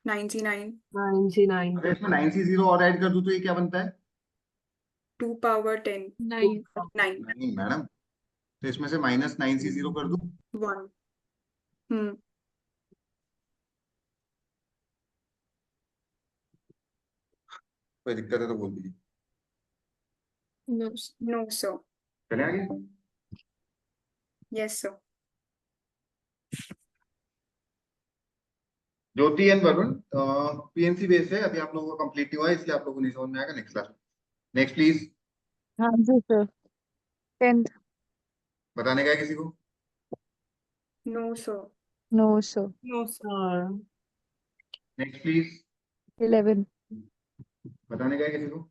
9C9। 9C9 अगर तक। इसमें 9c0 और ऐड कर दूं तो ये क्या बनता है? 2 पावर 10। 9 9। नहीं मैडम, तो इसमें से माइनस 9c0 कर दूं? 1। हम्म। कोई दिक्कत है तो बोल दीजिए। No no sir. चले आगे। Yes sir. Jyoti and Varun PNC base है, अभी आप लोगों का कंप्लीट नहीं हुआ है, इसलिए आप लोगों को नहीं समझ में आएगा। Next class, next please. हाँ जी सर। 10th। बताने का है किसी को? No sir. No sir. No, sir. Next please. 11th। बताने का है किसी को?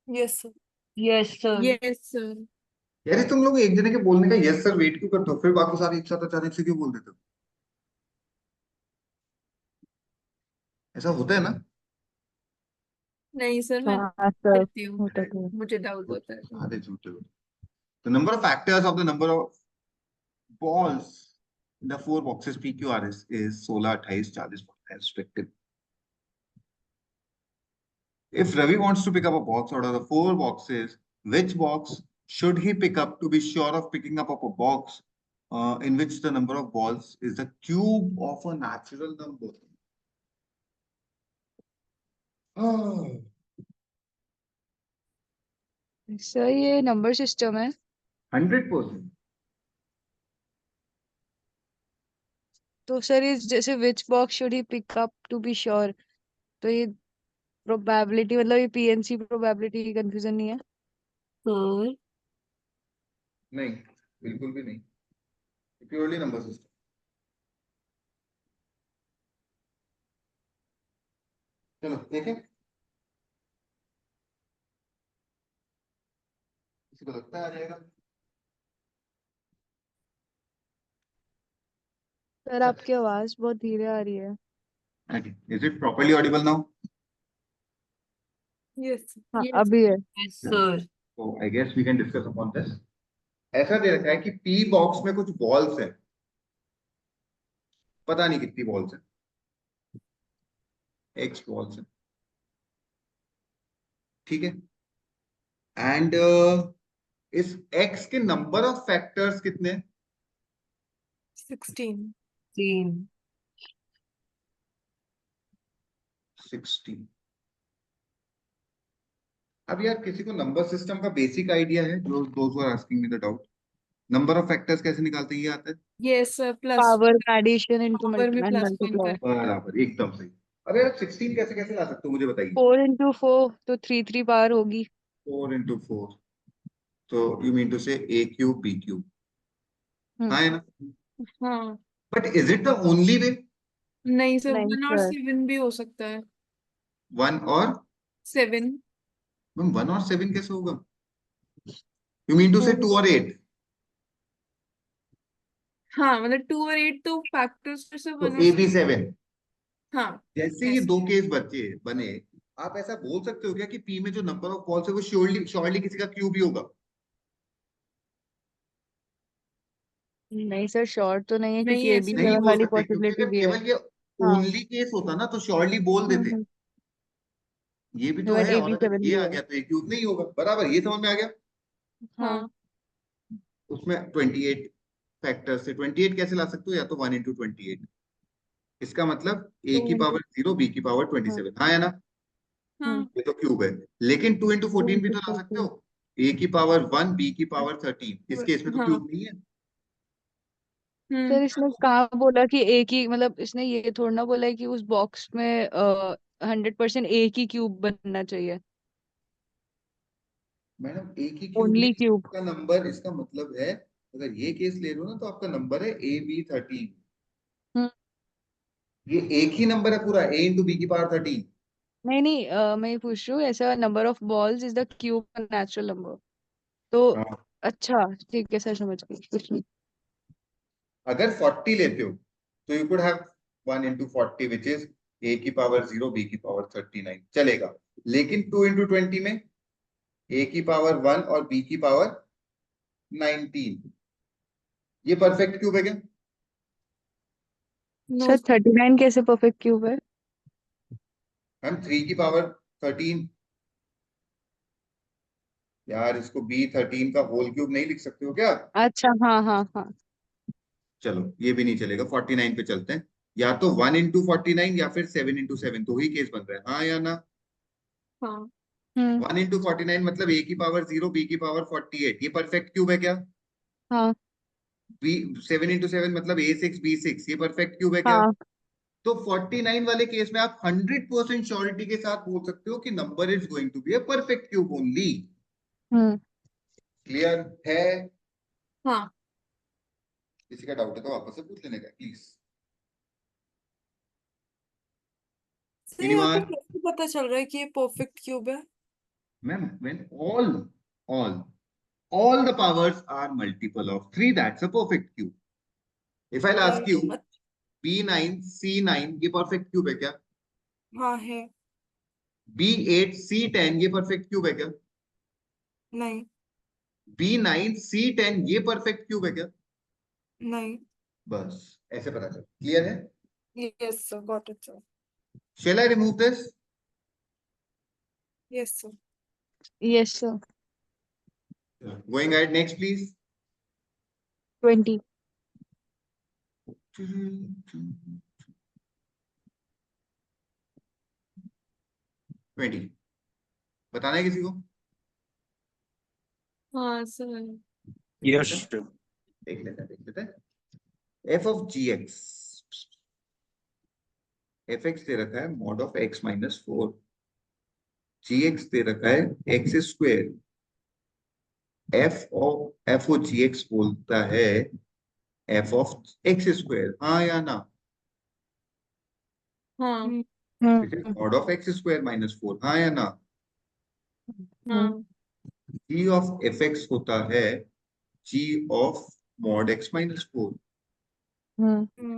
Yes, sir. Yes, sir. Yes, sir. यार तुम लोग एक जने के बोलने का यस सर वेट क्यों करते हो, फिर बाकी सारे एक साथ अचानक से क्यों बोल देते हो? ऐसा होता है ना? नहीं सर, मैं हाँ सर, करती हूँ, होता तो है। मुझे डाउट होता है। सारे झूठे हो। The number of factors of the number of balls in the four boxes P, Q, R is 16, 28, 40, 45 respective. If Ravi wants to pick up a box out of the four boxes, which box should he pick up to be sure of picking up a box in which the number of balls is the cube of a natural number? Sir ये number system है। 100%. तो sir इस जैसे which box should he pick up to be sure, तो ये probability मतलब ये PNC probability की कंफ्यूजन नहीं है? Sir. नहीं, बिल्कुल भी नहीं। Purely number system. चलो देखें, किसी को लगता है आ जाएगा? सर आपकी आवाज बहुत धीरे आ रही है। Okay. Is it properly audible now? Yes, sir. हाँ Yes. अभी है। Yes, sir. So I guess we can discuss upon this. ऐसा दे रखा है कि P बॉक्स में कुछ बॉल्स हैं, पता नहीं कितनी बॉल्स हैं, X बॉल्स हैं, ठीक है? एंड इस X के नंबर ऑफ फैक्टर्स कितने हैं? 16. 16. 16। अब यार किसी को नंबर सिस्टम का बेसिक आइडिया है? जो दोस्त are asking me the doubt, number of factors कैसे निकालते हैं, ये आता है? Yes, sir. Plus power addition into power में plus one मल्टीप्लाई। कर। बराबर, एकदम सही। अरे यार 16 कैसे कैसे ला सकते हो, मुझे बताइए। 4 into 4 तो 3 पावर होगी। 4 into 4, तो यू मीन टू से A क्यूब B क्यूब, हाँ है ना? हाँ, but is it the only way? नहीं सर, नहीं 1 और सर। 7 भी हो सकता है। 1 और 7. 1 और 7 कैसे होगा? यू मीन टू से 2 और 8? हाँ, मतलब 2 और 8 तो फैक्टर्स में से तो 1 और A 7. B 7। हाँ, जैसे ये ऐसे। दो केस बने, आप ऐसा बोल सकते हो क्या कि P में जो नंबर ऑफ बॉल्स है वो श्योरली किसी का क्यूब ही होगा? नहीं सर, शॉर्ट तो नहीं है नहीं क्योंकि है ए बी सर। नहीं 7 हो वाली सकते, क्योंकि पॉसिबिलिटी अगर भी है। केवल ये हाँ। ओनली केस होता ना तो श्योरली बोल देते, ये भी तो इवन है, ए और बी अगर 7 ये भी आ है। गया तो ये क्यूब नहीं होगा। बराबर, ये समझ में आ गया? हाँ, उसमें 28 फैक्टर से 28 कैसे ला सकते हो? या तो 1 into 28, इसका मतलब A की पावर 0 B की पावर 27, हाँ है ना? हाँ, ये तो क्यूब है। लेकिन 2 into 14 भी तो ला सकते हो, A की पावर 1 B की पावर 13, इस केस में तो हाँ। क्यूब नहीं है। सर इसने कहाँ बोला कि एक ही, मतलब इसने ये थोड़ा ना बोला है कि उस बॉक्स में 100% एक ही क्यूब बनना चाहिए। मैडम एक ही क्यूब ओनली नहीं, क्यूब। इसका नंबर, इसका मतलब है अगर ये केस ले लो ना तो आपका नंबर है AB13, हम्म। ये एक ही नंबर है पूरा, A into B की पावर 13। नहीं नहीं, मैं ये पूछ रही हूँ, ऐसा number of balls is the cube natural number. तो हाँ, अच्छा ठीक है सर, समझ गई, कुछ नहीं। अगर 40 लेते हो तो you could have 1 into 40 which is A की पावर 0 B की पावर 39, चलेगा। लेकिन 2 into 20 में A की पावर 1 और B की पावर 19, ये परफेक्ट क्यूब है क्या? नो सर 39 कैसे परफेक्ट क्यूब है? हम 3 की पावर 13, यार इसको B13 का होल क्यूब नहीं लिख सकते हो क्या? अच्छा हाँ हाँ हाँ। चलो ये भी नहीं चलेगा, 49 पे चलते हैं। या तो 1 into 49 या फिर 7 into 7, दो ही केस बन रहा है, हाँ या ना? हाँ, 1 into 49 मतलब A की पावर 0 B की पावर 48, ये परफेक्ट क्यूब है क्या? हाँ बी 7 into 7 मतलब A6 B6, ये परफेक्ट क्यूब है क्या? हाँ तो 49 वाले केस में आप 100% श्योरिटी के साथ बोल सकते हो कि number is going to be a perfect cube only. Clear है? हाँ किसी का डाउट है तो वापस से पूछ लेने का प्लीज। सर यहाँ पे एनीवन? कैसे पता चल रहा है कि ये परफेक्ट क्यूब है? Ma'am when all the powers are multiple of 3, that's a perfect cube. If I'll ask you B9 C9 ये perfect cube है क्या? हाँ है। B8 C10 ये perfect cube है क्या? नहीं B9 C10 ये perfect cube है क्या? नहीं। बस ऐसे पता चल। क्लियर है? Yes sir, got it sir. Shall I remove this? Yes sir. Yes sir. Going ahead, next please. 20 20 बताना है किसी को? हाँ सर। यस देख लेते हैं। f of gx, fx दे रखा है mod of x minus 4, gx दे रखा है x square, f of gx बोलता है f of x स्क्वायर, हाँ या ना? हाँ mod of x square minus 4, हाँ या ना? हाँ g of fx होता है g of mod x minus 4,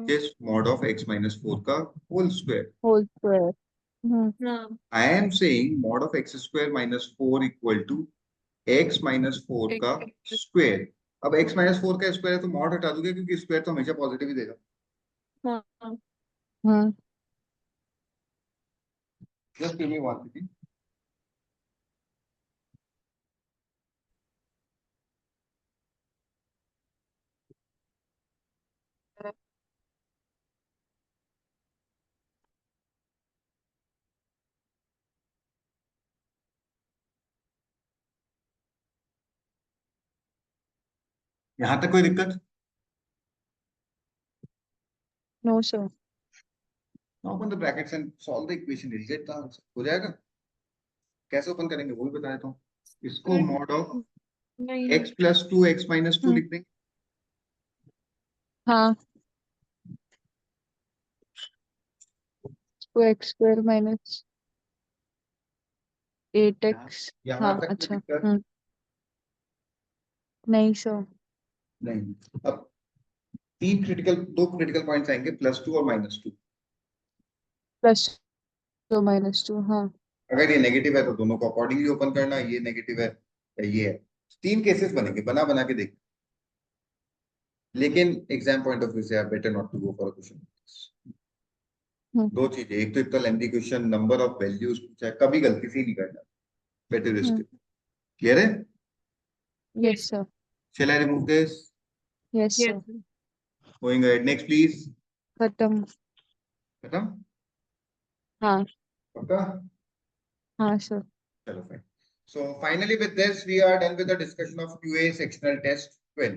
जिस mod of x minus 4 का होल स्क्वायर। Whole square. हाँ I am saying mod of x square minus 4 equal to x minus 4 का स्क्वायर। अब x minus 4 का square है तो mod हटा दोगे क्योंकि स्क्वायर तो हमेशा पॉजिटिव ही देगा। हाँ Just give me one second. यहाँ तक कोई दिक्कत? No sir. Now open the brackets and solve the equation. You'll get the answer. हो जाएगा? कैसे ओपन करेंगे वो भी बता देता हूँ। इसको mod of नहीं x plus 2 x minus 2 लिख देंगे। हाँ तो x स्क्वायर माइनस 8x। यहाँ हाँ तक कोई अच्छा। दिक्कत? नहीं सर। नहीं। अब दो क्रिटिकल पॉइंट्स आएंगे, +2 और -2। प्लस 2 -2 हाँ। अगर ये नेगेटिव है तो दोनों को अकॉर्डिंगली ओपन करना, ये नेगेटिव है या ये है। 3 केसेस बनेंगे, बना के देख। लेकिन एग्जाम पॉइंट ऑफ व्यू से आप better not to go for a question. दो चीजें, एक तो इतना lengthy question, number of values पूछा है, कभी गलती से ही नहीं करना, बेटर रिस्क। क्लियर है? Yes sir. Shall I remove this? Yes sir. Going ahead, next please. खत्म। खत्म? हाँ पक्का? हाँ सर। चलो fine. So finally with this we are done with the discussion of QA sectional test.